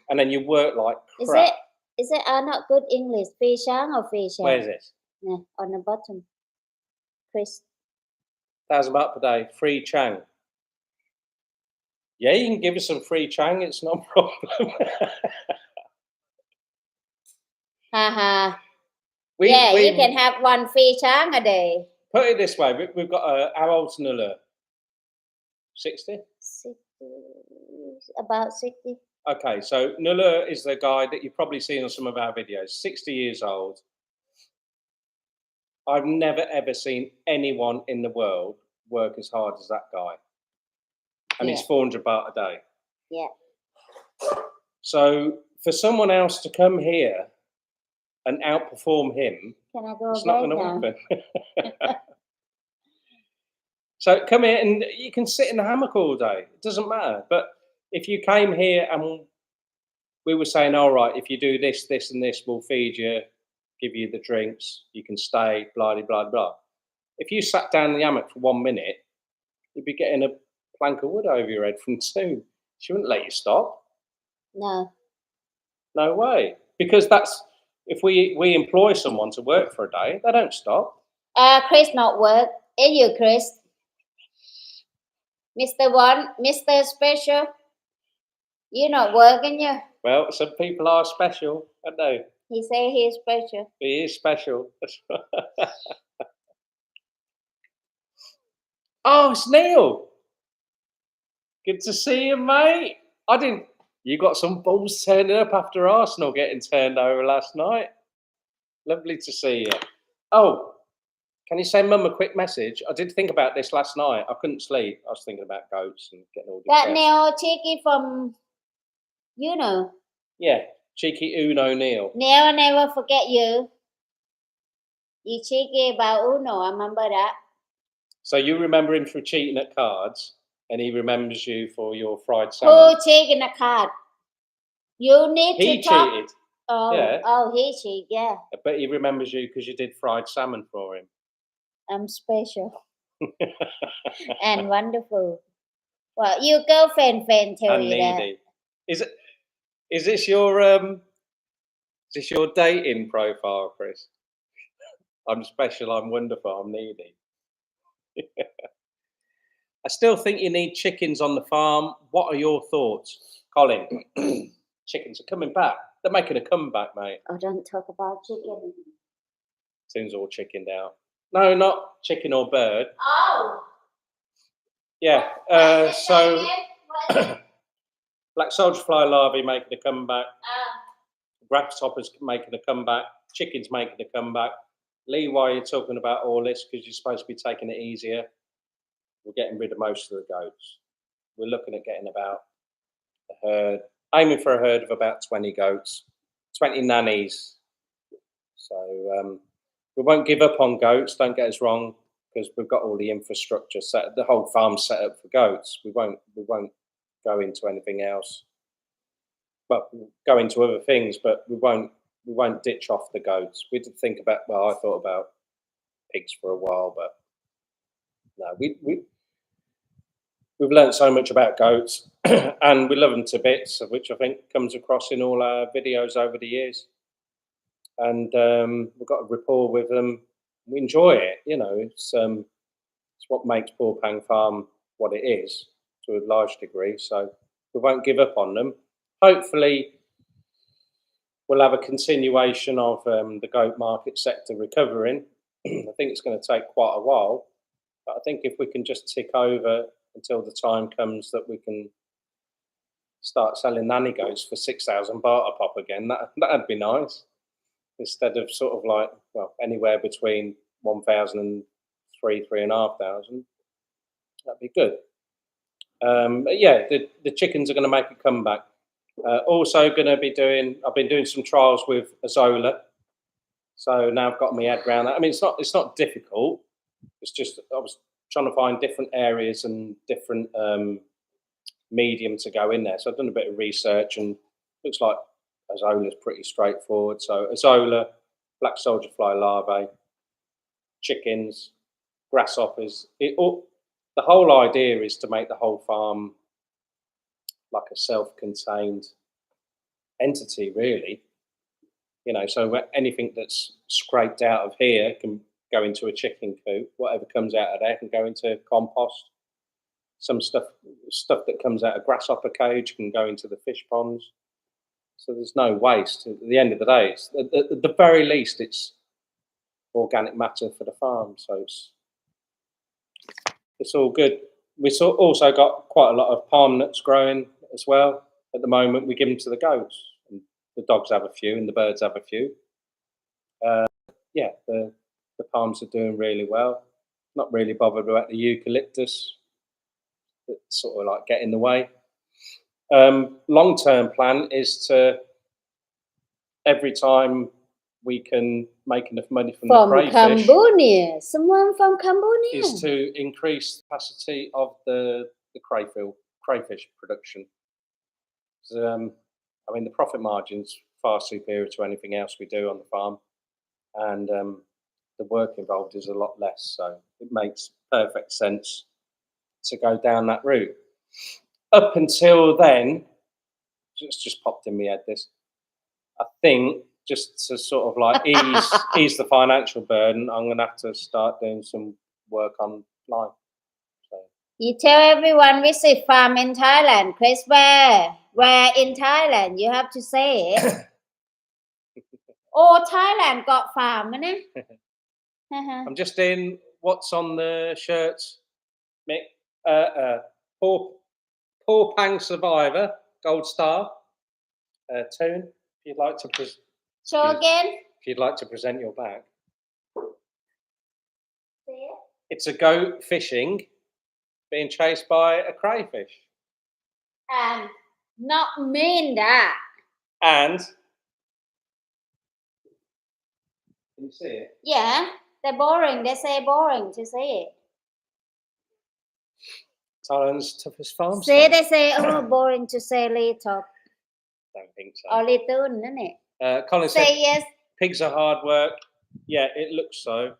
And then you work like crap. Is it not good English? Fishang or fishang? Where is it? Yeah, on the bottom. Chris. 1,000 baht per day, free chang. Yeah, you can give us some free chang. It's no problem. Haha. You can have 1 free chang a day. Put it this way, we've got how old's Nulla? 60? 60, about 60. Okay, so Nulla is the guy that you've probably seen on some of our videos, 60 years old. I've never, ever seen anyone in the world work as hard as that guy. And it's 400 baht a day. Yeah. So for someone else to come here and outperform him, it's not going to happen. So come here and you can sit in the hammock all day. It doesn't matter. But if you came here and we were saying, all right, if you do this, this and this, we'll feed you, give you the drinks, you can stay, blah, blah, blah, blah. If you sat down in the hammock for 1 minute, you'd be getting a plank of wood over your head from Toon. She wouldn't let you stop. No. No way. Because that's, if we employ someone to work for a day, they don't stop. Chris not work. Is you, Chris? Mr. One, Mr. Special. You're not working, you? Well, some people are special, aren't they? He say he's special. He is special. Oh, it's Neil. Good to see you, mate. You got some balls turning up after Arsenal getting turned over last night. Lovely to see you. Oh, can you send Mum a quick message? I did think about this last night. I couldn't sleep. I was thinking about goats and getting all that Neil cheeky from, Yeah, cheeky Uno Neil. Neil, I never forget you. You cheeky about Uno, I remember that. So you remember him for cheating at cards, and he remembers you for your fried salmon. Who cheating a card? You need he to talk. Cheated. Oh, yeah. Oh, he cheated, yeah. But he remembers you because you did fried salmon for him. I'm special and wonderful. Well, your girlfriend tell And you that. needy. Is this your dating profile, Chris? I'm special, I'm wonderful, I'm needy. I still think you need chickens on the farm. What are your thoughts, Colin? Chickens are coming back. They're making a comeback, mate. Oh, don't talk about chicken. Tune's all chickened out. No, not chicken or bird. Oh. Yeah. So black soldier fly larvae making a comeback. Grasshoppers making a comeback. Chickens making a comeback. Leigh, why are you talking about all this? Because you're supposed to be taking it easier. We're getting rid of most of the goats. We're looking at getting about a herd, aiming for a herd of about 20 goats, 20 nannies. So we won't give up on goats, don't get us wrong, because we've got all the infrastructure set, the whole farm set up for goats. We won't go into anything else. Well, we'll go into other things, but we won't ditch off the goats. We did think about, well, I thought about pigs for a while, but no, we've learned so much about goats and we love them to bits, which I think comes across in all our videos over the years. And we've got a rapport with them. We enjoy it, you know. It's what makes Poor Pang Farm what it is to a large degree. So we won't give up on them. Hopefully, we'll have a continuation of the goat market sector recovering. I think it's going to take quite a while, but I think if we can just tick over until the time comes that we can start selling nanny goats for 6,000 baht a pop again, that'd be nice. Instead of sort of like, well, anywhere between 1,000 and 3,500, that'd be good. But yeah, the chickens are going to make a comeback. Also going to be I've been doing some trials with Azola. So now I've got my head around that. I mean, it's not difficult. It's just I was trying to find different areas and different medium to go in there. So I've done a bit of research and looks like Azola's pretty straightforward. So Azola, black soldier fly larvae, chickens, grasshoppers. The whole idea is to make the whole farm like a self-contained entity, really. You know, so anything that's scraped out of here can go into a chicken coop. Whatever comes out of there can go into compost. Some stuff that comes out of grasshopper cage can go into the fish ponds. So there's no waste. At the end of the day, it's, at the very least, it's organic matter for the farm. So it's all good. We also got quite a lot of palm nuts growing as well. At the moment, we give them to the goats. And the dogs have a few and the birds have a few. Yeah, the palms are doing really well. Not really bothered about the eucalyptus. It's sort of like get in the way. Long-term plan is to, every time we can make enough money from the crayfish, Cambodia. Someone from Cambodia is to increase the capacity of the crayfish production. I mean, the profit margin's far superior to anything else we do on the farm, and the work involved is a lot less. So it makes perfect sense to go down that route. Up until then, it's just popped in my head this. I think just to sort of like ease the financial burden, I'm going to have to start doing some work online. So. You tell everyone visit farm in Thailand. Chris, where in Thailand? You have to say it. Oh, Thailand got farm, innit? I'm just in what's on the shirts, Mick. Poor Pang Survivor, Gold Star. Toon, if you'd like to show again. If you'd like to present your bag. It's a goat fishing, being chased by a crayfish. Not mean that. And can you see it? Yeah, they're boring. They say boring to say it. Thailand's toughest farm. They say, oh, boring to say Leigh top. Don't think so. Or Toon, isn't it? Colin say said, yes. Pigs are hard work. Yeah, it looks so.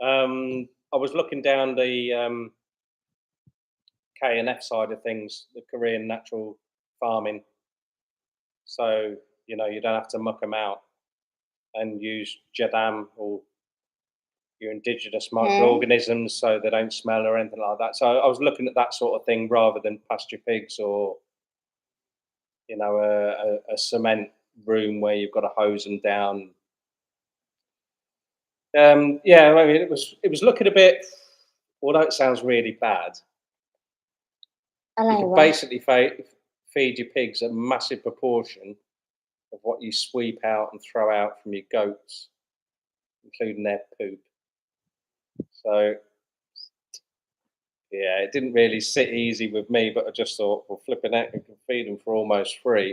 I was looking down the K&F side of things, the Korean natural farming. So you don't have to muck them out and use jadam or your indigenous microorganisms so they don't smell or anything like that. So I was looking at that sort of thing rather than pasture pigs or a cement room where you've got to hose them down. Yeah, I mean, it was looking a bit. Although it sounds really bad, อะไร you could วะ basically feed your pigs a massive proportion of what you sweep out and throw out from your goats, including their poop. So yeah, it didn't really sit easy with me, but I just thought, well, flipping out, you can feed them for almost free.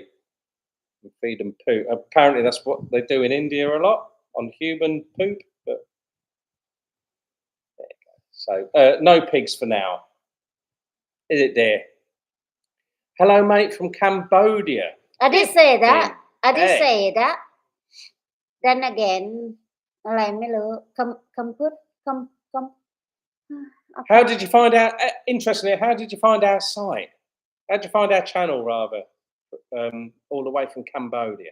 And feed them poop. Apparently, that's what they do in India a lot on human poop. But there you go. So no pigs for now. Is it, dear? Hello, mate from Cambodia. I did say that Flipping I did heck. say that then again อะไรไม่รู้คำพูดคำ How did you find out? Interestingly, how did you find our site? How did you find our channel, rather, all the way from Cambodia?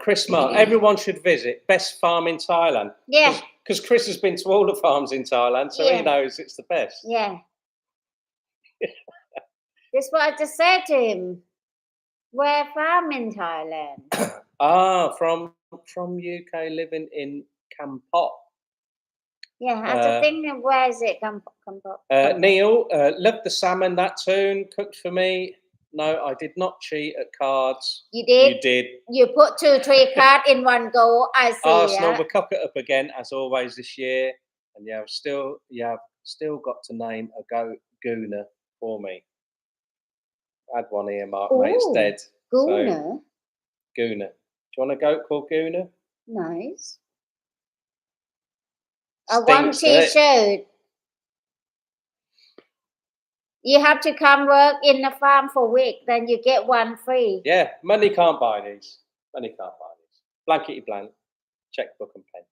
Chris Mark, everyone should visit best farm in Thailand. Yeah. Because Chris has been to all the farms in Thailand, so he Yeah. knows it's the best. Yeah. That's what I just said to him. Where farm in Thailand? From UK, living in Kampot. Yeah, I just think where is it come from? Neil, loved the salmon, that Toon, cooked for me. No, I did not cheat at cards. You did? You did. You put 2-3 cards in one go. I see. Arsenal will cock it up again as always this year, and you have still got to name a gooner for me. I had one earmarked, mate. It's dead. Gooner? So, gooner. Do you want a goat called Gooner? Nice. I want t-shirt. You have to come work in the farm for a week, then you get one free. Yeah, money can't buy these. Money can't buy these. Blankety blank, checkbook and pen.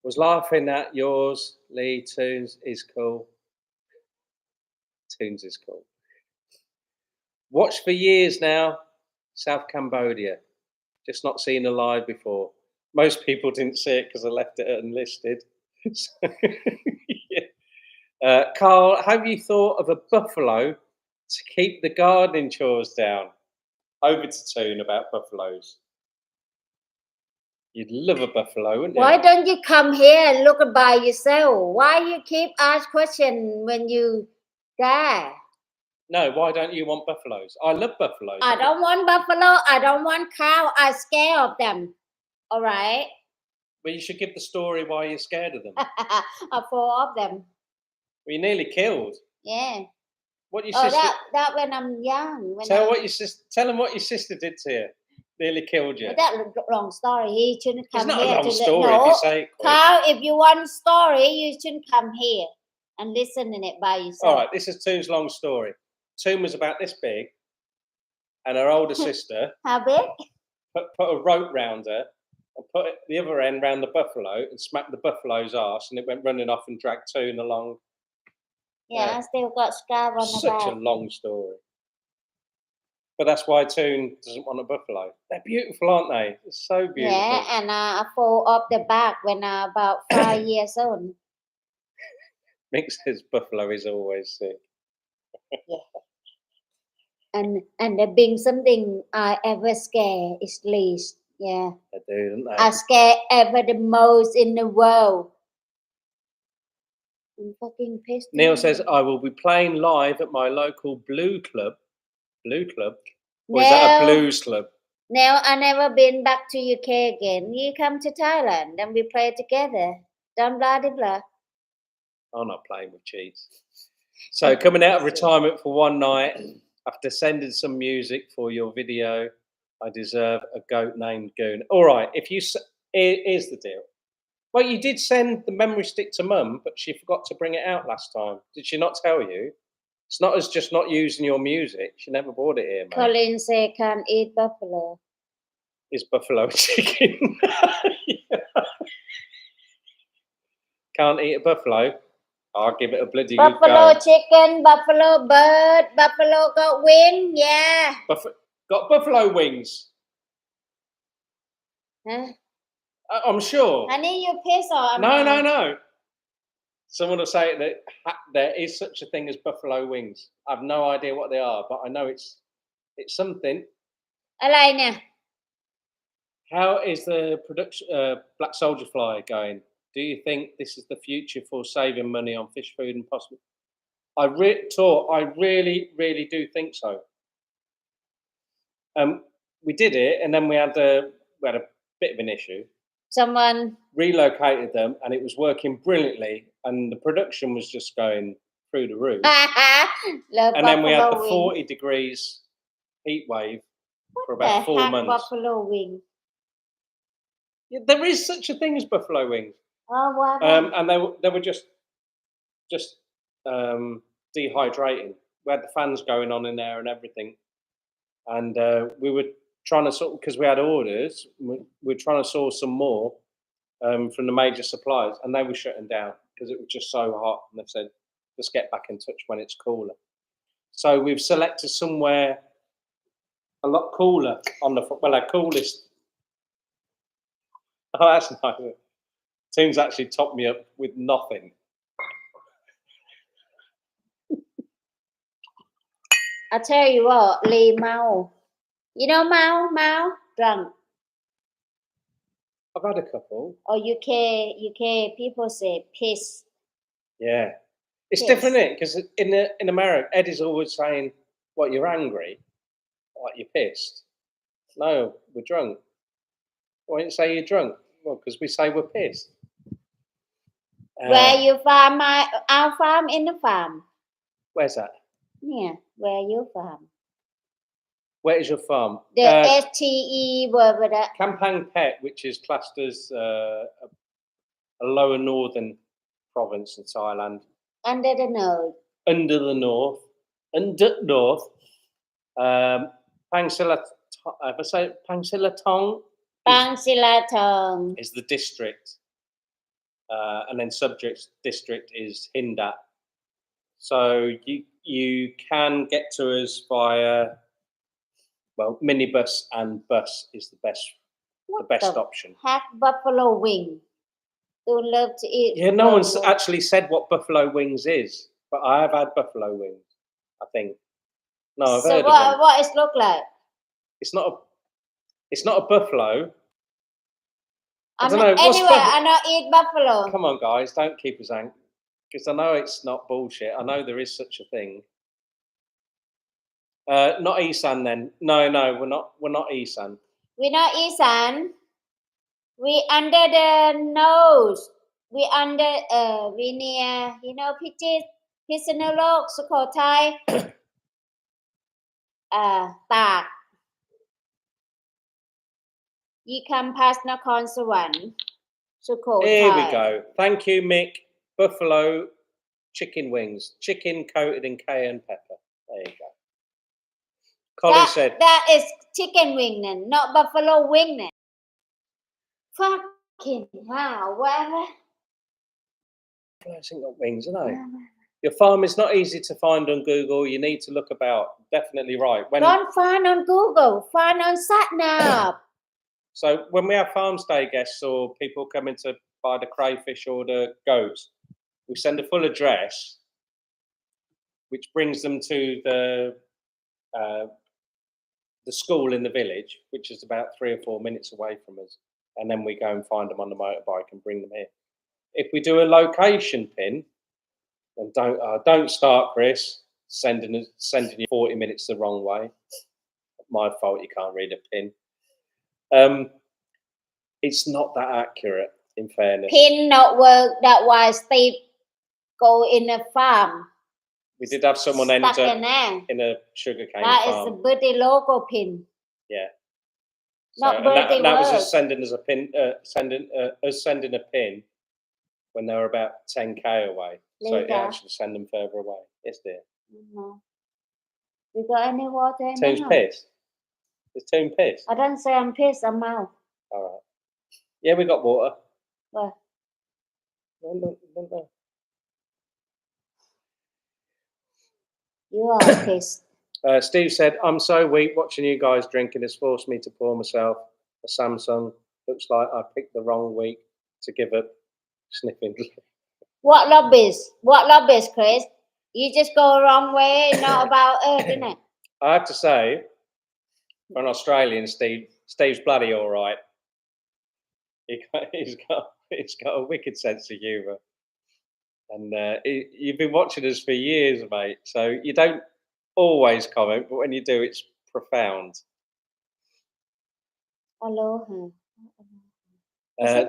Was laughing at yours, Leigh. Toons is cool. Toons is cool. Watched for years now, South Cambodia. Just not seen a live before. Most people didn't see it because I left it unlisted. So, yeah. Carl, have you thought of a buffalo to keep the gardening chores down? Over to Toon about buffaloes. You'd love a buffalo, wouldn't you? Why don't you come here and look by yourself? Why you keep ask question when you there? No, why don't you want buffaloes? I love buffaloes. I don't want buffalo. I don't want cow. I'm scared of them. All right. Well, you should give the story why you're scared of them. I'm full of them. Well, you're nearly killed. Yeah. What your sister? That when I'm young. Tell them what your sister did to you. Nearly killed you. That's a long story. He shouldn't come It's not here a long to story no. if you say it quick. Carl, if you want story, you shouldn't come here and listen in it by yourself. All right, this is Toon's long story. Toon was about this big, and her older sister How big? put a rope round her and put the other end round the buffalo and smacked the buffalo's arse, and it went running off and dragged Toon along. Yeah, I still got scar on the Such back. a long story. But that's why Toon doesn't want a buffalo. They're beautiful, aren't they? They're so beautiful. Yeah, and I fall off the back when I'm about 5 years old. Mick says buffalo is always sick. Yeah. And the being something I ever scare is least. Yeah. They do, don't they? I scare ever the most in the world. I'm fucking pissed. Neil says, I will be playing live at my local Blue Club. Blue Club? Or is that a blues club? Now I never been back to UK again. You come to Thailand and we play together. Don't blah de blah. I'm not playing with cheats. So coming out of retirement for one night, after sending some music for your video, I deserve a goat named Goon. All right, here's the deal. Well, you did send the memory stick to Mum, but she forgot to bring it out last time. Did she not tell you? It's not as just not using your music. She never bought it here, mate. Colin say can't eat buffalo. is buffalo chicken. Can't eat a buffalo. I'll give it a bloody good Buffalo go. chicken, buffalo bird, buffalo got wing. Yeah. Got buffalo wings. Huh? I'm sure. Honey, you piss or No. Someone will say that there is such a thing as buffalo wings. I've no idea what they are, but I know it's something. อะไรเนี่ย How is the production black soldier fly going? Do you think this is the future for saving money on fish food and possibly? I really do think so. We did it, and then we had a bit of an issue. Someone Relocated them, and it was working brilliantly, and the production was just going through the roof. And then we had the 40 degrees heat wave for about 4 months. Buffalo wing. Yeah, there is such a thing as buffalo wings. Oh, wow. And they were just dehydrating. We had the fans going on in there and everything, and we were trying to because we had orders. We were trying to source some more from the major suppliers, and they were shutting down because it was just so hot. And they said, "Just get back in touch when it's cooler." So we've selected somewhere a lot cooler on our coolest. Oh, that's nice. Toon's actually topped me up with nothing. I tell you what, Leigh Mao. You know Mao? Drunk. I've had a couple. Or UK people say piss. Yeah. It's Yes. different, isn't it? Because in America, Ed is always saying, "What, you're angry? What, you're pissed?" No, we're drunk. Why don't you say you're drunk? Well, because we say we're pissed. Where you farm? Our farm in the farm. Where's that? Yeah, where you farm? Where is your farm? The STE word with that. Kampang Pet, which is classed as a lower northern province in Thailand. Under the nose. Under north. Pangsilatong Pangsilatong is the district, and then subject district is Hindat. So you can get to us via minibus and bus is the best option. Heck, buffalo wing. Don't love to eat. Yeah, no one's actually said what buffalo wings is, but I have had buffalo wings. I think. No, I've heard of them. What it look like? It's not a buffalo. I don't know. know. Anyway, I don't eat buffalo. Come on, guys, don't keep us angry. Because I know it's not bullshit. I know there is such a thing. Not Isan then. No, we're not Isan. We're not Isan. We under the nose. We near, Pisanolog, Sukhothai. Tag. You come past Nakhon Sawan, Sukhothai. Here we go. Thank you, Mick. Buffalo chicken wings. Chicken coated in cayenne pepper. There you go. Colin said... That is chicken wing then, not buffalo wing then. Fucking hell, whatever. Buffaloes ain't got wings, are they? Your farm is not easy to find on Google. You need to look about. Definitely right. Don't find on Google. Find on SatNav. So when we have farm stay guests or people coming to buy the crayfish or the goats, we send a full address, which brings them to the school in the village, which is about 3 or 4 minutes away from us, and then we go and find them on the motorbike and bring them here. If we do a location pin, and don't start, Chris, sending you 40 minutes the wrong way. My fault, you can't read a pin. It's not that accurate, in fairness. Pin not work. That why Steve go in a farm. We did have someone end up in a sugarcane farm. That is the birthday logo pin. Yeah. Not birthday that was us sending us a pin, sending a pin when they were about 10k away. So it actually send them further away. Yes, dear. We got any water in Toon's the house? pissed. Is Toon pissed? I don't say I'm pissed, I'm out. All right. Yeah, we got water. Well, No. you are pissed. Steve said, I'm so weak watching you guys drinking has forced me to pour myself a Samsung. Looks like I picked the wrong week to give up sniffing. What lobbies, Chris? You just go wrong way, not about Earth, innit? I have to say, for an Australian, Steve's bloody all right. He's got a wicked sense of humour. And you've been watching us for years, mate, so you don't always comment, but when you do, it's profound. Aloha.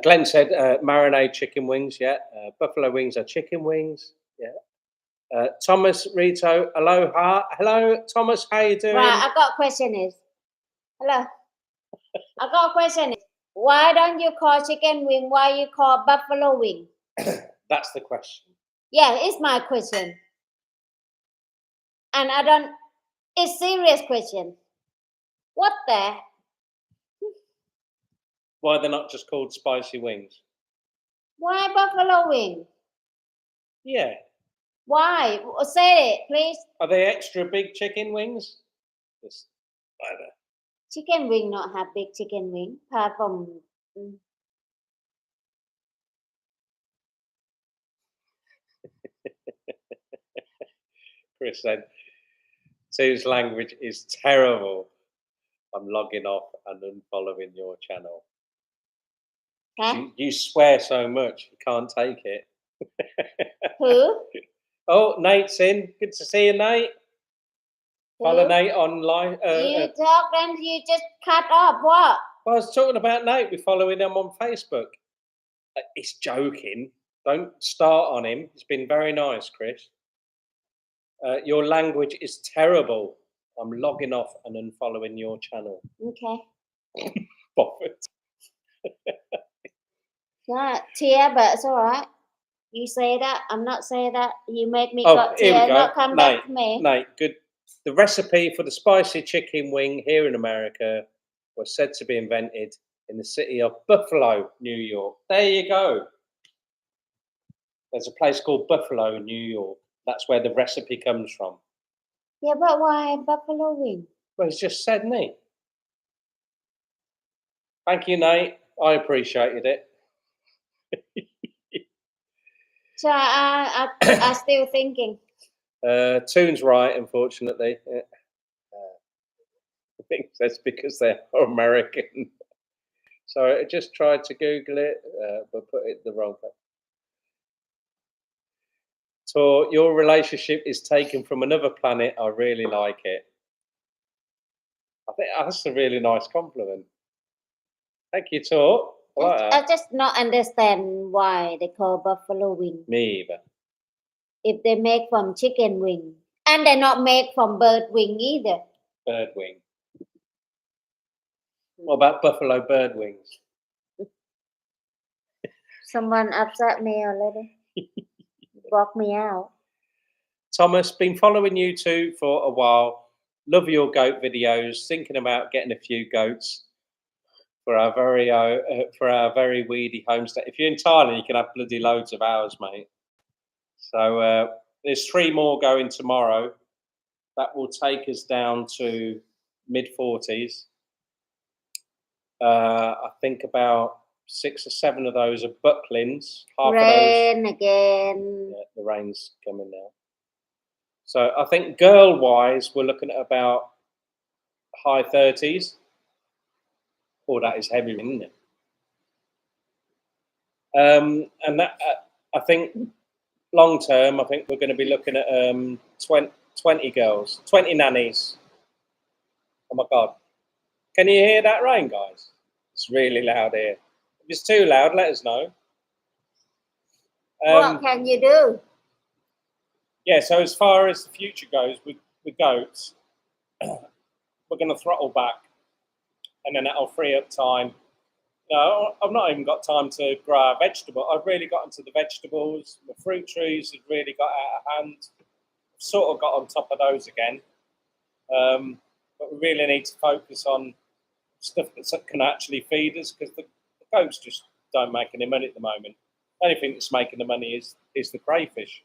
Glenn said marinade chicken wings, yeah. Buffalo wings are chicken wings, yeah. Thomas Rito, aloha. Hello, Thomas, how you doing? Right, I got a question is, hello. I got a question is, why don't you call chicken wing, why you call buffalo wing? That's the question. Yeah, it's my question. And it's serious question. What the? Why they're not just called spicy wings? Why buffalo wing? Yeah. Why? Say it, please. Are they extra big chicken wings? Just either. Chicken wing not have big chicken wing, apart from Chris said, Sue's language is terrible. I'm logging off and unfollowing your channel. huh? You swear so much, you can't take it. Who? Oh, Nate's in. Good to see you, Nate. Follow Who? Nate online. You talk and you just cut off. What? Well, I was talking about Nate. We're following him on Facebook. He's joking. Don't start on him. It's been very nice, Chris. Your language is terrible. I'm logging off and unfollowing your channel. Okay. Buffett. Yeah, tear, but it's all right. You say that, I'm not saying that. You make me Oh, got here we tear, go. not come back to me. Nate, good. The recipe for the spicy chicken wing here in America was said to be invented in the city of Buffalo, New York. There you go. There's a place called Buffalo, New York. That's where the recipe comes from. Yeah, but why buffalo wing? Well, it's just said, Nate. Thank you, Nate. I appreciated it. So I still thinking. Toon's right, unfortunately. I think that's because they're American. So I just tried to Google it, but put it the wrong way. So your relationship is taken from another planet. I really like it. I think that's a really nice compliment. Thank you, Tor. I like that. I just not understand why they call buffalo wing. Me either. If they make from chicken wing. And they're not made from bird wing either. Bird wing. What about buffalo bird wings? Someone upset me already. Block me out. Thomas, been following you two for a while. Love your goat videos. Thinking about getting a few goats for our very weedy homestead. If you're in Thailand, you can have bloody loads of ours, mate. So there's 3 more going tomorrow. That will take us down to mid-40s. I think about 6 or 7 of those are bucklings. Half Rain of those, again. yeah, the rain's coming now. So I think girl-wise, we're looking at about high 30s. Oh, that is heavy, isn't it? And that I think long term, I think we're going to be looking at 20 girls, 20 nannies. Oh my God. Can you hear that rain, guys? It's really loud here. If it's too loud, let us know. What can you do? Yeah, so as far as the future goes with goats, we're going to throttle back, and then that'll free up time. No, I've not even got time to grow a vegetable. I've really got into the vegetables. The fruit trees have really got out of hand. I've sort of got on top of those again. But but we really need to focus on stuff that can actually feed us, because the goats just don't make any money at the moment. The only thing that's making the money is the crayfish,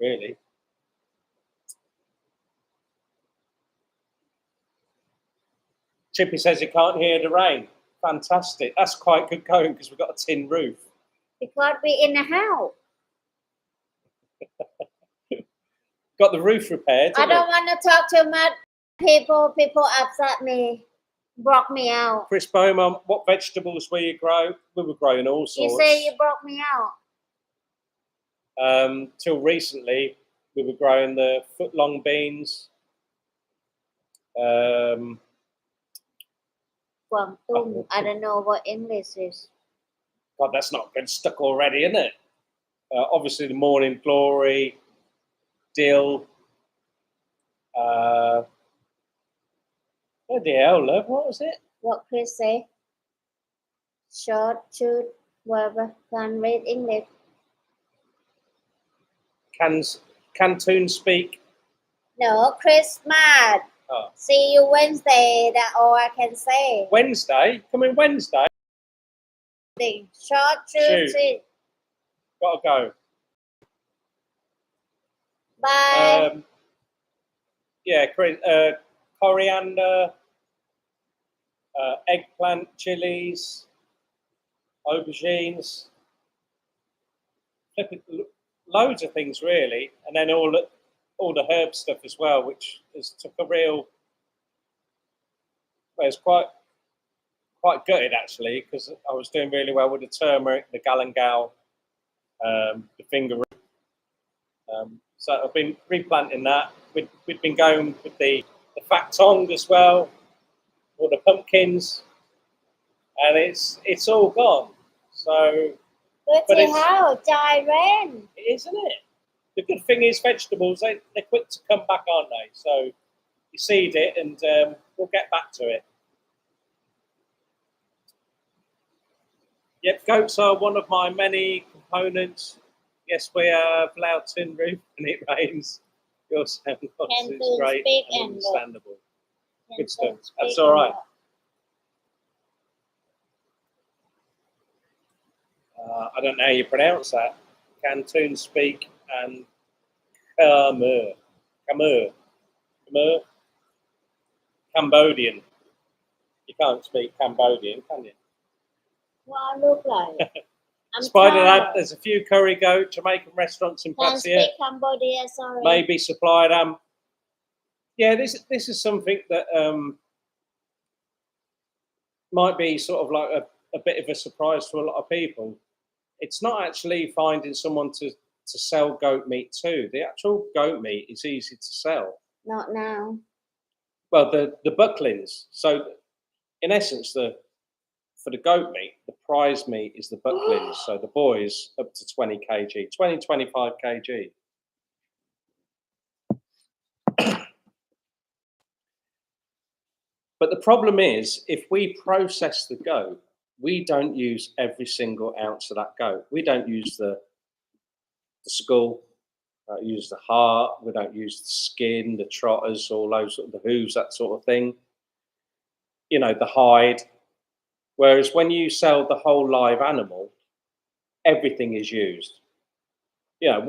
really. Chippy says he can't hear the rain. Fantastic. That's quite good going because we've got a tin roof. Because we in a house. Got the roof repaired. I don't want to talk too much. People upset me, broke me out. Chris Beaumont, what vegetables were you growing? We were growing all sorts. You say you broke me out. Till recently, we were growing the foot-long beans. Toon. I don't know what English is. God, that's not good. Stuck already, isn't it? Obviously, the morning glory, dill. What the hell, love? What was it? What Chris say? Short, shoot, whatever. Can't read English. Can Toon speak? No, Christmas. Oh. See you Wednesday. That's all I can say. Wednesday? Come in Wednesday? Short, shoot. Gotta go. Bye. Yeah, coriander, eggplant, chilies, aubergines, loads of things really, and then all the herb stuff as well, which has took a real. Well, it's quite gutted actually, because I was doing really well with the turmeric, the galangal, the finger root. So I've been replanting that. We've been going with the fat tongue as well, or the pumpkins, and it's all gone. So, but how giant? Isn't it? The good thing is vegetables, they're quick to come back, aren't they? So you seed it, and we'll get back to it. Yep, goats are one of my many components. Yes, we have loud tin roof and it rains. Your sound is great and understandable. Good stuff. That's all right. I don't know how you pronounce that. Can Toon speak and Cambodian. You can't speak Cambodian, can you? What I look like? Spider Lab, there's a few curry goat Jamaican restaurants in Pattaya. Can't speak Cambodia, sorry. Maybe supplied them. Yeah, this is something that might be sort of like a bit of a surprise to a lot of people. It's not actually finding someone to sell goat meat to. The actual goat meat is easy to sell. Not now. Well, the bucklings. So, in essence, for the goat meat, the prize meat is the bucklings. So the boys up to 20 kg, 20, 25 kg. But the problem is, if we process the goat, we don't use every single ounce of that goat. We don't use the skull, we don't use the heart, we don't use the skin, the trotters, all those, the hooves, that sort of thing. You know, the hide. Whereas when you sell the whole live animal, everything is used. You know,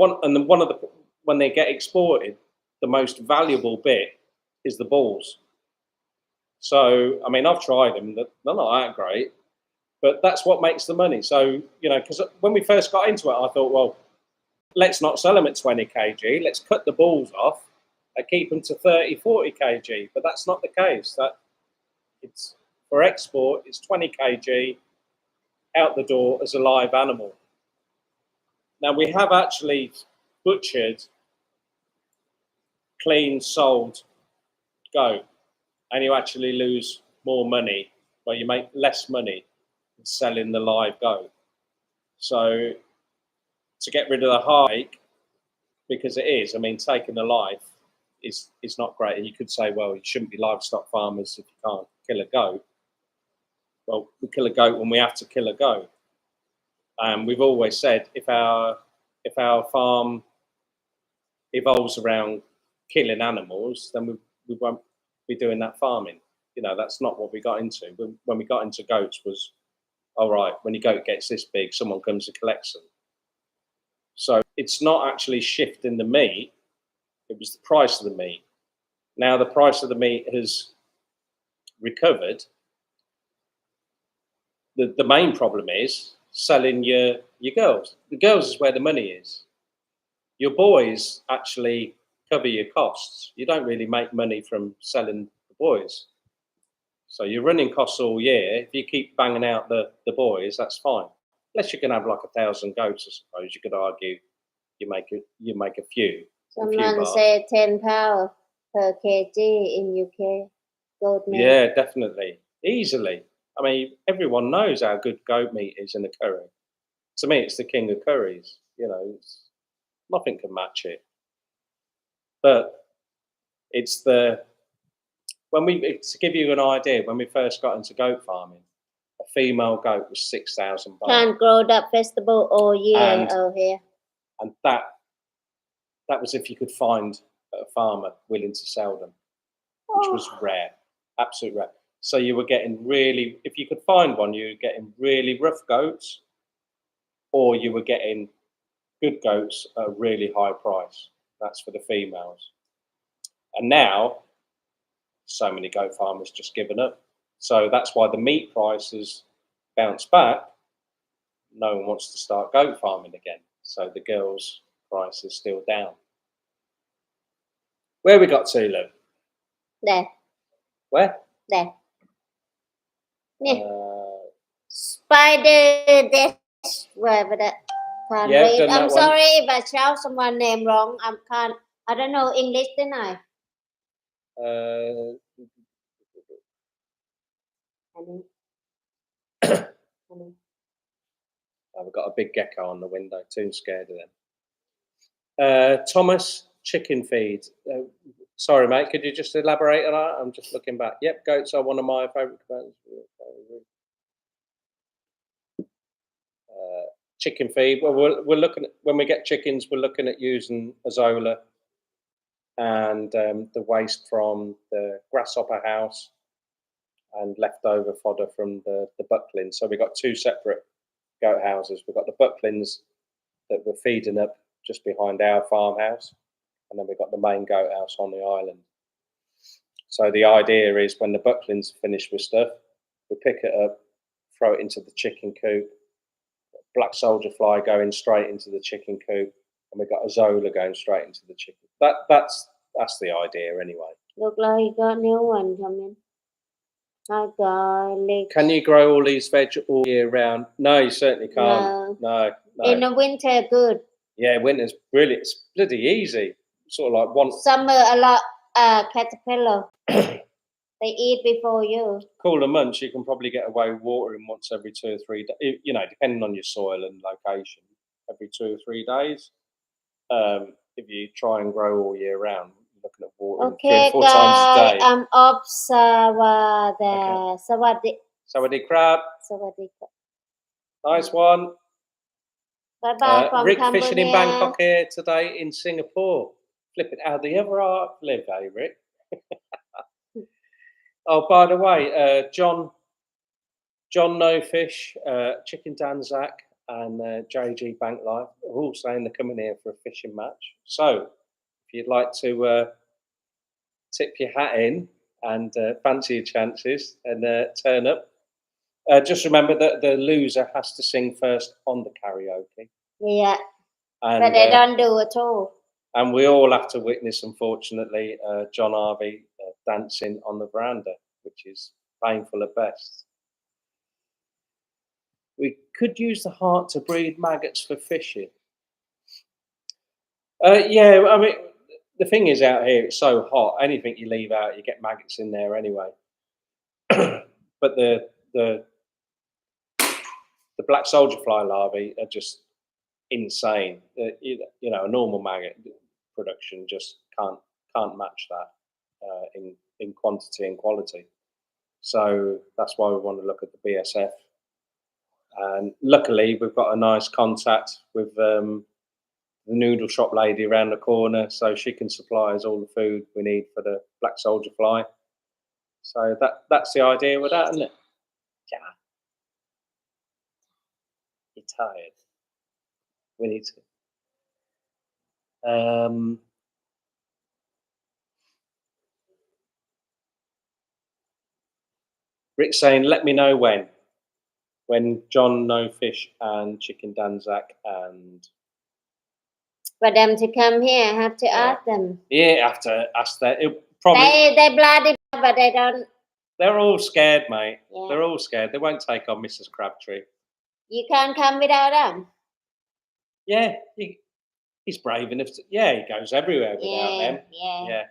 when they get exported, the most valuable bit is the balls. So, I mean, I've tried them; they're not that great, but that's what makes the money. So, you know, because when we first got into it, I thought, well, let's not sell them at 20 kg. Let's cut the balls off and keep them to 30, 40 kg. But that's not the case. That it's for export, it's 20 kg out the door as a live animal. Now, we have actually butchered, clean, sold goat, and you actually lose more money, well, you make less money than selling the live goat. So to get rid of the heartache, because it is, I mean, taking a life is not great. And you could say, well, you shouldn't be livestock farmers if you can't kill a goat. Well, we kill a goat when we have to kill a goat. And we've always said, if our farm evolves around killing animals, then we won't be doing that farming. You know, that's not what we got into. When we got into goats was, all right, when your goat gets this big, someone comes and collects them. So it's not actually shifting the meat, it was the price of the meat. Now the price of the meat has recovered. The main problem is selling your girls. The girls is where the money is. Your boys actually cover your costs. You don't really make money from selling the boys. So you're running costs all year. If you keep banging out the boys, that's fine. Unless you can have like 1,000 goats, I suppose you could argue you make a few. Someone say £10 per kg in UK. Goat meat. Yeah, definitely, easily. I mean, everyone knows how good goat meat is in a curry. To me, it's the king of curries. You know, nothing can match it. But it's to give you an idea, when we first got into goat farming, a female goat was 6,000 baht. Can't grow that vegetable all year out here. And that was if you could find a farmer willing to sell them, which was rare, absolutely rare. So you were getting if you could find one, you were getting really rough goats, or you were getting good goats at a really high price. That's for the females. And now, so many goat farmers just given up. So that's why the meat prices bounced back. No one wants to start goat farming again. So the girls' price is still down. Where we got to, Lou? There. Where? There. Yeah. Spider dash, whatever that. Can't read. I'm sorry if I shout someone's name wrong. I don't know English, didn't I? We've got a big gecko on the window. Toon scared of them. Thomas, chicken feed. Sorry, mate. Could you just elaborate on that? I'm just looking back. Yep, goats are one of my favourite commands. Chicken feed. Well, we're looking at, when we get chickens, we're looking at using azola and the waste from the grasshopper house and leftover fodder from the bucklings. So we've got two separate goat houses. We've got the bucklings that we're feeding up just behind our farmhouse, and then we've got the main goat house on the island. So the idea is when the bucklings are finished with stuff, we pick it up, throw it into the chicken coop, black soldier fly going straight into the chicken coop, and we've got azola going straight into the chicken. That's the idea anyway. Look like you got new one coming. Hi, garlic. Can you grow all these veg all year round? No, you certainly can't. No. In the winter, good. Yeah, winter's brilliant. It's bloody easy. Sort of like one. Summer, a lot caterpillar. They eat before you. Cooler months, you can probably get away with watering once every 2 or 3 days. You know, depending on your soil and location, every 2 or 3 days. If you try and grow all year round, you're looking at watering 3 or 4 times a day. I'm off Sawadee. Sawadee crab. Sawadee crab. Nice one. Bye-bye from Rick Cambodia. fishing in Bangkok here today in Singapore. Flip it out the other art. Live, eh, Rick? Oh, by the way, John No Fish, Chicken Danzak, and JG Bank Life are all saying they're coming here for a fishing match. So, if you'd like to tip your hat in and fancy your chances and turn up, just remember that the loser has to sing first on the karaoke. Yeah, but they don't do it all. And we all have to witness, unfortunately, John Harvey dancing on the veranda, which is painful at best. We could use the heart to breed maggots for fishing. Yeah, I mean, the thing is out here, it's so hot. Anything you leave out, you get maggots in there anyway. But the black soldier fly larvae are just insane. You know, a normal maggot production just can't match that in quantity and quality. So that's why we want to look at the BSF. And luckily, we've got a nice contact with the noodle shop lady around the corner, so she can supply us all the food we need for the black soldier fly. So that's the idea with that, isn't it? Yeah. You're tired. We need to. Rick saying, let me know when John No Fish and Chicken Danzak and For them to come here, I have to Yeah. ask them. I have to ask that. Probably They bloody, but they don't. they're all scared, mate. Yeah. They're all scared. They won't take on Mrs. Crabtree. You can't come without them. Yeah, he's brave enough to. Yeah, he goes everywhere without them. Yeah.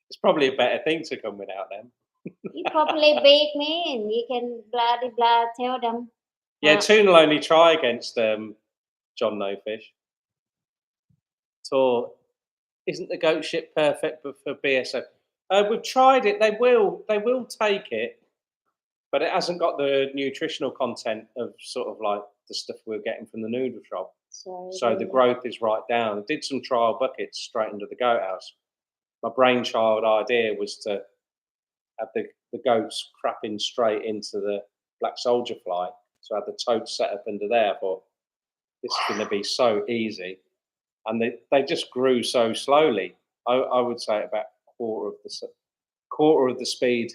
It's probably a better thing to come without them. You probably beat me, and you can bloody blah tell them. Yeah, Toon will only try against John No Fish. Tor, isn't the goat shit perfect for BSO? We've tried it. They will take it, but it hasn't got the nutritional content of sort of like the stuff we're getting from the noodle shop. So the growth is right down. I did some trial buckets straight into the goat house. My brainchild idea was to have the goats crapping straight into the black soldier fly. So I had the totes set up under there. I thought, this is going to be so easy. And they just grew so slowly. I would say about quarter of the speed,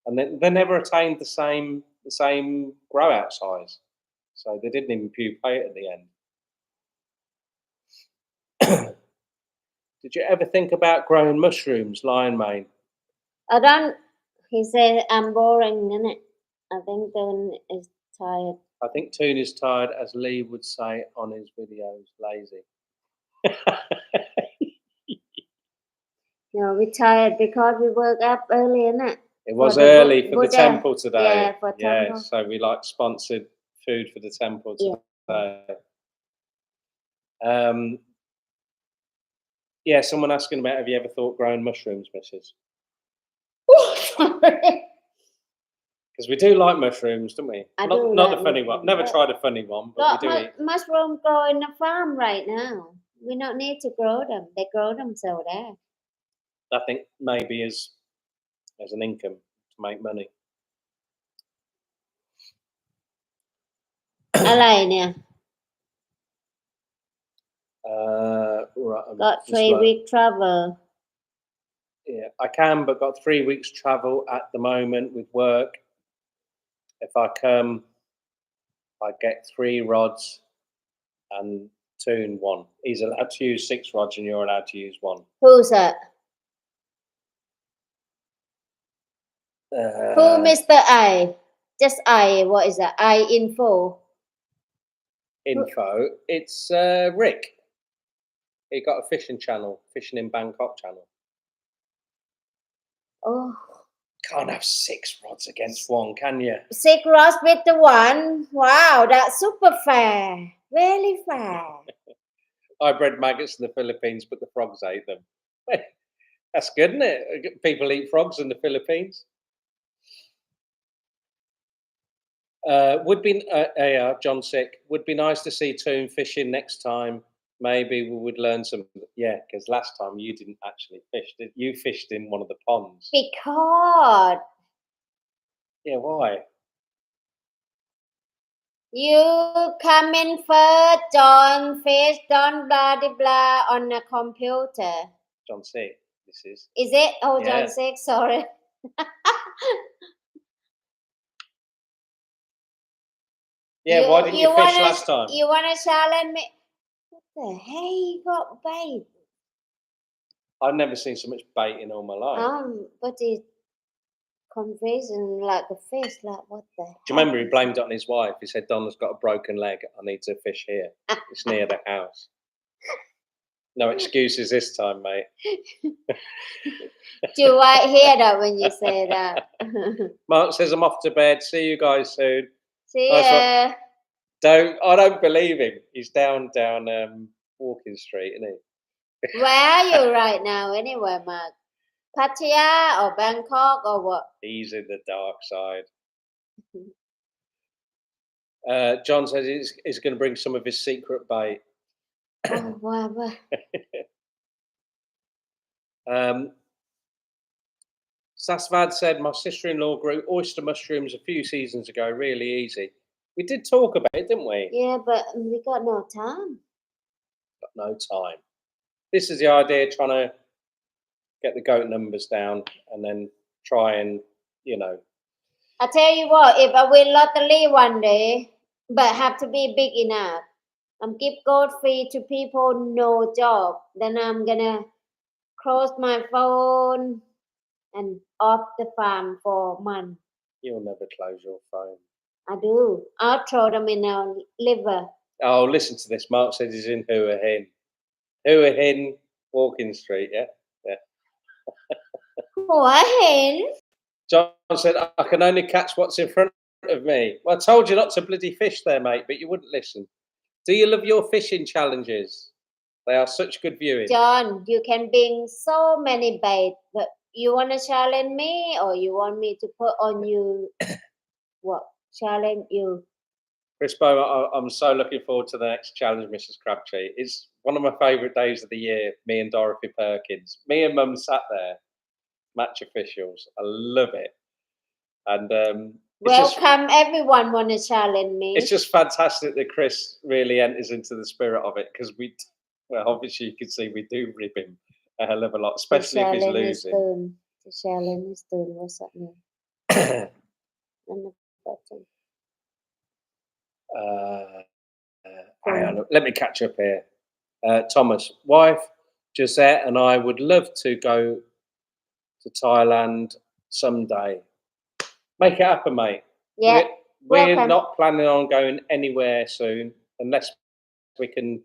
and they never attained the same grow out size. So they didn't even pupate at the end. Did you ever think about growing mushrooms, lion mane? I don't. He said I'm boring, innit? I think Toon is tired. I think Toon is tired, as Leigh would say on his videos, lazy. No, we're tired because we woke up early, innit? It was early for the temple today. Yeah, for temple. So we sponsored food for the temple today. Yeah. Someone asking about, have you ever thought growing mushrooms, Mrs.? Because we do like mushrooms, don't we? Not the funny one. Never tried a funny one, but we do eat. Mushroom grow in the farm right now. We don't need to grow them. They grow themselves there. I think maybe as an income to make money. อะไรเนี่ย Right, Got 3-week travel. Yeah, I can, but got 3 weeks travel at the moment with work. If I come, I get 3 rods and Toon 1. He's allowed to use 6 rods and you're allowed to use 1. Who's that? Who, Mr. I? Just I. What is that? I info. It's Rick. He got a fishing channel, Fishing in Bangkok channel. Oh. Can't have 6 rods against 1, can you? 6 rods with the 1. Wow, that's super fair. Really fair. I bred maggots in the Philippines, but the frogs ate them. That's good, isn't it? People eat frogs in the Philippines. John Sick. Would be nice to see Toon fishing next time. Maybe we would learn some. Yeah, because last time you didn't actually fish. You fished in one of the ponds. Because. Yeah, why? You come in first, John fish, don't blah blah on the computer. John Sick, this is. Is it? Oh, yeah. John Sick, sorry. Yeah, why didn't you fish last time? You want to challenge me? What the hell? You got bait. I've never seen so much bait in all my life. But it's confusion like a fish, like what the hell? Do you remember he blamed it on his wife? He said, Donna's got a broken leg. I need to fish here. It's near the house. No excuses this time, mate. Do I hear that when you say that? Mark says, I'm off to bed. See you guys soon. See ya. I don't believe him. He's down Walking Street, isn't he? Where are you right now anyway, Mark? Pattaya or Bangkok or what? He's in the dark side. John says he's going to bring some of his secret bait. Oh, wow. Sasvad said, my sister-in-law grew oyster mushrooms a few seasons ago. Really easy. We did talk about it, didn't we? Yeah, but we got no time. Got no time. This is the idea, trying to get the goat numbers down and then try and, you know. I tell you what, if I win lottery one day, but have to be big enough, I'm give gold free to people no job. Then I'm gonna close my phone and off the farm for a month. You'll never close your phone. I do. I'll throw them in a liver. Oh, listen to this. Mark said he's in Hua Hin. Hua Hin, Walking Street, yeah? Yeah. หัวเห็น John said, I can only catch what's in front of me. Well, I told you not to bloody fish there, mate, but you wouldn't listen. Do you love your fishing challenges? They are such good viewing. John, you can bring so many bait, but you want to challenge me or you want me to put on you what? Challenge you. Chris Bowman, I'm so looking forward to the next challenge, Mrs. Crabtree. It's one of my favourite days of the year, me and Dorothy Perkins. Me and Mum sat there, match officials. I love it. And Welcome, everyone want to challenge me. It's just fantastic that Chris really enters into the spirit of it, because well, obviously you can see we do rib him a hell of a lot, especially if he's losing. The challenge is Toon. What's that mean? On the bottom. Hang on, let me catch up here. Thomas, wife Gisette and I would love to go to Thailand someday. Make it happen, mate. Yeah, we're not planning on going anywhere soon unless we can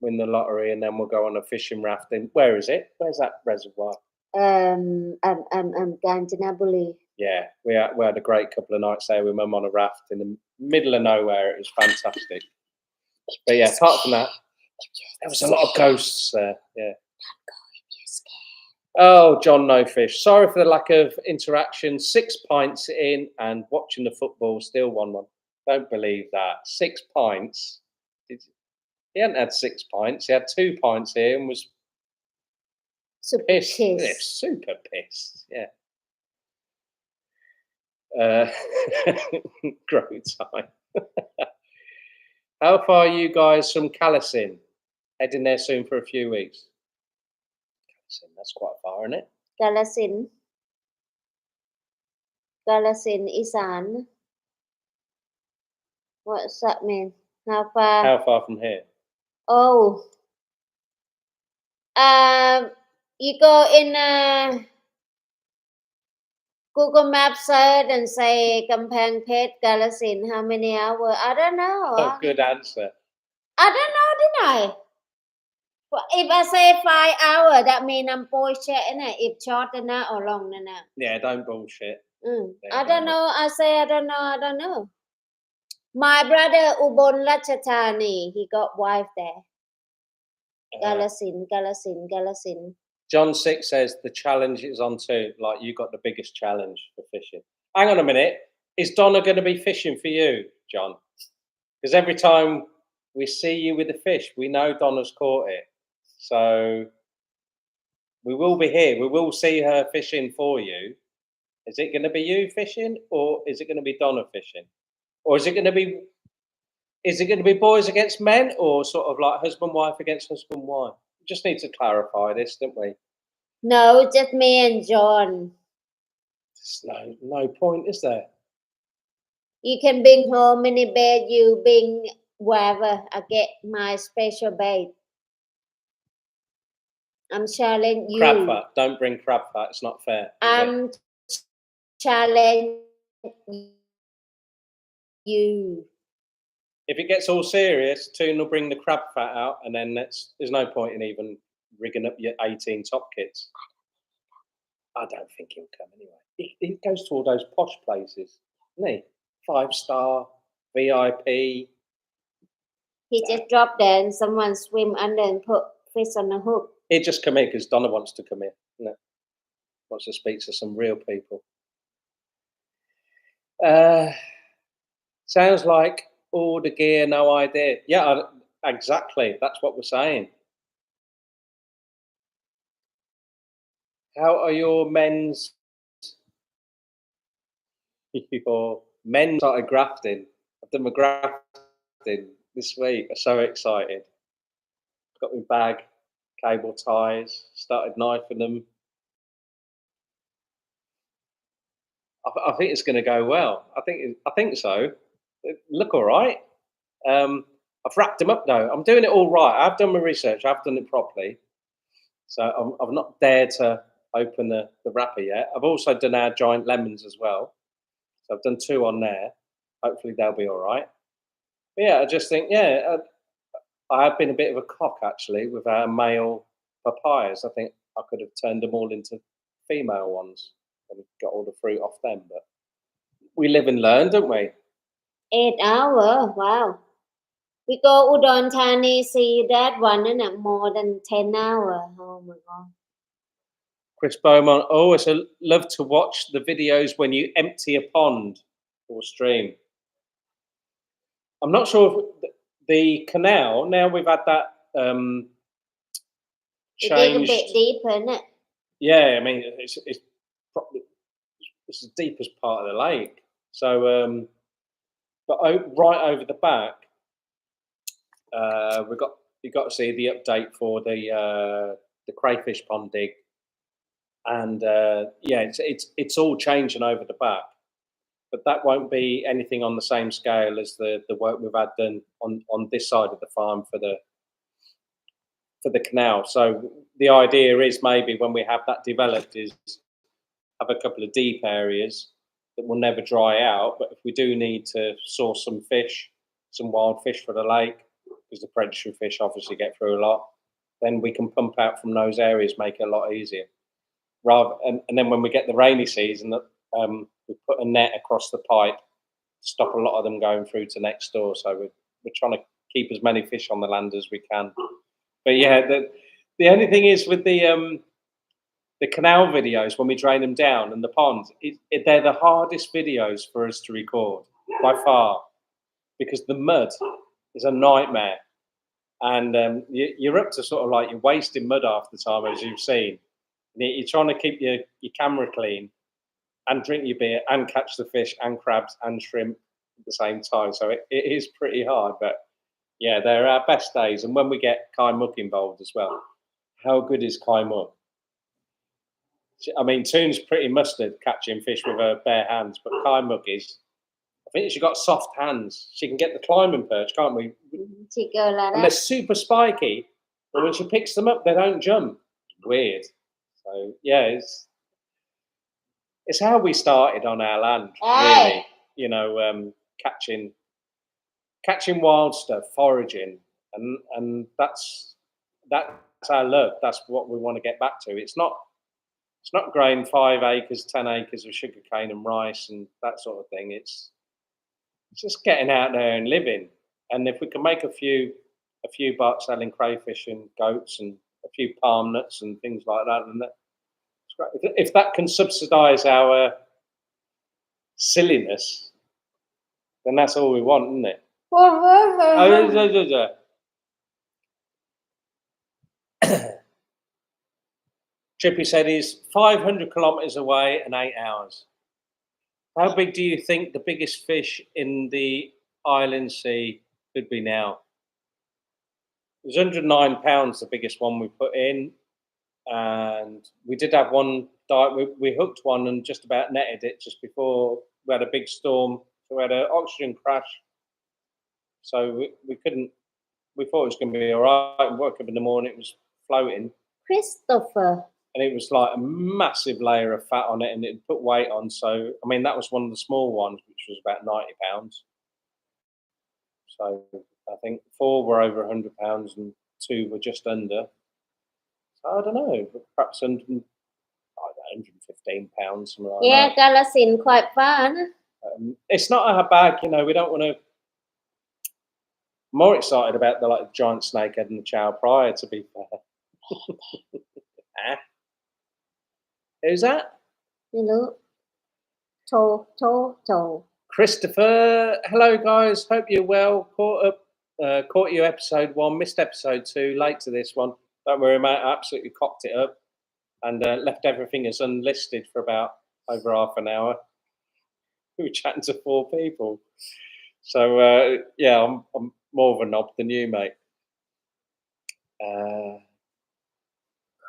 win the lottery, and then we'll go on a fishing rafting. Where is it? Where's that reservoir? Kanchanaburi. Yeah, we had a great couple of nights there with Mum on a raft in the middle of nowhere. It was fantastic. But yeah, apart from that, there was a lot of ghosts there. Yeah. Oh, John, no fish. Sorry for the lack of interaction. 6 pints in and watching the football, still 1-1. Don't believe that. 6 pints. He hadn't had 6 pints. He had 2 pints here and was super pissed. pissed. Yeah, super pissed. Yeah. Grow time. How far are you guys from Calasin? Heading there soon for a few weeks. Calasin, that's quite far, isn't it? Kalasin, Isan. What's that mean? How far? How far from here? Oh, you go in Google Maps search and say Kampang Phet, Kalasin. How many hours? I don't know. Oh, good answer. I don't know, didn't I? Well, if I say 5 hours, that means I'm bullshit, innit? If short enough or long enough. Yeah, don't bullshit. I don't know. I say I don't know. My brother Ubon Ratchathani, he got wife there. Kalasin. John 6 says the challenge is on too. Like, you got the biggest challenge for fishing. Hang on a minute. Is Donna going to be fishing for you, John? Because every time we see you with the fish, we know Donna's caught it. So we will be here. We will see her fishing for you. Is it going to be you fishing, or is it going to be Donna fishing? Or is it going to be boys against men, or sort of like husband wife against husband wife? We just need to clarify this, don't we? No, just me and John. There's no point, is there? You can bring home mini bait, you bring wherever. I get my special bait. I'm challenging you. Crab fat. Don't bring crab fat. It's not fair. I'm challenging you. If it gets all serious, Toon will bring the crab fat out, and then there's no point in even rigging up your 18 top kits. I don't think he'll come anyway. He goes to all those posh places, doesn't he? 5-star, VIP. He just dropped there and someone swim under and put fish on the hook. He'd just come here because Donna wants to come here. Wants to speak to some real people. Sounds like all the gear, no idea. Yeah, exactly. That's what we're saying. How are your men's Your men started grafting. I've done my grafting this week. I'm so excited. Got my bag, cable ties, started knifing them. I think it's going to go well. I think so. They look all right. I've wrapped them up though. I'm doing it all right. I've done my research. I've done it properly. So I've not dared to open the wrapper yet. I've also done our giant lemons as well. So I've done 2 on there. Hopefully they'll be all right. But yeah, I just think I have been a bit of a cock actually with our male papayas. I think I could have turned them all into female ones and got all the fruit off them. But we live and learn, don't we? 8 hours. Wow. We go Udon Thani, see that one, and more than 10 hours. Oh my God. Chris Beaumont, always love to watch the videos when you empty a pond or stream. I'm not sure if the canal, now we've had that You dig a bit changed. deeper, isn't it? Yeah, I mean, it's probably it's the deepest part of the lake. So, but right over the back, you got to see the update for the crayfish pond dig, and yeah, it's all changing over the back. But that won't be anything on the same scale as the work we've had done on this side of the farm for the canal. So the idea is maybe when we have that developed is have a couple of deep areas that will never dry out. But if we do need to source some fish, some wild fish for the lake, because the predatory fish obviously get through a lot, then we can pump out from those areas, make it a lot easier. And then when we get the rainy season, we put a net across the pipe to stop a lot of them going through to next door. So we're trying to keep as many fish on the land as we can. But yeah, the only thing is with the canal videos when we drain them down and the ponds, they're the hardest videos for us to record by far because the mud is a nightmare, and you're up to sort of like you're wasting mud half the time, as you've seen. You're trying to keep your camera clean and drink your beer and catch the fish and crabs and shrimp at the same time. So it is pretty hard, but yeah, they're our best days. And when we get Kai Muck involved as well, how good is Kai Muck? I mean, Toon's pretty mustard catching fish with her bare hands, but Kai Muck is, I think she's got soft hands. She can get the climbing perch, can't we? She go like And they're that. super spiky, but when she picks them up, they don't jump. Weird. So yeah, it's how we started on our land, really. You know, catching wild stuff, foraging, and that's our love. That's what we want to get back to. It's not growing 5 acres, 10 acres of sugarcane and rice and that sort of thing. It's just getting out there and living. And if we can make a few bucks selling crayfish and goats and a few palm nuts and things like that, then that's great. If that can subsidise our silliness, then that's all we want, isn't it? Chippy said he's 500 kilometres away and 8 hours. How big do you think the biggest fish in the Island Sea could be now? It was 109 pounds, the biggest one we put in, and we did have one. We hooked one and just about netted it just before we had a big storm. So we had an oxygen crash. So we couldn't. We thought it was going to be all right. We woke up in the morning, it was floating. Christopher. And it was like a massive layer of fat on it, and it put weight on. So, I mean, that was one of the small ones, which was about 90 pounds. So, I think 4 were over 100 pounds and 2 were just under. So, I don't know, perhaps 115 pounds, something like that. Yeah, Galasin quite fun. It's not our bag, you know. We don't want to. More excited about the giant snakehead and the chow prior, to be fair. Who's that? You know, toe. Christopher, hello guys. Hope you're well. Caught you episode 1, missed episode 2. Late to this one. Don't worry, mate. I absolutely cocked it up and left everything as unlisted for about over half an hour. we were chatting to 4 people. So yeah, I'm more of a knob than you, mate. I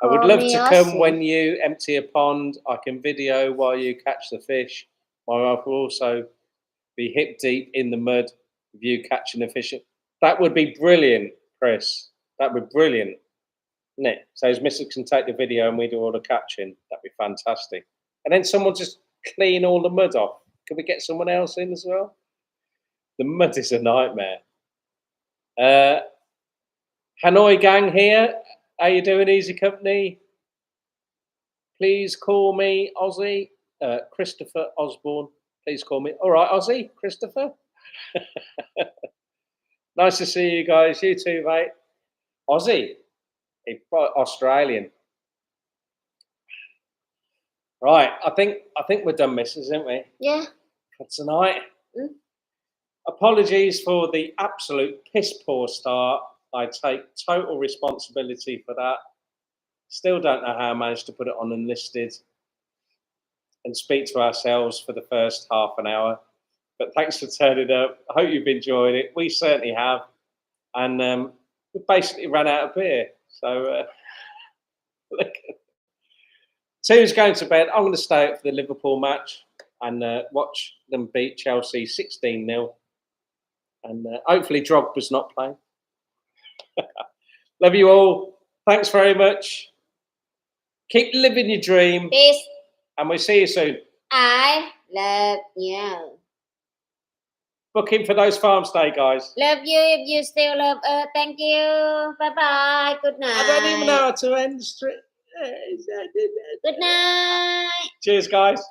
would Call love me to come Aussie. when you empty a pond. I can video while you catch the fish. My wife will also be hip deep in the mud with you catching the fish. That would be brilliant, Chris. That would be brilliant. Nick, so his missus can take the video and we do all the catching. That'd be fantastic. And then someone just clean all the mud off. Can we get someone else in as well? The mud is a nightmare. Hanoi gang here. How you doing, Easy Company? Please call me Aussie. Christopher Osborne. Please call me. All right, Aussie, Christopher. Nice to see you guys. You too, mate. Aussie. Australian. Right, I think we're done, missus, isn't we? Yeah. For tonight. Mm. Apologies for the absolute piss poor start. I take total responsibility for that. Still don't know how I managed to put it on unlisted and speak to ourselves for the first half an hour. But thanks for turning up. I hope you've enjoyed it. We certainly have. And we basically ran out of beer. So look. Toon's going to bed. I'm going to stay up for the Liverpool match and watch them beat Chelsea 16-0. And hopefully Drogba's not playing. Love you all. Thanks very much. Keep living your dream. Peace. And we'll see you soon. I love you. Booking for those farm stay, guys. Love you if you still love us. Thank you. Bye-bye. Good night. I don't even know how to end the stream. Good night. Cheers, guys.